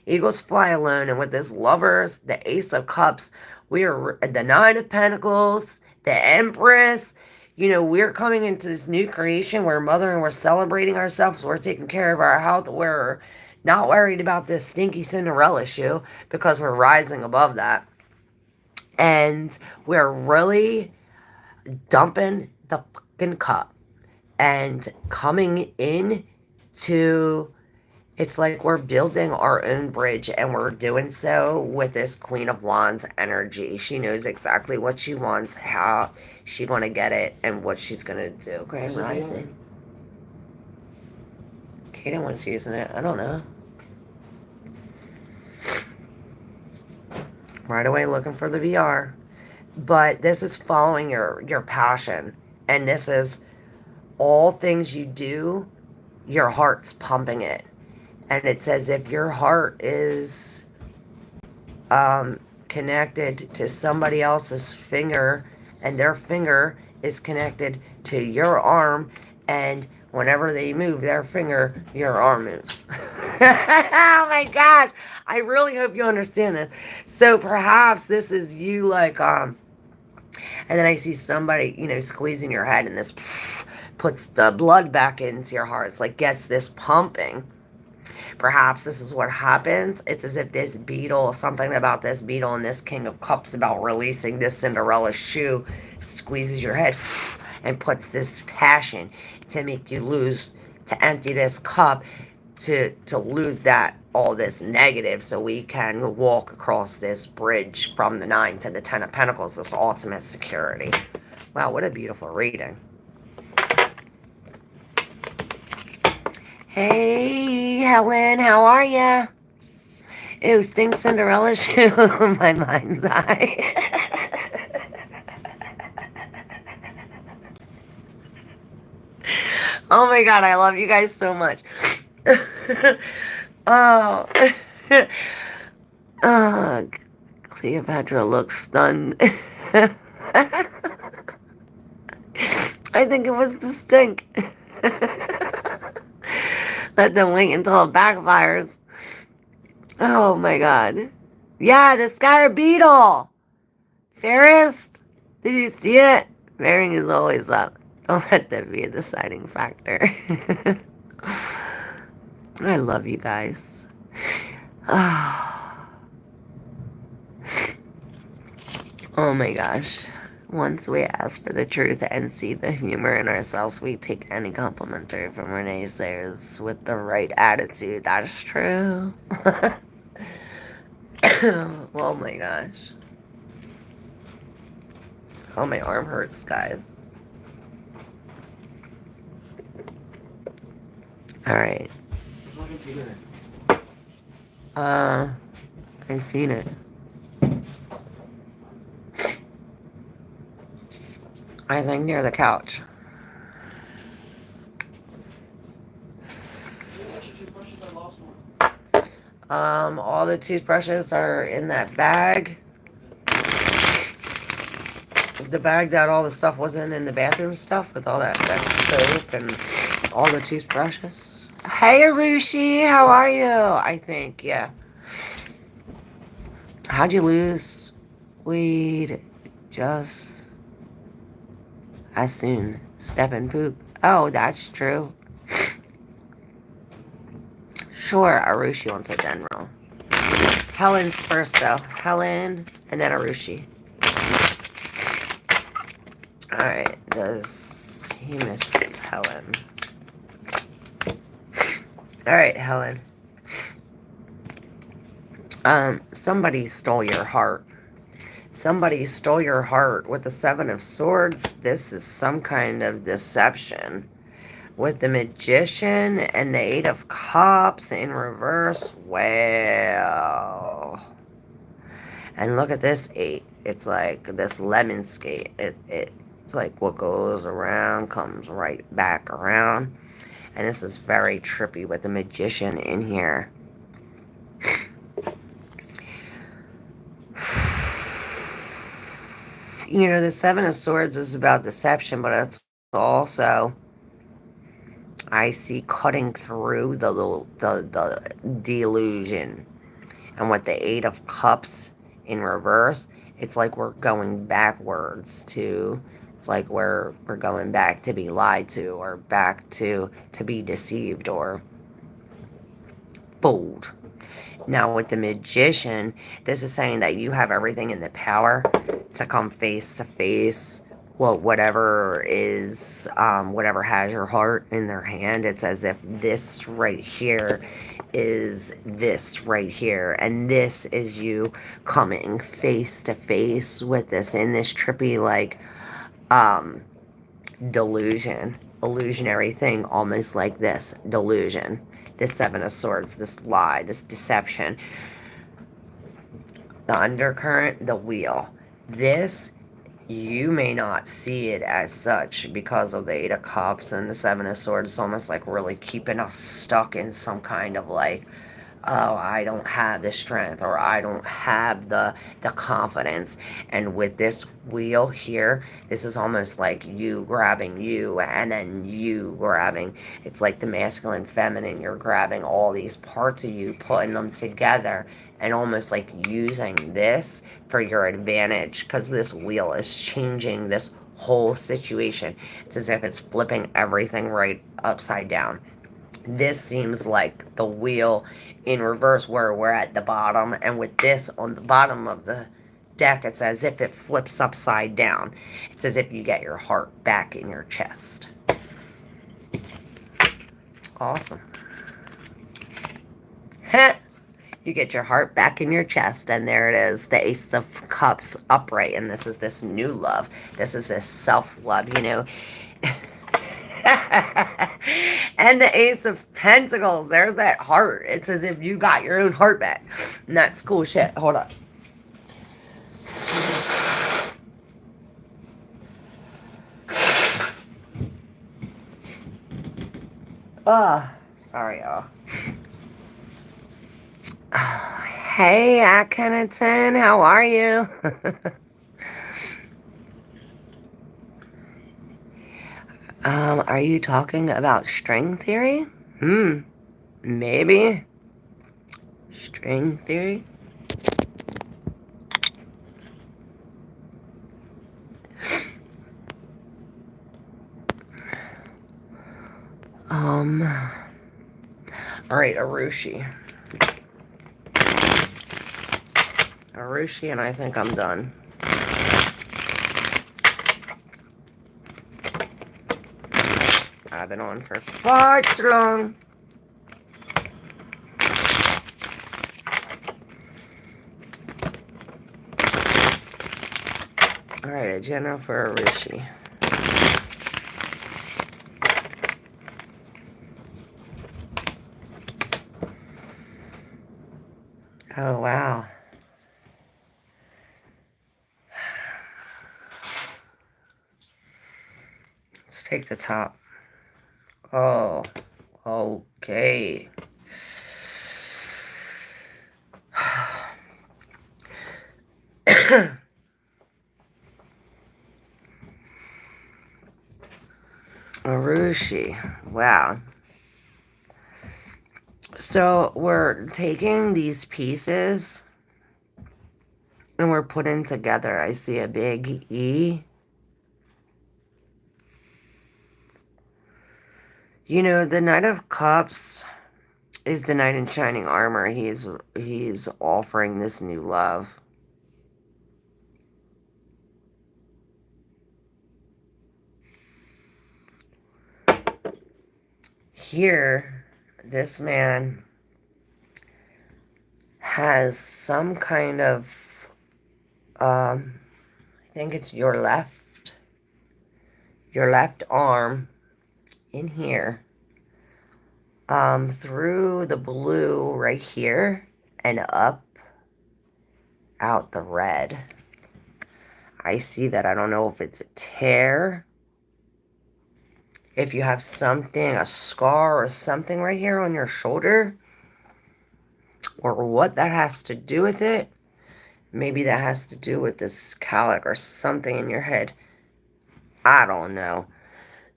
Eagles fly alone, and with this Lovers, the Ace of Cups, we are the Nine of Pentacles, the Empress. You know, we're coming into this new creation. We're mothering, we're celebrating ourselves. We're taking care of our health. We're not worried about this stinky Cinderella shoe because we're rising above that. And we're really dumping the fucking cup and coming in to... It's like we're building our own bridge, and we're doing so with this Queen of Wands energy. She knows exactly what she wants, how she's going to get it, and what she's going to do. Grand Rising. Kaden was using it. I don't know. Right away looking for the VR. But this is following your passion. And this is all things you do, your heart's pumping it. And it's as if your heart is connected to somebody else's finger, and their finger is connected to your arm, and whenever they move their finger, your arm moves. Oh my gosh, I really hope you understand this. So perhaps this is you, like, and then I see somebody, squeezing your head, and this puts the blood back into your heart. It's like gets this pumping. Perhaps this is what happens. It's as if this beetle, something about this beetle and this King of Cups about releasing this Cinderella shoe, squeezes your head and puts this passion to make you lose, to empty this cup, to lose that, all this negative, so we can walk across this bridge from the 9 to the 10 of Pentacles, this ultimate security. Wow, what a beautiful reading. Hey, Helen, how are ya? Ew, stink Cinderella shoe in my mind's eye. Oh my god, I love you guys so much. Oh. Oh, Cleopatra looks stunned. I think it was the stink. Let them wait until it backfires. Oh my god. Yeah, the Sky Beetle. Fairest. Did you see it? Bearing is always up. Don't let that be a deciding factor. I love you guys. Oh my gosh. Once we ask for the truth and see the humor in ourselves, we take any complimentary from our naysayers with the right attitude. That's true. Oh my gosh. Oh, my arm hurts, guys. Alright. I seen it. I think near the couch. All the toothbrushes are in that bag. The bag that all the stuff was in the bathroom stuff, with all that soap and all the toothbrushes. Hey, Arushi, how are you? I think, yeah. How'd you lose weed just as soon? Step and poop. Oh, that's true. Sure, Arushi wants a general. Helen's first, though. Helen, and then Arushi. Alright, does he miss Helen? Alright, Helen. Somebody stole your heart. Somebody stole your heart with the 7 of Swords. This is some kind of deception. With the Magician and the 8 of Cups in reverse. Wow. And look at this 8. It's like this lemon skate. It's like what goes around comes right back around. And this is very trippy with the Magician in here. You know, the 7 of Swords is about deception, but it's also, I see, cutting through the delusion. And with the 8 of Cups in reverse, it's like we're going backwards to, it's like we're going back to be lied to, or back to be deceived or fooled. Now with the Magician, this is saying that you have everything in the power to come face to face, well, whatever is, whatever has your heart in their hand. It's as if this right here is this right here, and this is you coming face to face with this in this trippy, like, delusion, illusionary thing, almost like this delusion, this 7 of Swords, this lie, this deception, the undercurrent, the wheel. This, you may not see it as such because of the 8 of Cups and the 7 of Swords. It's almost like really keeping us stuck in some kind of, like, oh, I don't have the strength, or I don't have the confidence. And with this wheel here, this is almost like you grabbing you, and then you grabbing. It's like the masculine, feminine. You're grabbing all these parts of you, putting them together, and almost like using this for your advantage, because this wheel is changing this whole situation. It's as if it's flipping everything right upside down. This seems like the wheel in reverse, where we're at the bottom, and with this on the bottom of the deck, it's as if it flips upside down. It's as if you get your heart back in your chest. Awesome. You get your heart back in your chest, and there it is, the Ace of Cups upright, and this is this new love. This is this self-love, you know. And the Ace of Pentacles, there's that heart. It's as if you got your own heart back. And that's cool shit. Hold up. Sorry, y'all. Hey, Akhenaten, how are you? Are you talking about string theory? Maybe. String theory? Alright, Arushi. Arushi, and I think I'm done. I've been on for far too long. Alright, a general for Arushi. Oh, wow. Let's take the top. Oh, okay. Arushi. Wow. So we're taking these pieces and we're putting together. I see a big E. You know, the Knight of Cups is the knight in shining armor. He's offering this new love. Here, this man has some kind of, I think it's your left arm in here, through the blue right here and up out the red. I see that. I don't know if it's a tear, if you have something, a scar or something right here on your shoulder, or what that has to do with it. Maybe that has to do with this calic or something in your head. I don't know.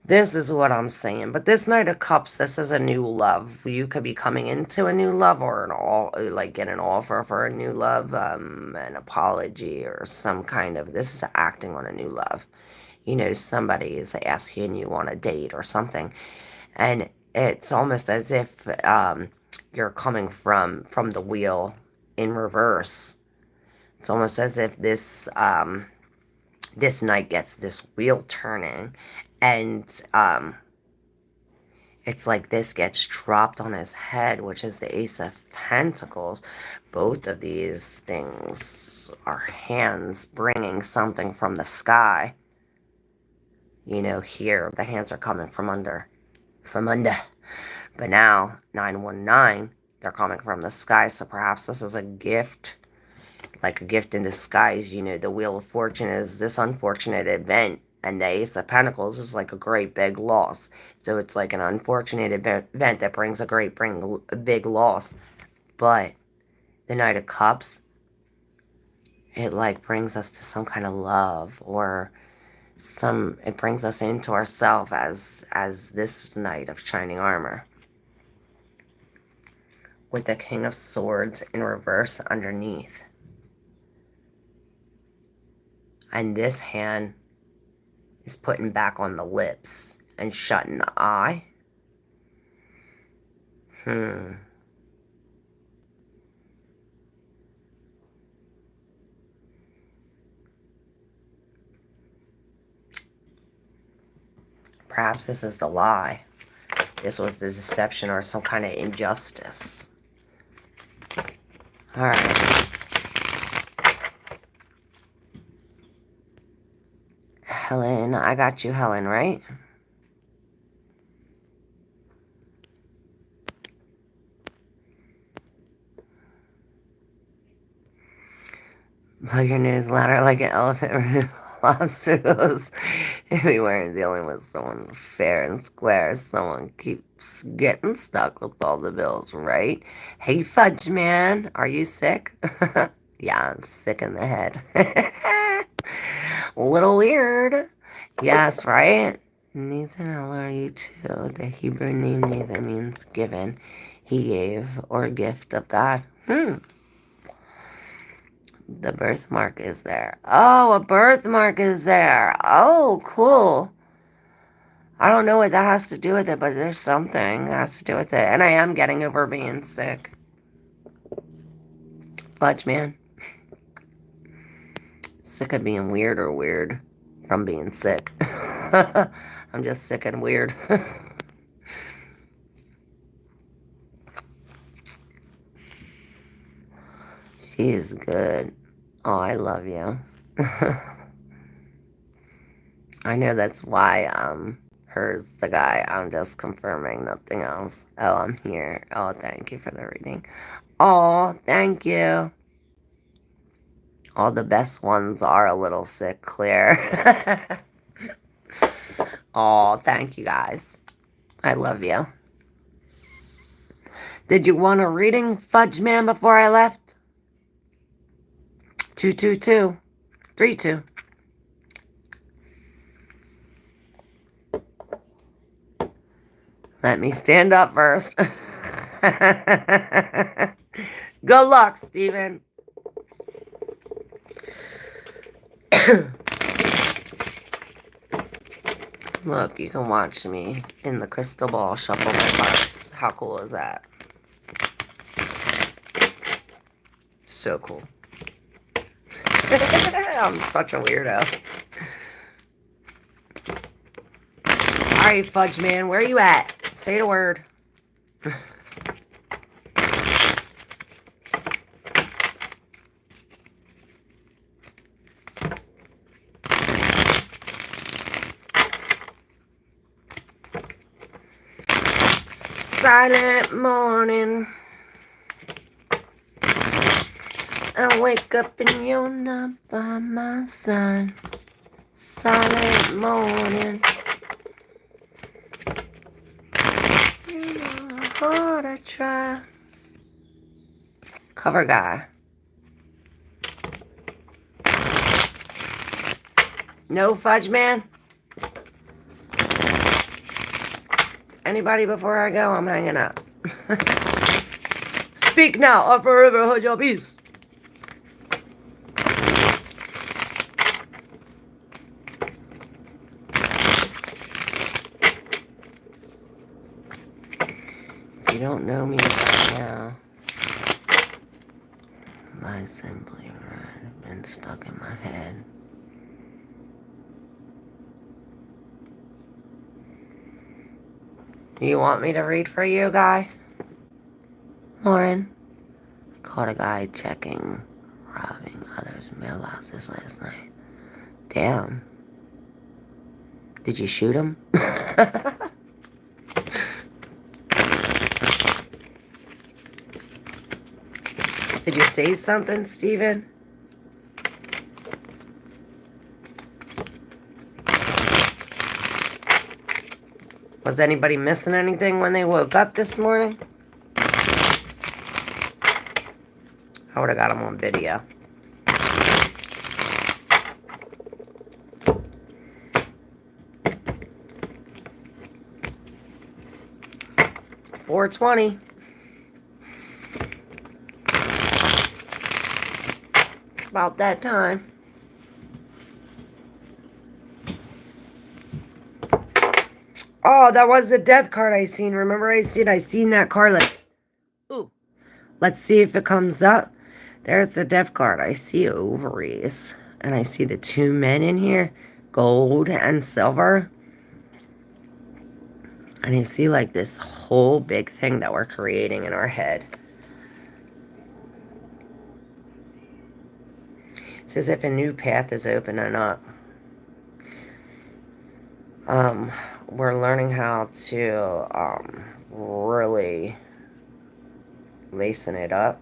This is what I'm saying. But this Knight of Cups, this is a new love. You could be coming into a new love, or get an offer for a new love, an apology or some kind of, this is acting on a new love. You know, somebody is asking you on a date or something. And it's almost as if you're coming from the wheel in reverse. It's almost as if this this knight gets this wheel turning, and it's like this gets dropped on his head, which is the Ace of Pentacles. Both of these things are hands bringing something from the sky. You know, here, the hands are coming from under. But now, 919, they're coming from the sky, so perhaps this is a gift, like a gift in disguise. You know, the Wheel of Fortune is this unfortunate event, and the Ace of Pentacles is like a great big loss. So it's like an unfortunate event that brings a big loss. But the Knight of Cups, it like brings us to some kind of love, or it brings us into ourselves as this knight of shining armor. With the King of Swords in reverse underneath. And this hand is putting back on the lips and shutting the eye. Perhaps this is the lie. This was the deception or some kind of injustice. Alright. Helen, I got you, Helen, right? Plug your newsletter like an elephant lobsters. Everywhere is dealing with someone fair and square. Someone keeps getting stuck with all the bills, right? Hey, Fudge Man, are you sick? Yeah, I'm sick in the head. A little weird. Yes, right? Nathan, how are you too? The Hebrew name Nathan means given. He gave, or gift of God. The birthmark is there. Oh, a birthmark is there. Oh, cool. I don't know what that has to do with it, but there's something that has to do with it. And I am getting over being sick. Fudge man. Sick of being weird or weird from being sick. I'm just sick and weird. She is good. Oh, I love you. I know that's why her's the guy. I'm just confirming, nothing else. Oh, I'm here. Oh, thank you for the reading. Oh, thank you. All the best ones are a little sick, Claire. Oh, thank you guys. I love you. Did you want a reading, Fudge Man, before I left? 222 32. Let me stand up first. Good luck, Steven. Look, you can watch me in the crystal ball shuffle my cards. How cool is that? So cool. I'm such a weirdo. Alright, Fudge Man, where are you at? Say the word. Silent morning. I wake up and you're not by my side. Silent morning. You know how hard I try. Cover guy. No, Fudge Man? Anybody before I go? I'm hanging up. Speak now or forever hold your peace. If you don't know me right now, I simply have been stuck in my head. You want me to read for you, guy? Lauren? I caught a guy robbing others' mailboxes last night. Damn. Did you shoot him? Did you say something, Steven? Was anybody missing anything when they woke up this morning? I would have got them on video. $4.20. About that time. Oh, that was the death card I seen. Remember I seen that card like, ooh. Let's see if it comes up. There's the death card. I see ovaries. And I see the two men in here. Gold and silver. And I see like this whole big thing that we're creating in our head. It's as if a new path is opening up. We're learning how to really lacing it up.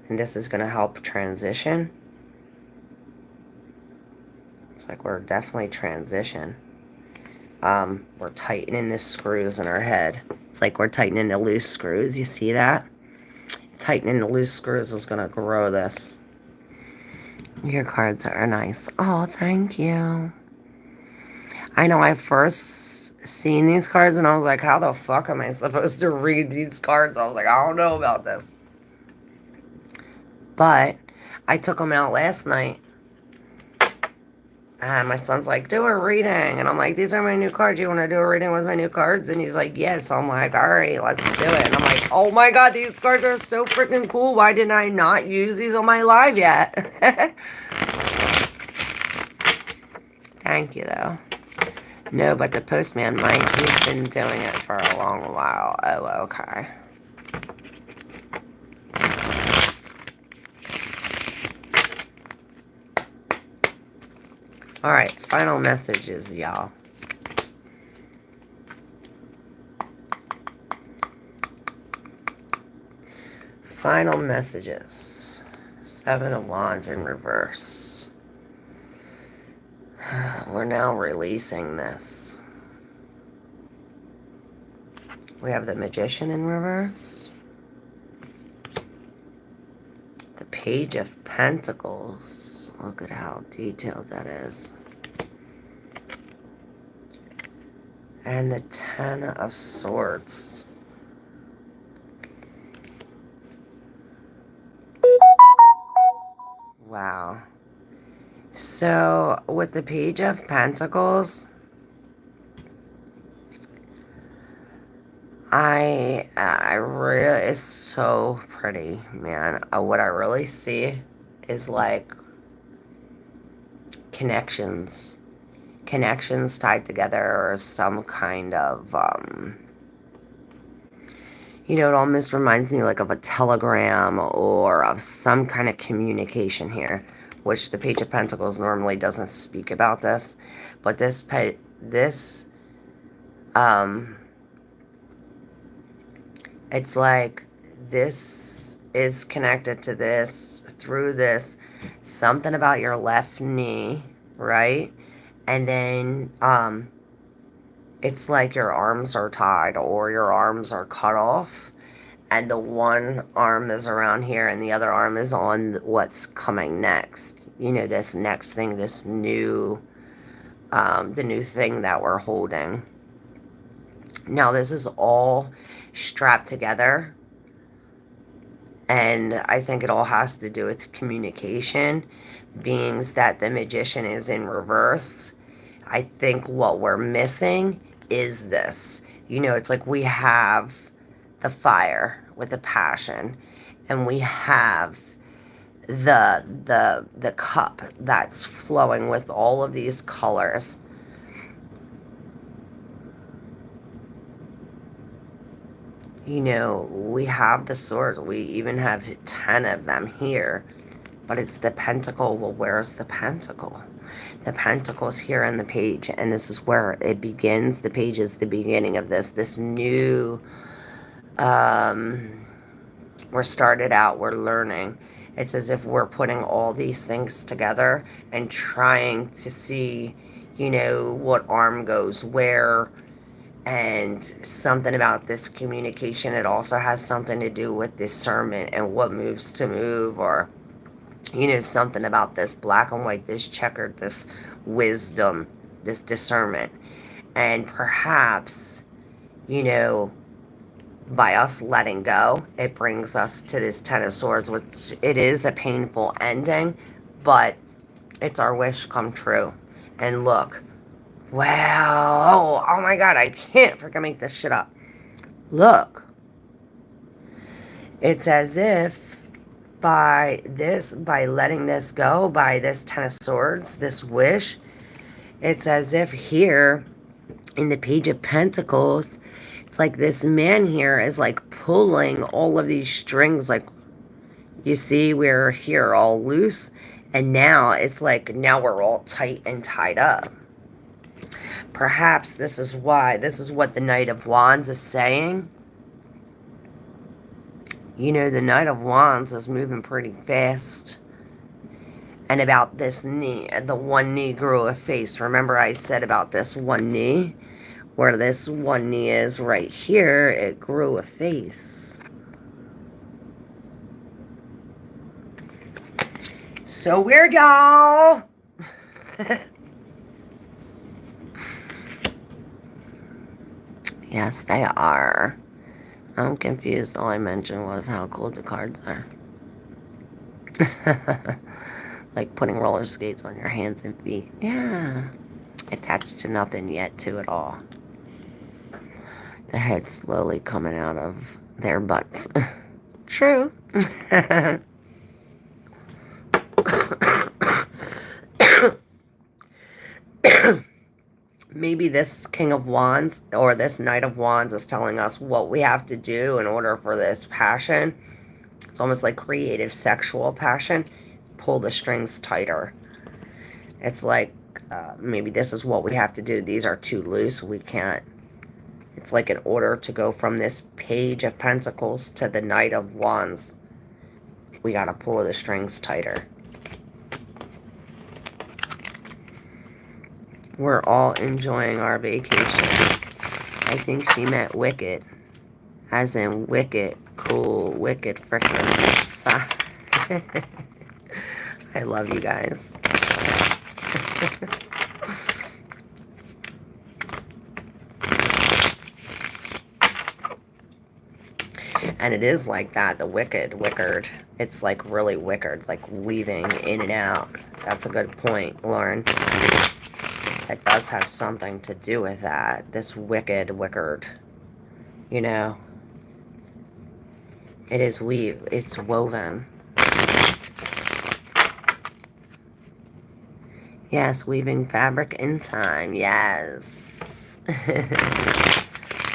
And this is going to help transition. It's like we're definitely transition. We're tightening the screws in our head. It's like we're tightening the loose screws. You see that? Tightening the loose screws is going to grow this. Your cards are nice. Oh, thank you. I know I first seen these cards and I was like, how the fuck am I supposed to read these cards? I was like, I don't know about this. But I took them out last night. And my son's like, do a reading. And I'm like, these are my new cards. You want to do a reading with my new cards? And he's like, yes. So I'm like, all right, let's do it. And I'm like, oh my God, these cards are so freaking cool. Why didn't I not use these on my live yet? Thank you, though. No, but the postman might. He's been doing it for a long while. Oh, okay. Alright, final messages, y'all. Final messages. 7 of Wands in reverse. We're now releasing this. We have the Magician in reverse. The Page of Pentacles. Look at how detailed that is. And the 10 of Swords. Wow. So, with the Page of Pentacles, I really, it's so pretty, man. What I really see is like connections tied together, or some kind of you know, it almost reminds me like of a telegram or of some kind of communication here, which the Page of Pentacles normally doesn't speak about this, but this it's like this is connected to this through this, something about your left knee, right? And then it's like your arms are tied or your arms are cut off, and the one arm is around here and the other arm is on what's coming next. You know, this next thing, this new the new thing that we're holding. Now this is all strapped together, and I think it all has to do with communication, being that the Magician is in reverse. I think what we're missing is this. You know, it's like we have the fire with the passion, and we have the cup that's flowing with all of these colors. You know, we have the swords. We even have 10 of them here. But it's the pentacle. Well, where's the pentacle? The pentacle's here in the page. And this is where it begins. The page is the beginning of this new... we're started out. We're learning. It's as if we're putting all these things together and trying to see, you know, what arm goes where. And something about this communication, it also has something to do with discernment and what moves to move, or, you know, something about this black and white, this checkered, this wisdom, this discernment. And perhaps, you know, by us letting go, it brings us to this Ten of Swords, which it is a painful ending, but it's our wish come true. And look, wow, oh my god, I can't freaking make this shit up. Look, it's as if by letting this go, by this Ten of Swords, this wish, it's as if here in the Page of Pentacles, it's like this man here is like pulling all of these strings. Like, you see, we're here all loose, and now it's like, now we're all tight and tied up. Perhaps this is why, this is what the Knight of Wands is saying. You know, the Knight of Wands is moving pretty fast. And about this knee, the one knee grew a face. Remember I said about this one knee? Where this one knee is right here, it grew a face. So weird, y'all. Yes, they are. I'm confused. All I mentioned was how cool the cards are. Like putting roller skates on your hands and feet. Yeah. Attached to nothing yet to it all. The head slowly coming out of their butts. True. Maybe this King of Wands or this Knight of Wands is telling us what we have to do in order for this passion. It's almost like creative sexual passion. Pull the strings tighter. It's like maybe this is what we have to do. These are too loose. We can't. It's like in order to go from this Page of Pentacles to the Knight of Wands, we got to pull the strings tighter. We're all enjoying our vacation. I think she meant wicked. As in wicked, cool, wicked frickin' I love you guys. And it is like that, the wickered. It's like really wickered, like weaving in and out. That's a good point, Lauren. It does have something to do with that. This wickered. You know. It is it's woven. Yes, weaving fabric in time. Yes.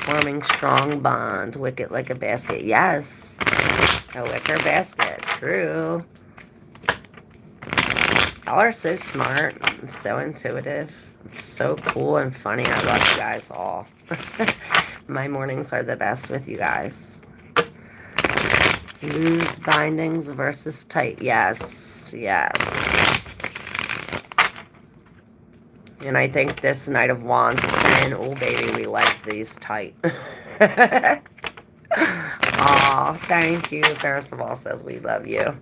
Forming strong bonds. Wicked like a basket. Yes. A wicker basket. True. Y'all are so smart and so intuitive. So cool and funny. I love you guys all. My mornings are the best with you guys. Loose bindings versus tight. Yes. Yes. And I think this Knight of Wands is saying, oh baby, we like these tight. Aw, thank you. Percival says we love you.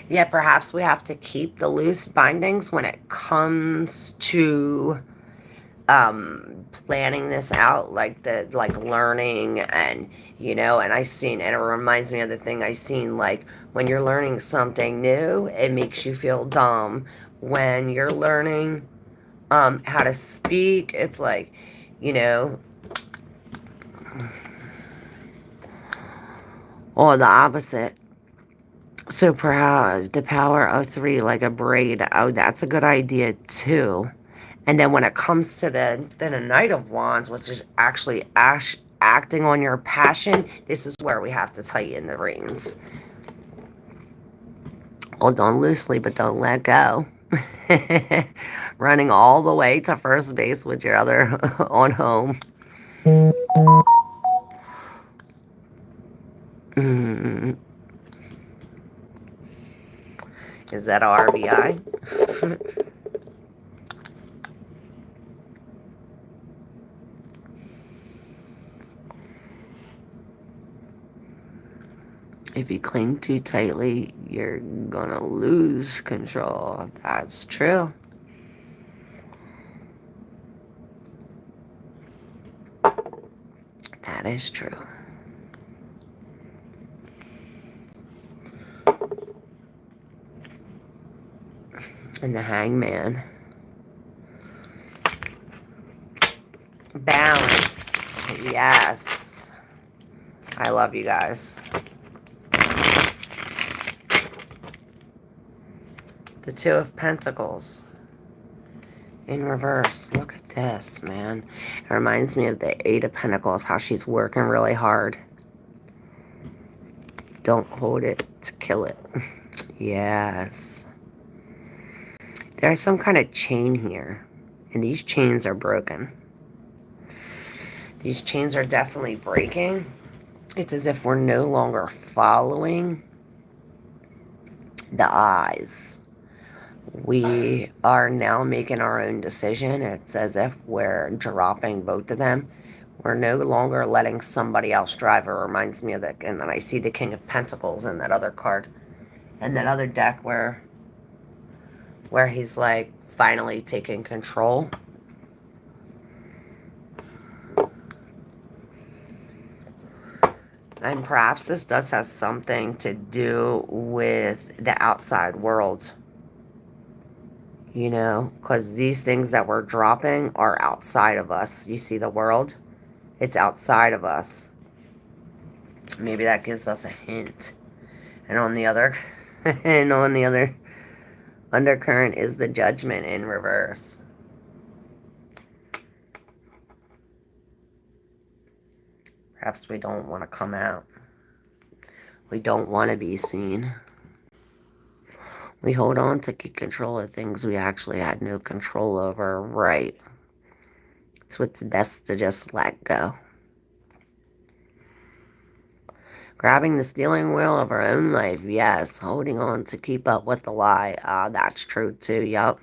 Yeah, perhaps we have to keep the loose bindings when it comes to planning this out, like learning, and you know, and and it reminds me of the thing I seen, like when you're learning something new, it makes you feel dumb. When you're learning how to speak, it's like, you know, or the opposite. So perhaps the power of 3, like a braid. Oh, that's a good idea too. And then when it comes to the Knight of Wands, which is actually acting on your passion, this is where we have to tighten the reins. Hold on loosely, but don't let go. Running all the way to first base with your other on home. Is that RBI? If you cling too tightly, you're gonna lose control. That's true. That is true. And the Hangman. Balance. Yes. I love you guys. The Two of Pentacles. In reverse. Look at this, man. It reminds me of the Eight of Pentacles, how she's working really hard. Don't hold it to kill it. Yes. There's some kind of chain here. And these chains are broken. These chains are definitely breaking. It's as if we're no longer following the eyes. We are now making our own decision. It's as if we're dropping both of them. We're no longer letting somebody else drive. It reminds me of that. And then I see the King of Pentacles in that other card. And that other deck where he's like finally taking control. And perhaps this does have something to do with the outside world. You know, because these things that we're dropping are outside of us. You see the world? It's outside of us. Maybe that gives us a hint. And on the other undercurrent is the Judgment in reverse. Perhaps we don't want to come out. We don't want to be seen. We hold on to keep control of things we actually had no control over. Right. So it's best to just let go. Grabbing the steering wheel of our own life. Yes. Holding on to keep up with the lie. That's true too. Yup.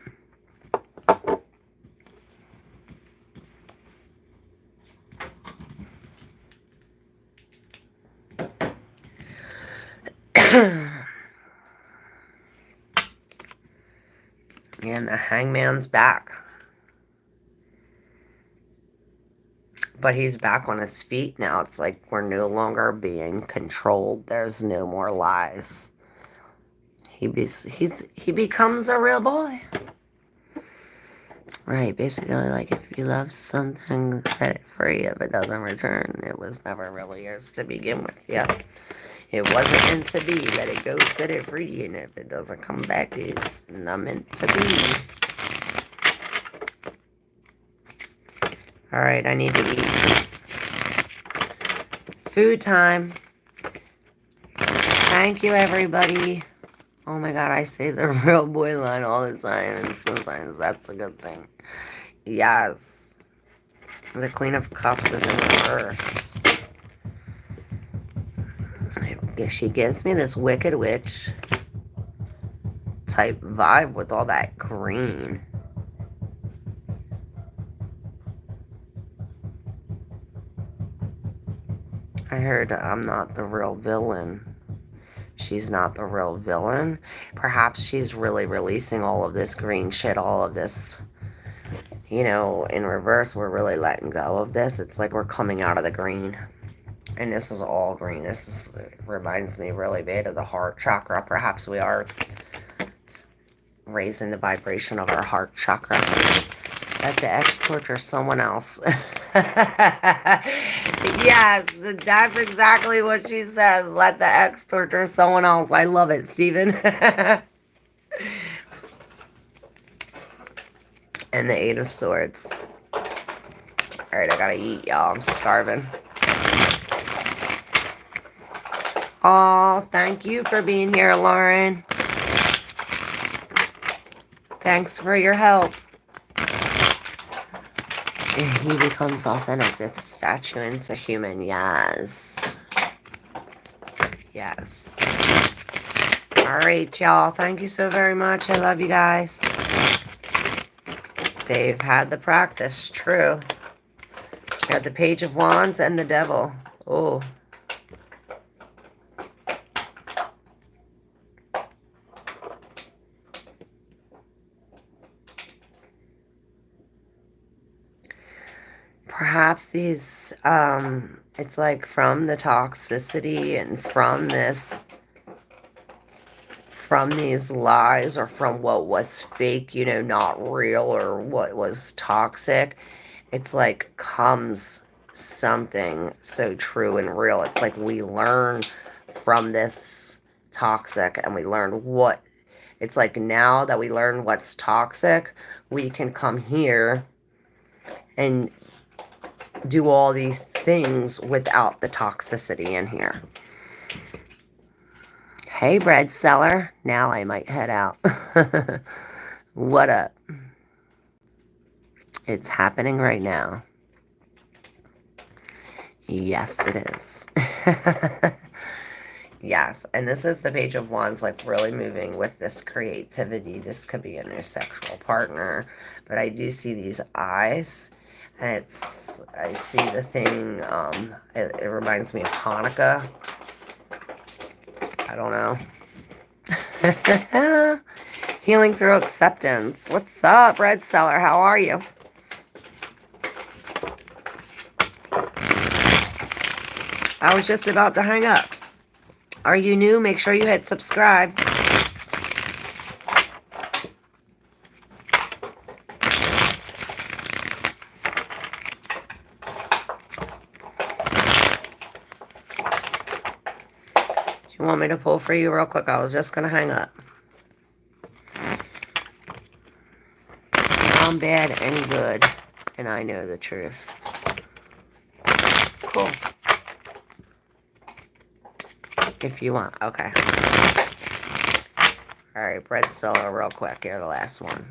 And the Hangman's back. But he's back on his feet now. It's like we're no longer being controlled. There's no more lies. He becomes a real boy. Right, basically like if you love something, set it free. If it doesn't return, it was never really yours to begin with. Yeah. It wasn't meant to be. Let it go, set it free. And if it doesn't come back, it's not meant to be. Alright, I need to eat. Food time. Thank you, everybody. Oh my god, I say the real boy line all the time, and sometimes that's a good thing. Yes. The Queen of Cups is in reverse. She gives me this Wicked Witch type vibe with all that green. I heard I'm not the real villain. She's not the real villain. Perhaps she's really releasing all of this green shit, all of this. You know, in reverse, we're really letting go of this. It's like we're coming out of the green. And this is all green. Reminds me really bad of the heart chakra. Perhaps we are raising the vibration of our heart chakra. Let the ex torture someone else. Yes, that's exactly what she says. Let the ex torture someone else. I love it, Steven. And the Eight of Swords. Alright, I gotta eat, y'all. I'm starving. Oh, thank you for being here, Lauren. Thanks for your help. He becomes authentic. This statue into human. Yes. Yes. Alright, y'all. Thank you so very much. I love you guys. They've had the practice. True. Got the Page of Wands and the Devil. Oh. Perhaps these, it's like from the toxicity and from these lies, or from what was fake, not real, or what was toxic, it's like comes something so true and real. It's like we learn from this toxic, and we learn what, it's like now that we learn what's toxic, we can come here and do all these things without the toxicity in here. Hey, bread seller. Now I might head out. What up? It's happening right now. Yes, it is. Yes, and this is the Page of Wands, like really moving with this creativity. This could be a new sexual partner, but I do see these eyes, and I see the thing, it reminds me of Hanukkah. I don't know. Healing through acceptance. What's up, Red Seller? How are you? I was just about to hang up. Are you new? Make sure you hit subscribe. Do you want me to pull for you real quick? I was just going to hang up. I'm bad and good, and I know the truth. Cool. If you want. Okay. Alright, bread seller real quick. Here, the last one.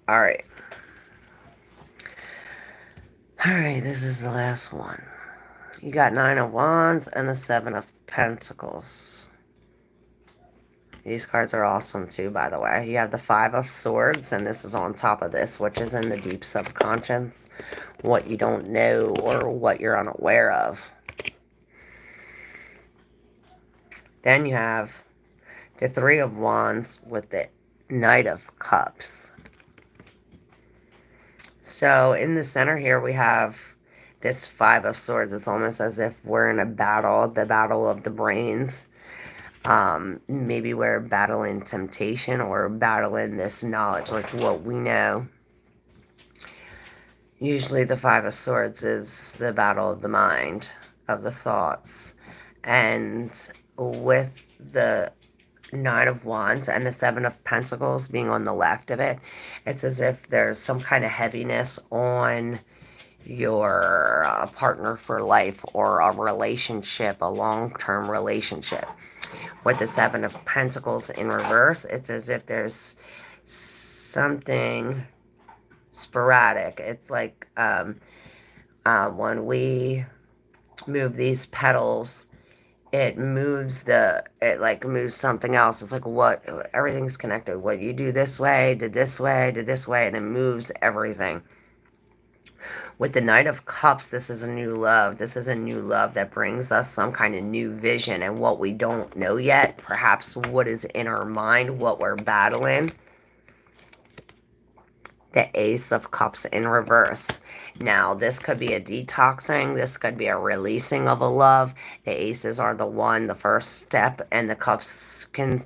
Alright. Alright, this is the last one. You got 9 of Wands and the 7 of Pentacles. These cards are awesome too, by the way. You have the 5 of Swords, and this is on top of this, which is in the deep subconscious. What you don't know, or what you're unaware of. Then you have the 3 of Wands with the Knight of Cups. So in the center here, we have this 5 of Swords. It's almost as if we're in a battle, the battle of the brains. Maybe we're battling temptation, or battling this knowledge, like what we know. Usually the 5 of Swords is the battle of the mind, of the thoughts. And with the 9 of Wands and the 7 of Pentacles being on the left of it, it's as if there's some kind of heaviness on your partner for life, or a relationship, a long-term relationship. With the 7 of Pentacles in reverse, it's as if there's something sporadic. It's like when we move these petals, it moves moves something else. It's like everything's connected. What you do this way, did this way, and it moves everything. With the Knight of Cups, this is a new love. This is a new love that brings us some kind of new vision, and what we don't know yet, perhaps what is in our mind, what we're battling. The Ace of Cups in reverse. Now, this could be a detoxing. This could be a releasing of a love. The aces are the first step, and the cups can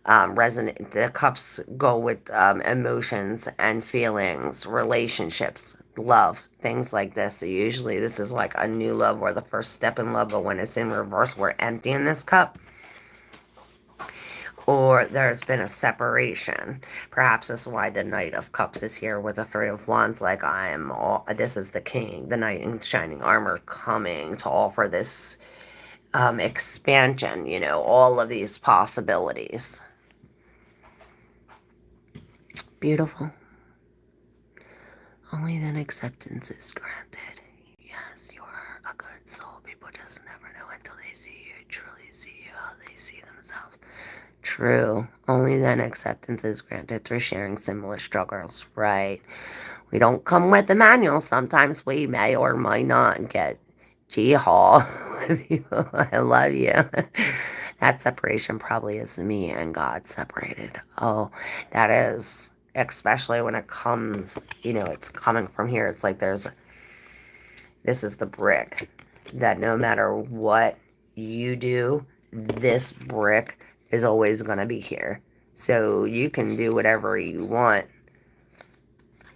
resonate. The cups go with emotions and feelings, relationships, love, things like this. So usually this is like a new love, or the first step in love, but when it's in reverse, we're emptying this cup. Or there's been a separation. Perhaps that's why the Knight of Cups is here with the 3 of Wands. Like, this is the king, the knight in shining armor, coming to offer this expansion, all of these possibilities. Beautiful. Only then acceptance is granted. Yes, you are a good soul. People just never know until they see you, truly see you, how they see themselves. True. Only then acceptance is granted through sharing similar struggles. Right. We don't come with a manual. Sometimes we may or might not get G-Haul of people. I love you. That separation probably is me and God separated. Oh, that is, especially when it comes, it's coming from here. It's like this is the brick that no matter what you do, this brick is always going to be here. So you can do whatever you want.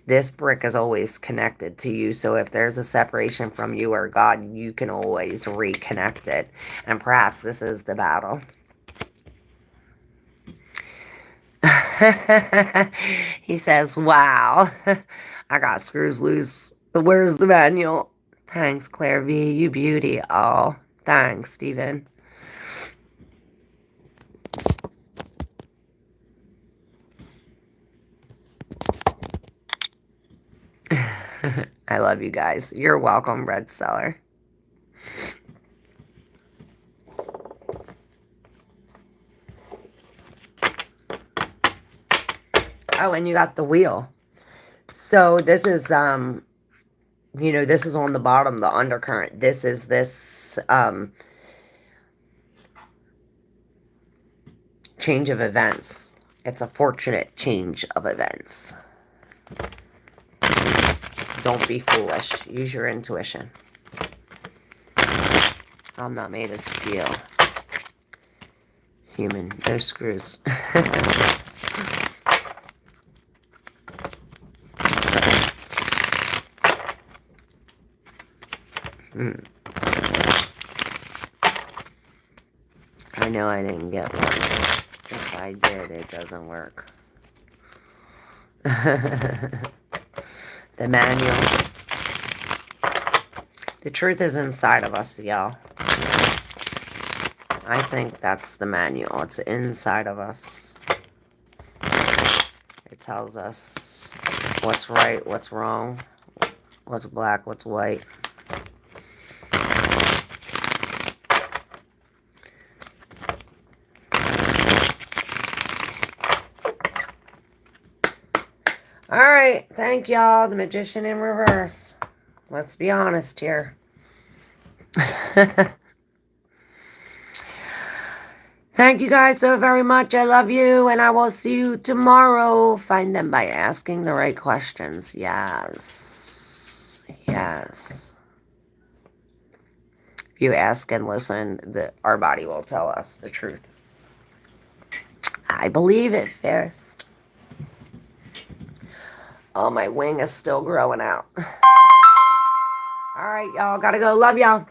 This brick is always connected to you. So if there's a separation from you or God, you can always reconnect it. And perhaps this is the battle. He says, wow, I got screws loose. Where's the manual? Thanks, ClairV, you beauty. Oh, thanks, Stephen. I love you guys. You're welcome, Red Stellar. Oh, and you got the wheel. So this is, this is on the bottom, the undercurrent. This is this, change of events. It's a fortunate change of events. Don't be foolish. Use your intuition. I'm not made of steel. Human. No screws. I know I didn't get one. If I did, it doesn't work. The manual. The truth is inside of us, y'all. I think that's the manual. It's inside of us. It tells us what's right, what's wrong, what's black, what's white. Alright, thank y'all. The Magician in reverse. Let's be honest here. Thank you guys so very much. I love you, and I will see you tomorrow. Find them by asking the right questions. Yes. Yes. If you ask and listen, our body will tell us the truth. I believe it first. Oh, my wing is still growing out. All right, y'all. Gotta go. Love y'all.